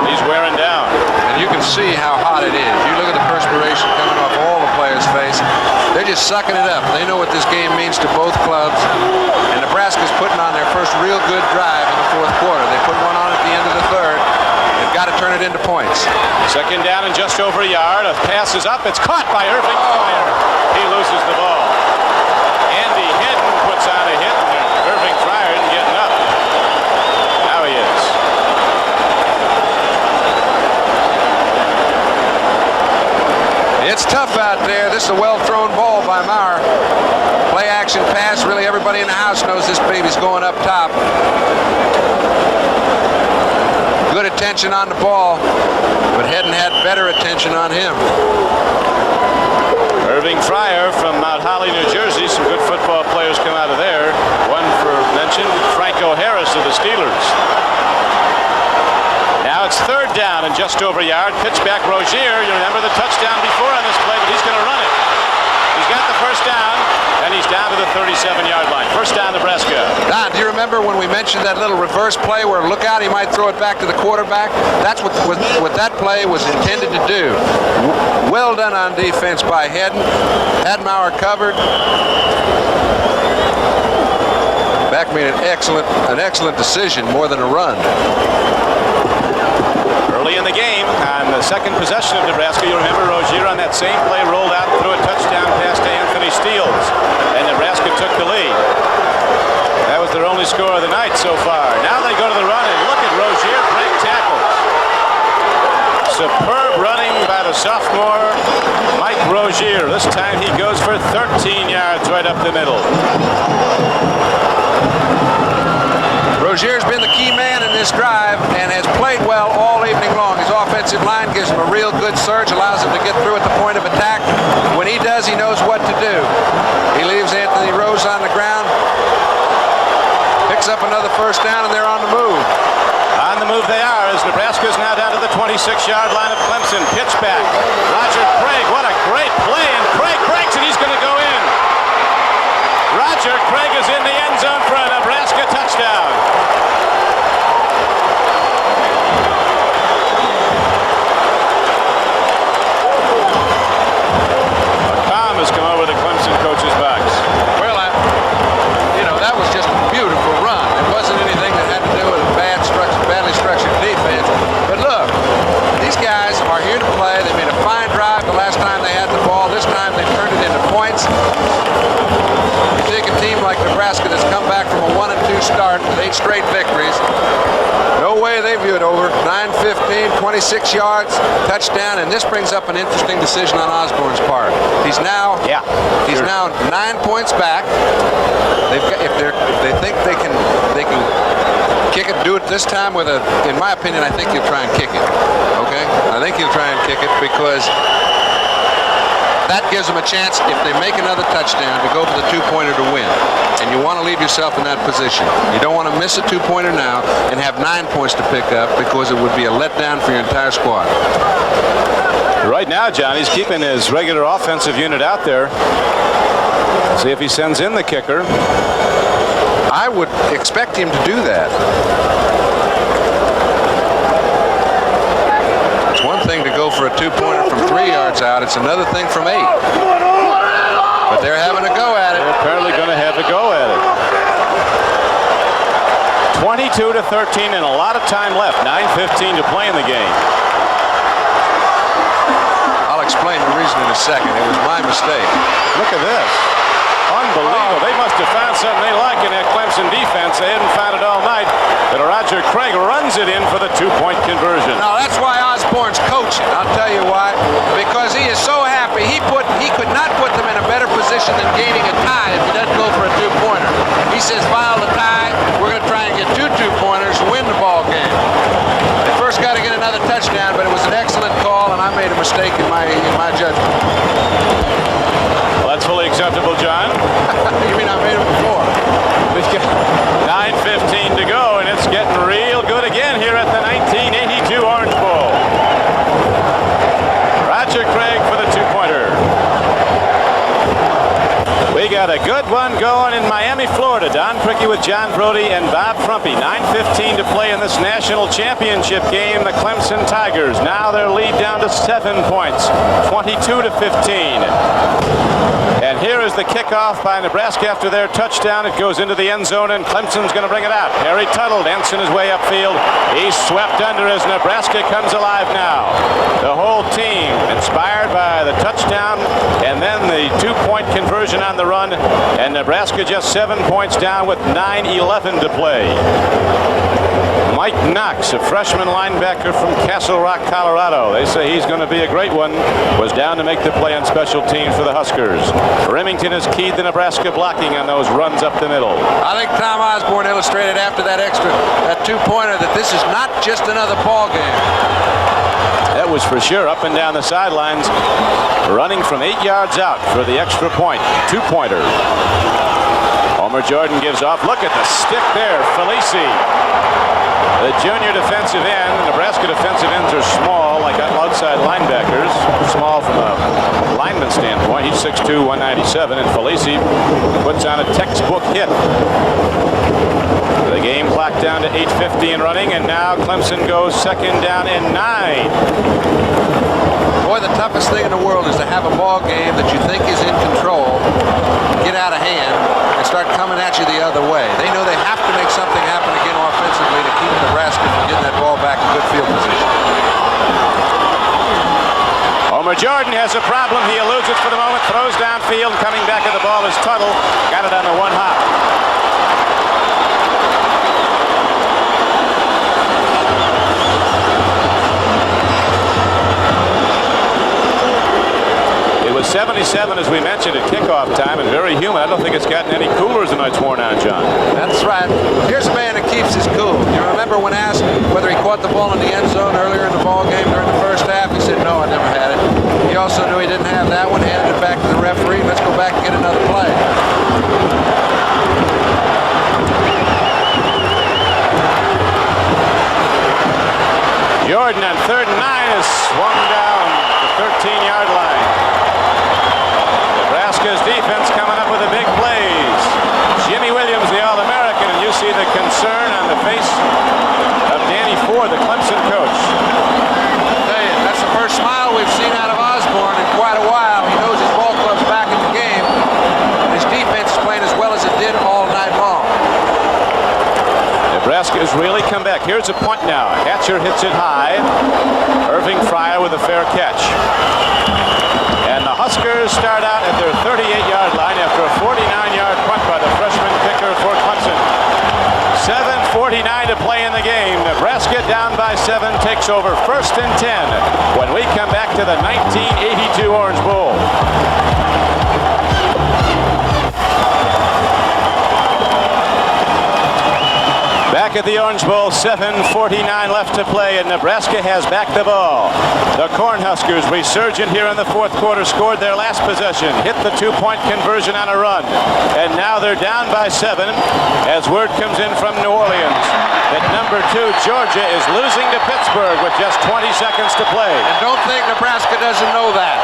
He's wearing down. And you can see how hot it is. You look at the perspiration coming off all the players' face. They're just sucking it up. They know what this game means to both clubs. And Nebraska's putting on their first real good drive in the 4th quarter. They put one on at the end of the 3rd. They've got to turn it into points. Second down and just over a yard. A pass is up. It's caught by Irving Fryer. He loses the ball. Andy Hedden puts on a hit. Irving Fryer isn't getting up. Now he is. It's tough out there. This is a well-thrown ball by Maurer. Play action pass. Really, everybody in the house knows this baby's going up top. Good attention on the ball, but Hedden had better attention on him. Irving Fryer from Mount Holly, New Jersey. Some good football players come out of there. One for mention, Franco Harris of the Steelers. Now it's third down and just over a yard. Pitch back Rozier. You remember the touchdown before on this play, but he's going to run it. He's got the first down, and he's down to the 37-yard line. First down, Nebraska. Don, do you remember when we mentioned that little reverse play where look out, he might throw it back to the quarterback? That's what that play was intended to do. Well done on defense by Hedden. Had Maurer covered. Beck made an excellent decision, more than a run. Early in the game, on the second possession of Nebraska, you remember Rozier on that same play rolled out and threw a touchdown pass to Anthony Steeles, and Nebraska took the lead. That was their only score of the night so far. Now they go to the run, and look at Rozier break tackles. Superb running by the sophomore Mike Rozier. This time he goes for 13 yards right up the middle. Rozier's been the key man in this drive and has played well all evening long. His offensive line gives him a real good surge, allows him to get through at the point of attack. When he does, he knows what to do. He leaves Anthony Rose on the ground, picks up another first down, and they're on the move. On the move they are, as Nebraska's now down to the 26-yard line of Clemson. Pitch back. Roger Craig, what a great play, and Craig breaks, and he's going to go in. Roger Craig is in the end zone for a Nebraska touchdown. A calm has come over the Clemson coach's box. Well, that was just a beautiful run. It wasn't anything that had to do with a badly structured defense. But look, these guys are here to play. They made a fine drive the last time they had the ball. This time they turned it into points. You take a team like Nebraska that's come back from a 1-2 start with 8 straight victories. No way they view it over. 9-15, 26 yards, touchdown, and this brings up an interesting decision on Osborne's part. He's now 9 points back. If they think they can kick it, do it this time with in my opinion, I think he'll try and kick it. Okay? I think he'll try and kick it because that gives them a chance, if they make another touchdown, to go for the two-pointer to win. And you want to leave yourself in that position. You don't want to miss a two-pointer now and have 9 points to pick up, because it would be a letdown for your entire squad. Right now, John, he's keeping his regular offensive unit out there. See if he sends in the kicker. I would expect him to do that. It's one thing to go for a two-pointer from 3 yards out. It's another thing from 8. But they're having a go at it. They're apparently going to have a go at it. 22-13 and a lot of time left. 9:15 to play in the game. I'll explain the reason in a second. It was my mistake. Look at this. Unbelievable. They must have found something they like in that Clemson defense. They hadn't found it all night. But Roger Craig runs it in for the two-point conversion. No, that's why Osborne's coaching. I'll tell you why. Because he is so happy. He could not put them in a better position than gaining a tie if he doesn't go for a two-pointer. He says, file the tie. We're going to try and get 2 two-pointers to win the ball game. They first got to get another touchdown, but it was an excellent call, and I made a mistake in my judgment. Well, that's fully acceptable, John. You mean I made it before? We've got 9:15 to go, and it's getting real good again here at the 1982 Orange Bowl. Roger Craig for the two-pointer. We got got a good one going in Miami, Florida. Don Prickey with John Brody and Bob Frumpy. 9:15 to play in this national championship game. The Clemson Tigers, now their lead down to 7 points, 22-15. And here is the kickoff by Nebraska after their touchdown. It goes into the end zone, and Clemson's going to bring it out. Harry Tuttle dancing his way upfield. He's swept under as Nebraska comes alive now. The whole team inspired by the touchdown and then the 2-point conversion on the run, and Nebraska just 7 points down with 9:11 to play. Mike Knox, a freshman linebacker from Castle Rock, Colorado. They say he's going to be a great one. Was down to make the play on special teams for the Huskers. Remington has keyed the Nebraska blocking on those runs up the middle. I think Tom Osborne illustrated after that two-pointer that this is not just another ball game. That was for sure up and down the sidelines, running from 8 yards out for the extra point. 2-pointer. Homer Jordan gives off. Look at the stick there. Felici, the junior defensive end. The Nebraska defensive ends are small, like outside linebackers. Small from a lineman standpoint. He's 6'2", 197, and Felici puts on a textbook hit. The game clock down to 8:50 and running, and now Clemson goes 2nd down and 9. Boy, the toughest thing in the world is to have a ball game that you think is in control, get out of hand, and start coming at you the other way. They know they have to make something happen again offensively to keep Nebraska from getting that ball back in good field position. Homer Jordan has a problem. He eludes it for the moment, throws downfield, and coming back at the ball is Tuttle. Got it on the one hop. It was 77, as we mentioned, at kickoff time, and very humid. I don't think it's gotten any cooler as the night's worn on, John. That's right. Here's a man that keeps his cool. You remember when asked whether he caught the ball in the end zone earlier in the ball game during the first half? He said, no, I never had it. He also knew he didn't have that one, handed it back to the referee. Let's go back and get another play. Jordan on 3rd and 9 is swung down the 13-yard line. Nebraska's defense coming up with the big plays. Jimmy Williams, the All-American, and you see the concern on the face of Danny Ford, the Clemson coach. That's the first smile we've seen out of Osborne in quite a while. He knows his ball club's back in the game, and his defense is playing as well as it did all night long. Nebraska has really come back. Here's a punt now. Hatcher hits it high. Irving Fryer with a fair catch. And the Huskers start out at their 38-yard line after a 49-yard punt by the freshman kicker for Clemson. 7:49 to play in the game. Nebraska down by 7, takes over 1st and 10 when we come back to the 1982 Orange Bowl. Back at the Orange Bowl, 7:49 left to play, and Nebraska has back the ball. The Cornhuskers, resurgent here in the 4th quarter, scored their last possession, hit the 2-point conversion on a run, and now they're down by 7 as word comes in from New Orleans that number 2, Georgia, is losing to Pittsburgh with just 20 seconds to play. And don't think Nebraska doesn't know that.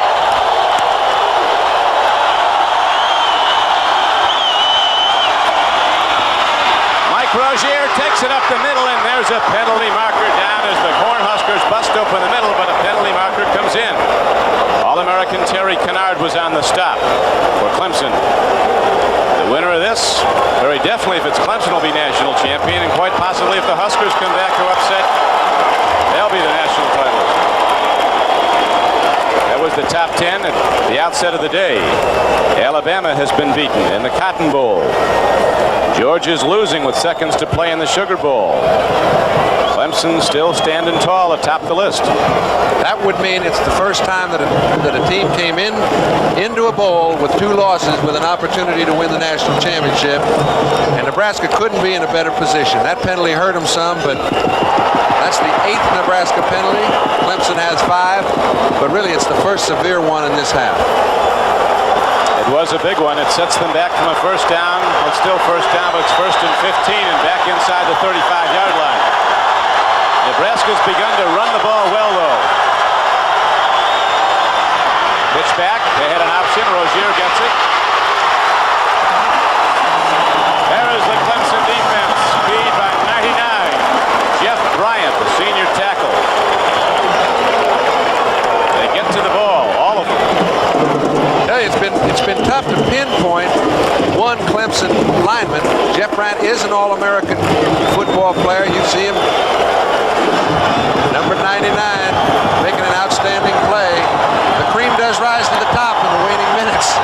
Rozier takes it up the middle, and there's a penalty marker down as the Cornhuskers bust open the middle, but a penalty marker comes in. All-American Terry Kennard was on the stop for Clemson. The winner of this, very definitely, if it's Clemson, will be national champion, and quite possibly if the Huskers come back to upset, they'll be the national titles. That was the top 10 at the outset of the day. Alabama has been beaten in the Cotton Bowl. Georgia's losing with seconds to play in the Sugar Bowl. Clemson still standing tall atop the list. That would mean it's the first time that a team came into a bowl with 2 losses with an opportunity to win the national championship, and Nebraska couldn't be in a better position. That penalty hurt them some, but that's the 8th Nebraska penalty. Clemson has 5, but really it's the first severe one in this half. It was a big one. It sets them back from a 1st down. It's still 1st down, but it's 1st and 15 and back inside the 35-yard line. Nebraska's begun to run the ball well, though. Pitch back. They had an option. Rozier gets it. one Clemson lineman. Jeff Bryant is an All-American football player. You see him, number 99, making an outstanding play. The cream does rise to the top in the waning minutes.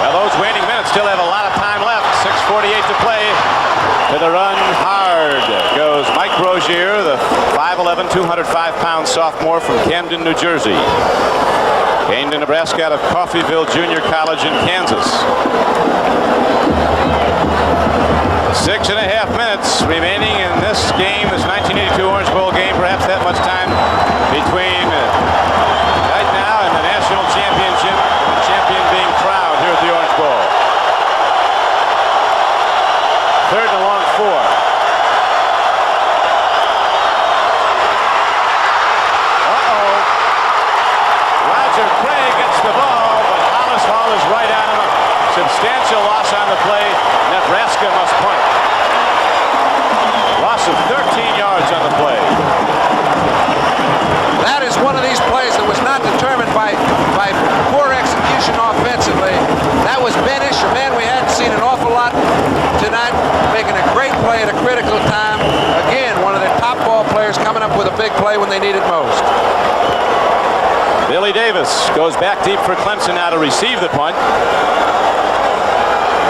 Well, those waning minutes still have a lot of time left. 6:48 to play. To the run hard goes Mike Rozier, the 5'11", 205-pound sophomore from Camden, New Jersey. Came to Nebraska out of Coffeyville Junior College in Kansas. 6.5 minutes remaining in this game, this 1982 Orange Bowl game. Perhaps that much time between right now and the national championship, and the champion being crowned here at the Orange Bowl. 3rd and long 4. Roger Craig gets the ball, but Hollis Hall is right on him. A substantial loss on the play. Nebraska must punt. Loss of 13 yards on the play. That is one of these plays that was not determined by poor execution offensively. That was Benish, a man we hadn't seen an awful lot tonight, making a great play at a critical time. Again, one of their top ball players coming up with a big play when they need it most. Billy Davis goes back deep for Clemson now to receive the punt.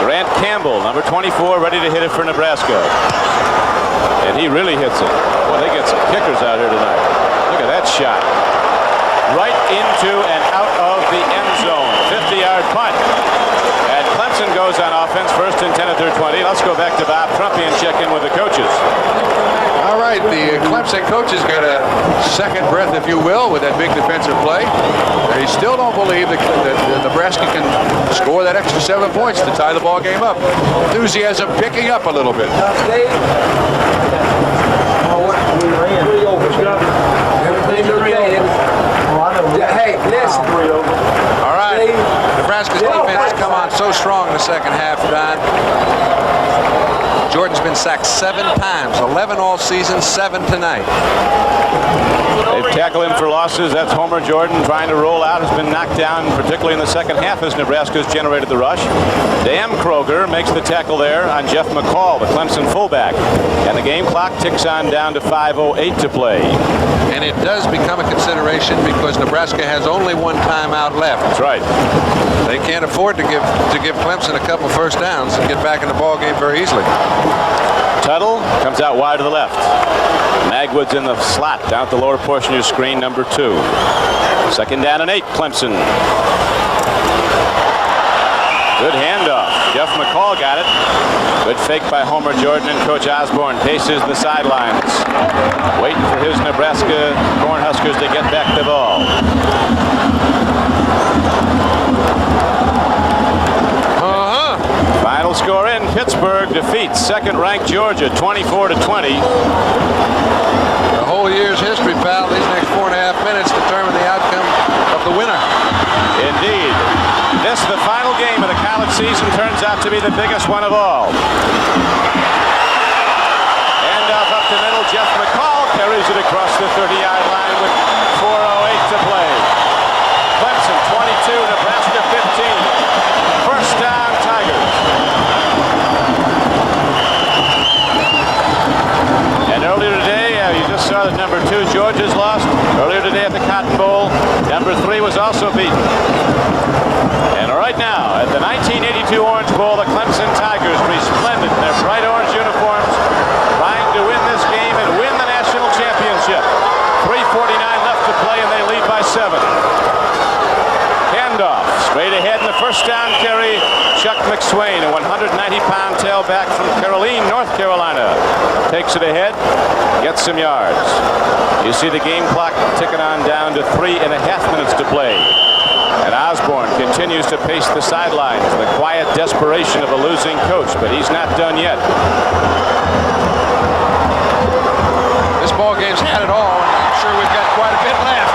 Grant Campbell, number 24, ready to hit it for Nebraska. And he really hits it. Boy, they get some kickers out here tonight. Look at that shot. Right into and out of the end zone. 50-yard punt. And Clemson goes on offense, 1st and 10 at their 20. Let's go back to Bob Trumpy and check in with the coaches. All right, the Clemson coaches got a second breath, if you will, with that big defensive play. They still don't believe that Nebraska can score that extra 7 points to tie the ball game up. Enthusiasm picking up a little bit. Hey, listen. All right, Nebraska's defense has come on so strong in the second half, Don. Jordan's been sacked 7 times, 11 all season, 7 tonight. They've tackled him for losses. That's Homer Jordan trying to roll out. Has been knocked down, particularly in the second half as Nebraska's generated the rush. Dan Kroger makes the tackle there on Jeff McCall, the Clemson fullback. And the game clock ticks on down to 5:08 to play. And it does become a consideration because Nebraska has only 1 timeout left. That's right. They can't afford to give Clemson a couple first downs and get back in the ball game very easily. Tuttle comes out wide to the left. Magwood's in the slot down at the lower portion of your screen, number 2. 2nd down and 8, Clemson. Good handoff. Jeff McCall got it. Good fake by Homer Jordan, and Coach Osborne paces the sidelines, waiting for his Nebraska Cornhuskers to get back the ball. Final score in, Pittsburgh defeats second-ranked Georgia 24-20. The whole year's history, pal. These next 4.5 minutes determine the outcome of the winner. Indeed. This, the final game of the college season, turns out to be the biggest one of all. Handoff up the middle. Jeff McCall carries it across the 30-yard line with 4:08 to play. Clemson 22, Nebraska 15. First down, Tigers. And earlier today, you just saw that number 2, Georgia's lost. Earlier today at the Cotton Bowl, number 3 was also beaten. And right now, at the 1982 Orange Bowl, the Clemson Tigers, resplendent in their bright orange uniforms, trying to win this game and win the national championship. 3:49 left to play, and they lead by 7. Handoff, straight ahead in the first down carry, Chuck McSwain, a 190-pound tailback from Caroline, North Carolina. Takes it ahead, gets some yards. You see the game clock ticking on down to 3.5 minutes to play. And Osborne continues to pace the sidelines, the quiet desperation of a losing coach, but he's not done yet. This ball game's had it all, and I'm sure we've got quite a bit left.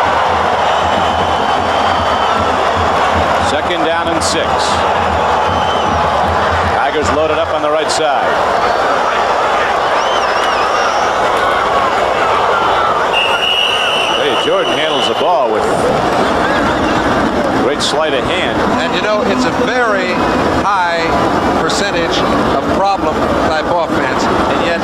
2nd down and 6. Tigers loaded up on the right side. Hey, Jordan handles the ball with great outright sleight of hand. And you know, it's a very high percentage of problem type offense, and yet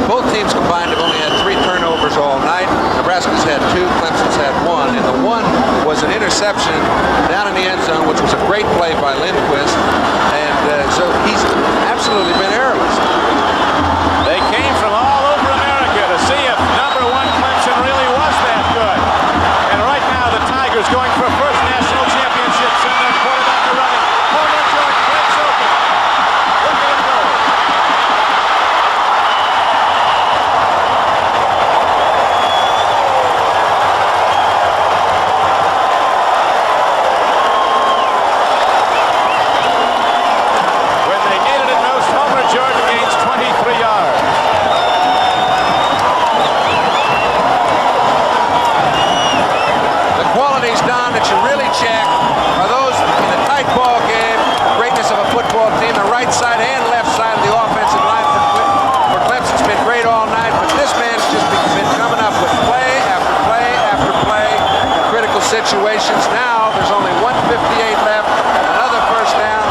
both teams combined have only had 3 turnovers all night. Nebraska's had 2, Clemson's had 1, and the 1 was an interception down in the end zone, which was a great play by Lindquist, and so he's absolutely been errorless. They came from all over America to see if number 1 Clemson really was that good. And right now the Tigers going for a first national championship. Send their quarterback to running. Homer Jordan breaks open. Look at him go. When they needed it most, Homer Jordan gains 23 yards. The qualities, Don, that you really check are those in a tight ball game, greatness of a football team, the right side and left side of the offensive line for Clemson's been great all night, but this man's just been coming up with play after play after play in critical situations. Now there's only 1:58 left, another first down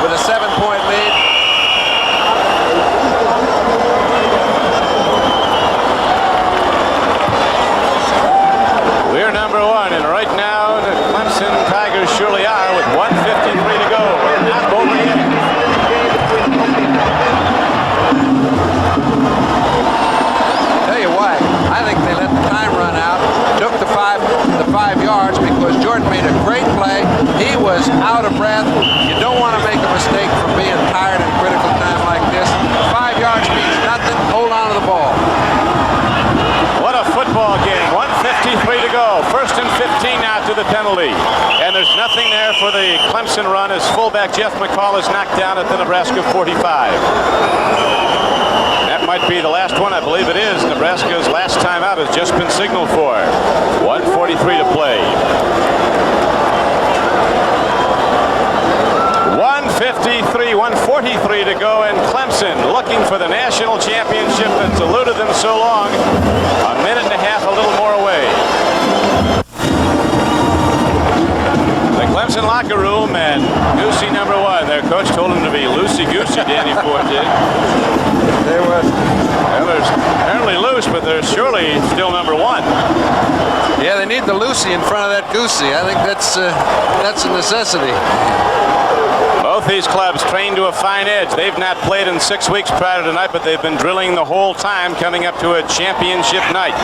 with a 7-point lead. We're number 1, and right now the Clemson Tigers surely are with 1:53 to go. We're not over yet. Tell you what, I think they let the time run out, took the 5 yards because Jordan made a great play. He was out of breath. You don't want to make a mistake from being tired in a critical time like this. 5 yards means nothing. Hold on to the ball. What a football game. 1:53 to go. First and 15 now to the penalty. And there's nothing there for the Clemson run as fullback Jeff McCall is knocked down at the Nebraska 45. That might be the last one. I believe it is. Nebraska's last timeout has just been signaled for. 1:43 to play. 1:43 to go, and Clemson looking for the national championship that's eluded them so long. A minute and a half, a little more away. The Clemson locker room, and Goosey number 1. Their coach told him to be loosey-goosey, Danny Ford did. They were. Well, they're apparently loose, but they're surely still number 1. Yeah, they need the Lucy in front of that Goosey. I think that's a necessity. Both these clubs trained to a fine edge. They've not played in 6 weeks prior to tonight, but they've been drilling the whole time coming up to a championship night.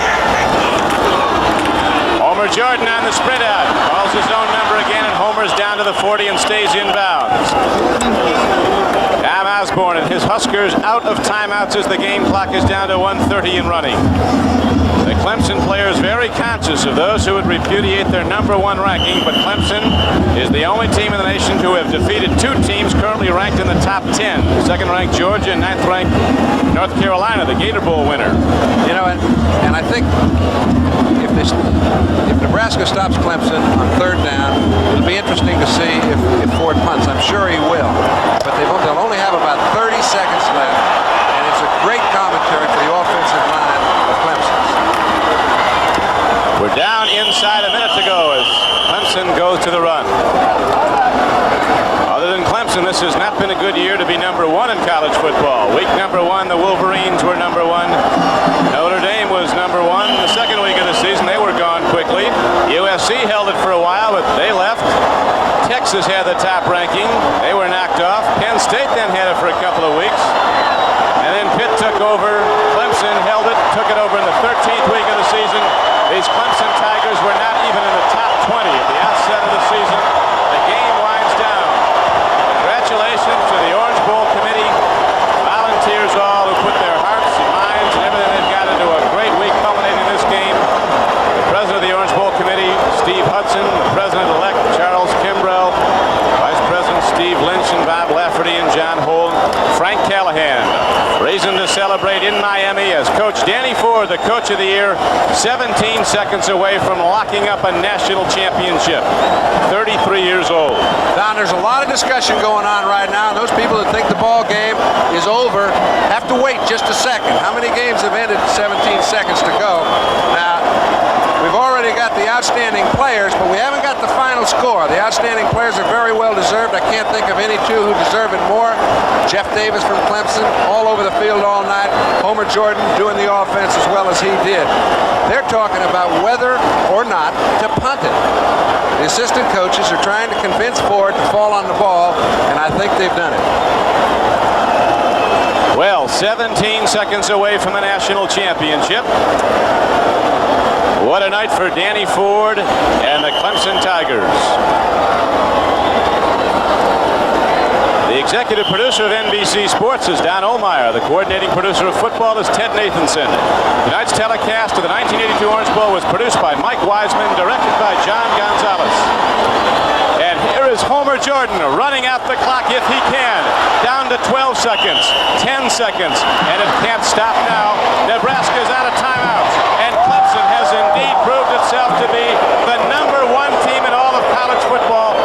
Homer Jordan on the sprint out. Calls his own number again, and Homer's down to the 40 and stays in bounds. Tom Osborne and his Huskers out of timeouts as the game clock is down to 1:30 and running. The Clemson players very conscious of those who would repudiate their number 1 ranking, but Clemson is the only team in the nation to have defeated 2 teams currently ranked in the top 10. Second-ranked Georgia and 9th-ranked North Carolina, the Gator Bowl winner. You know, and I think if Nebraska stops Clemson on 3rd down, it'll be interesting to see if Ford punts. I'm sure he will, but they'll only have about 30 seconds left, and it's a great commentary for the offensive line of Clemson. We're down inside a minute to go as Clemson goes to the run. Other than Clemson, this has not been a good year to be number 1 in college football. Week number 1, the Wolverines were number 1. Notre Dame was number 1. The second week of the season, they were gone quickly. USC held it for a while, but they left. Texas had the top ranking. They were knocked off. Penn State then had it for a couple of weeks. And then Pitt took over. Clemson held it, took it over in the 13th week of the season. These Clemson Tigers were not even in the top 20 at the outset of the season. The game winds down. Congratulations to the Orange Bowl committee, volunteers all who put their hearts and minds and everything they've got into a great week culminating this game. The president of the Orange Bowl committee, Steve Hudson, the president-elect, Charles Kimbrell, Vice President Steve Lynch and Bob Lafferty and John Holt, Frank Callahan. Reason to celebrate in Miami as Coach Danny Ford, the Coach of the Year, 17 seconds away from locking up a national championship. 33 years old. Don, there's a lot of discussion going on right now, and those people that think the ball game is over have to wait just a second. How many games have ended 17 seconds to go? Now, we've already got the outstanding players, but we haven't got the final score. score. The outstanding players are very well deserved. I can't think of any two who deserve it more. Jeff Davis from Clemson, all over the field all night. Homer Jordan doing the offense as well as he did. They're talking about whether or not to punt it. The assistant coaches are trying to convince Ford to fall on the ball, and I think they've done it. Well, 17 seconds away from the national championship. What a night for Danny Ford and the Clemson Tigers. The executive producer of NBC Sports is Don Ohlmeyer. The coordinating producer of football is Ted Nathanson. Tonight's telecast of the 1982 Orange Bowl was produced by Mike Wiseman, directed by John Gonzalez. And here is Homer Jordan running out the clock if he can. Down to 12 seconds, 10 seconds, and it can't stop now. Nebraska's out of timeouts, and Clemson has indeed proved itself to be the #1 team in all of college football.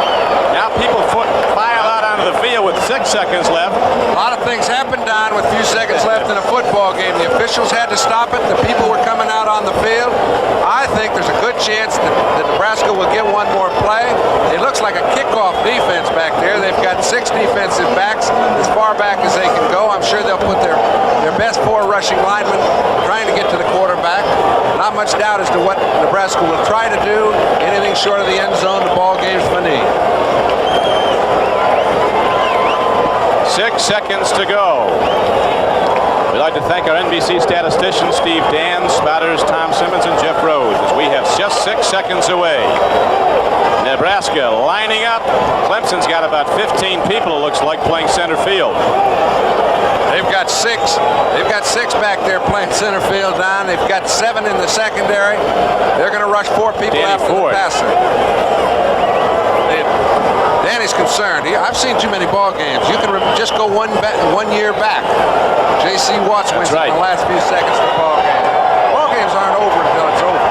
Now people file out onto the field with 6 seconds left. A lot of things happened, Don, with a few seconds left in a football game. The officials had to stop it. The people were coming out on the field. I think there's a good chance that Nebraska will get one more play. It looks like a kickoff defense back there. They've got 6 defensive backs as far back as they can go. I'm sure they'll put their best 4 rushing linemen trying to get to the quarterback. Not much doubt as to what Nebraska will try to do. Anything short of the end zone, the ball game's finished. 6 seconds to go. We'd like to thank our NBC statisticians, Steve Dan, spotters Tom Simmons, and Jeff Rose, as we have just 6 seconds away. Nebraska lining up. Clemson's got about 15 people, it looks like, playing center field. They've got 6. They've got 6 back there playing center field, Don. They've got 7 in the secondary. They're going to rush 4 people Danny after Ford. the passer. Danny's concerned. I've seen too many ball games. You can just go one year back. J.C. Watts wins in the last few seconds of the ball game. Ball games aren't over until it's over.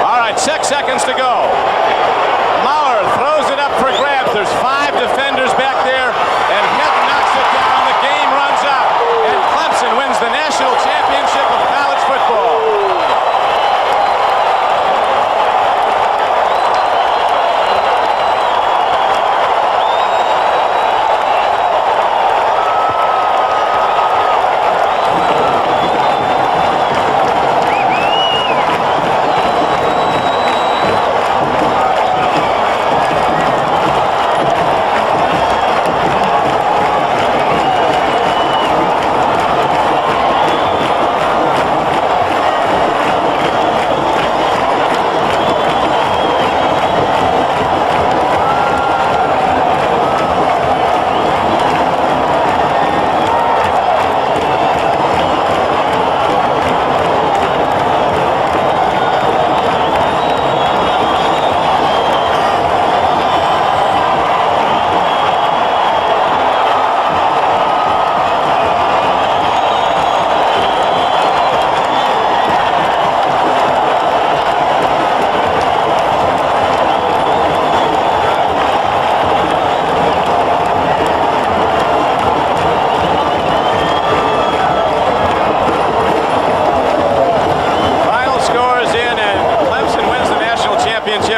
All right, 6 seconds to go. Maurer throws it up for grabs. There's 5 defenders back there, and Hinton knocks it down. The game runs out, and Clemson wins the national championship of college football.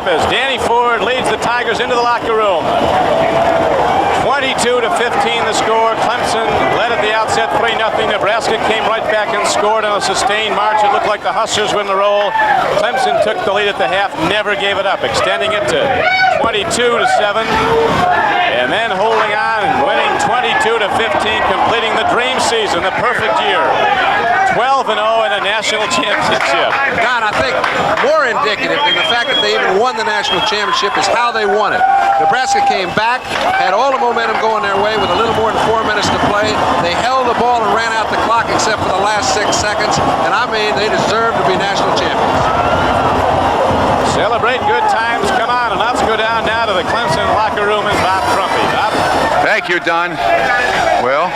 As Danny Ford leads the Tigers into the locker room. 22-15 the score. Clemson led at the outset 3-0. Nebraska came right back and scored on a sustained march. It looked like the Huskers were in the roll. Clemson took the lead at the half, never gave it up, extending it to 22-7, and then holding on and winning 22-15, completing the dream season, the perfect year. 12-0 in a national championship. Don, I think more indicative than the fact that they even won the national championship is how they won it. Nebraska came back, had all the momentum going their way with a little more than 4 minutes to play. They held the ball and ran out the clock except for the last 6 seconds, and I mean, they deserve to be national champions. Celebrate good times. Come on, and let's go down now to the Clemson locker room and Bob Crumpy. Bob? Thank you, Don. Well,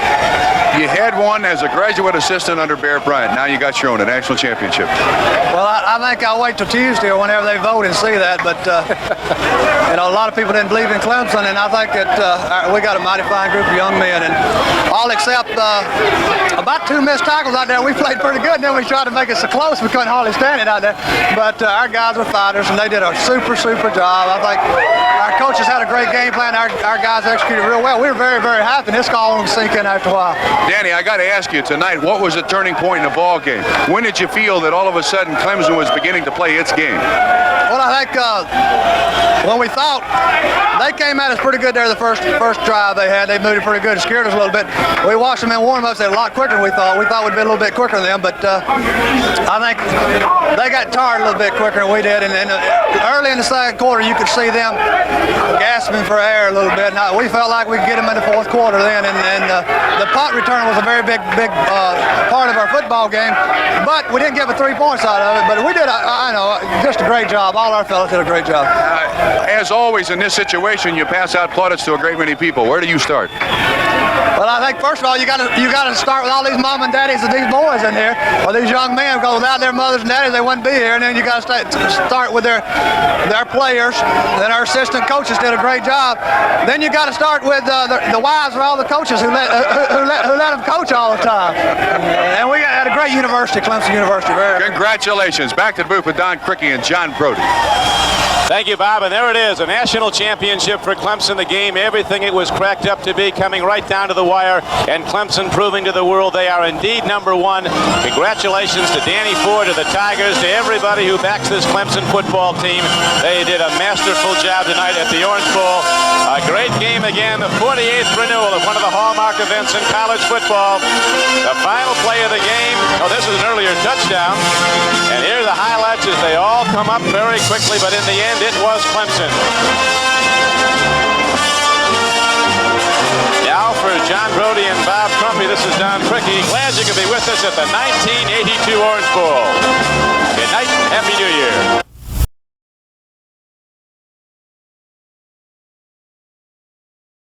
you had one as a graduate assistant under Bear Bryant. Now you got your own, a national championship. Well, I think I'll wait till Tuesday or whenever they vote and see that. But you know, a lot of people didn't believe in Clemson, and I think that we got a mighty fine group of young men, and all except about 2 missed tackles out there. We played pretty good, and then we tried to make it so close we couldn't hardly stand it out there. But our guys were fighters, and they did a super job. I think our coaches had a great game plan. Our guys executed real well. We were very happy, and this call will sink in after a while. Danny, I got to ask you tonight, what was the turning point in the ball game? When did you feel that all of a sudden Clemson was beginning to play its game? Well, I think when we thought they came at us pretty good there the first drive they had. They moved it pretty good. It scared us a little bit. We watched them in warm-ups. They're a lot quicker than we thought. We thought we'd be a little bit quicker than them, but I think they got tired a little bit quicker than we did. And early in the second quarter, you could see them gasping for air a little bit. And we felt like we could get them in the fourth quarter then. And the punt return was a very big part of our football game. But we didn't get 3 points out of it. But we did, I know, just a great job. All our fellas did a great job. As always in this situation, you pass out plaudits to a great many people. Where do you start? Well, I think first of all you got to start with all these mom and daddies and these boys in here, or these young men, because without their mothers and daddies they wouldn't be here. And then you got to start with their players. Then our assistant coaches did a great job. Then you got to start with the wives of all the coaches who let them coach all the time. And we had a great university, Clemson University. Congratulations. Back to the booth with Don Cricky and John Brody. Thank you, Bob. And there it is, a national championship for Clemson. The game, everything it was cracked up to be, coming right down to the wire, and Clemson proving to the world they are indeed number one. Congratulations to Danny Ford, to the Tigers, to everybody who backs this Clemson football team. They did a masterful job tonight at the Orange Bowl. A great game again, the 48th renewal of one of the hallmark events in college football. The final play of the game, this is an earlier touchdown. And here are the highlights as they all come up very quickly, but in the end, it was Clemson. Now for John Brody and Bob Crumpy, this is Don Cricky. Glad you could be with us at the 1982 Orange Bowl. Good night, Happy New Year.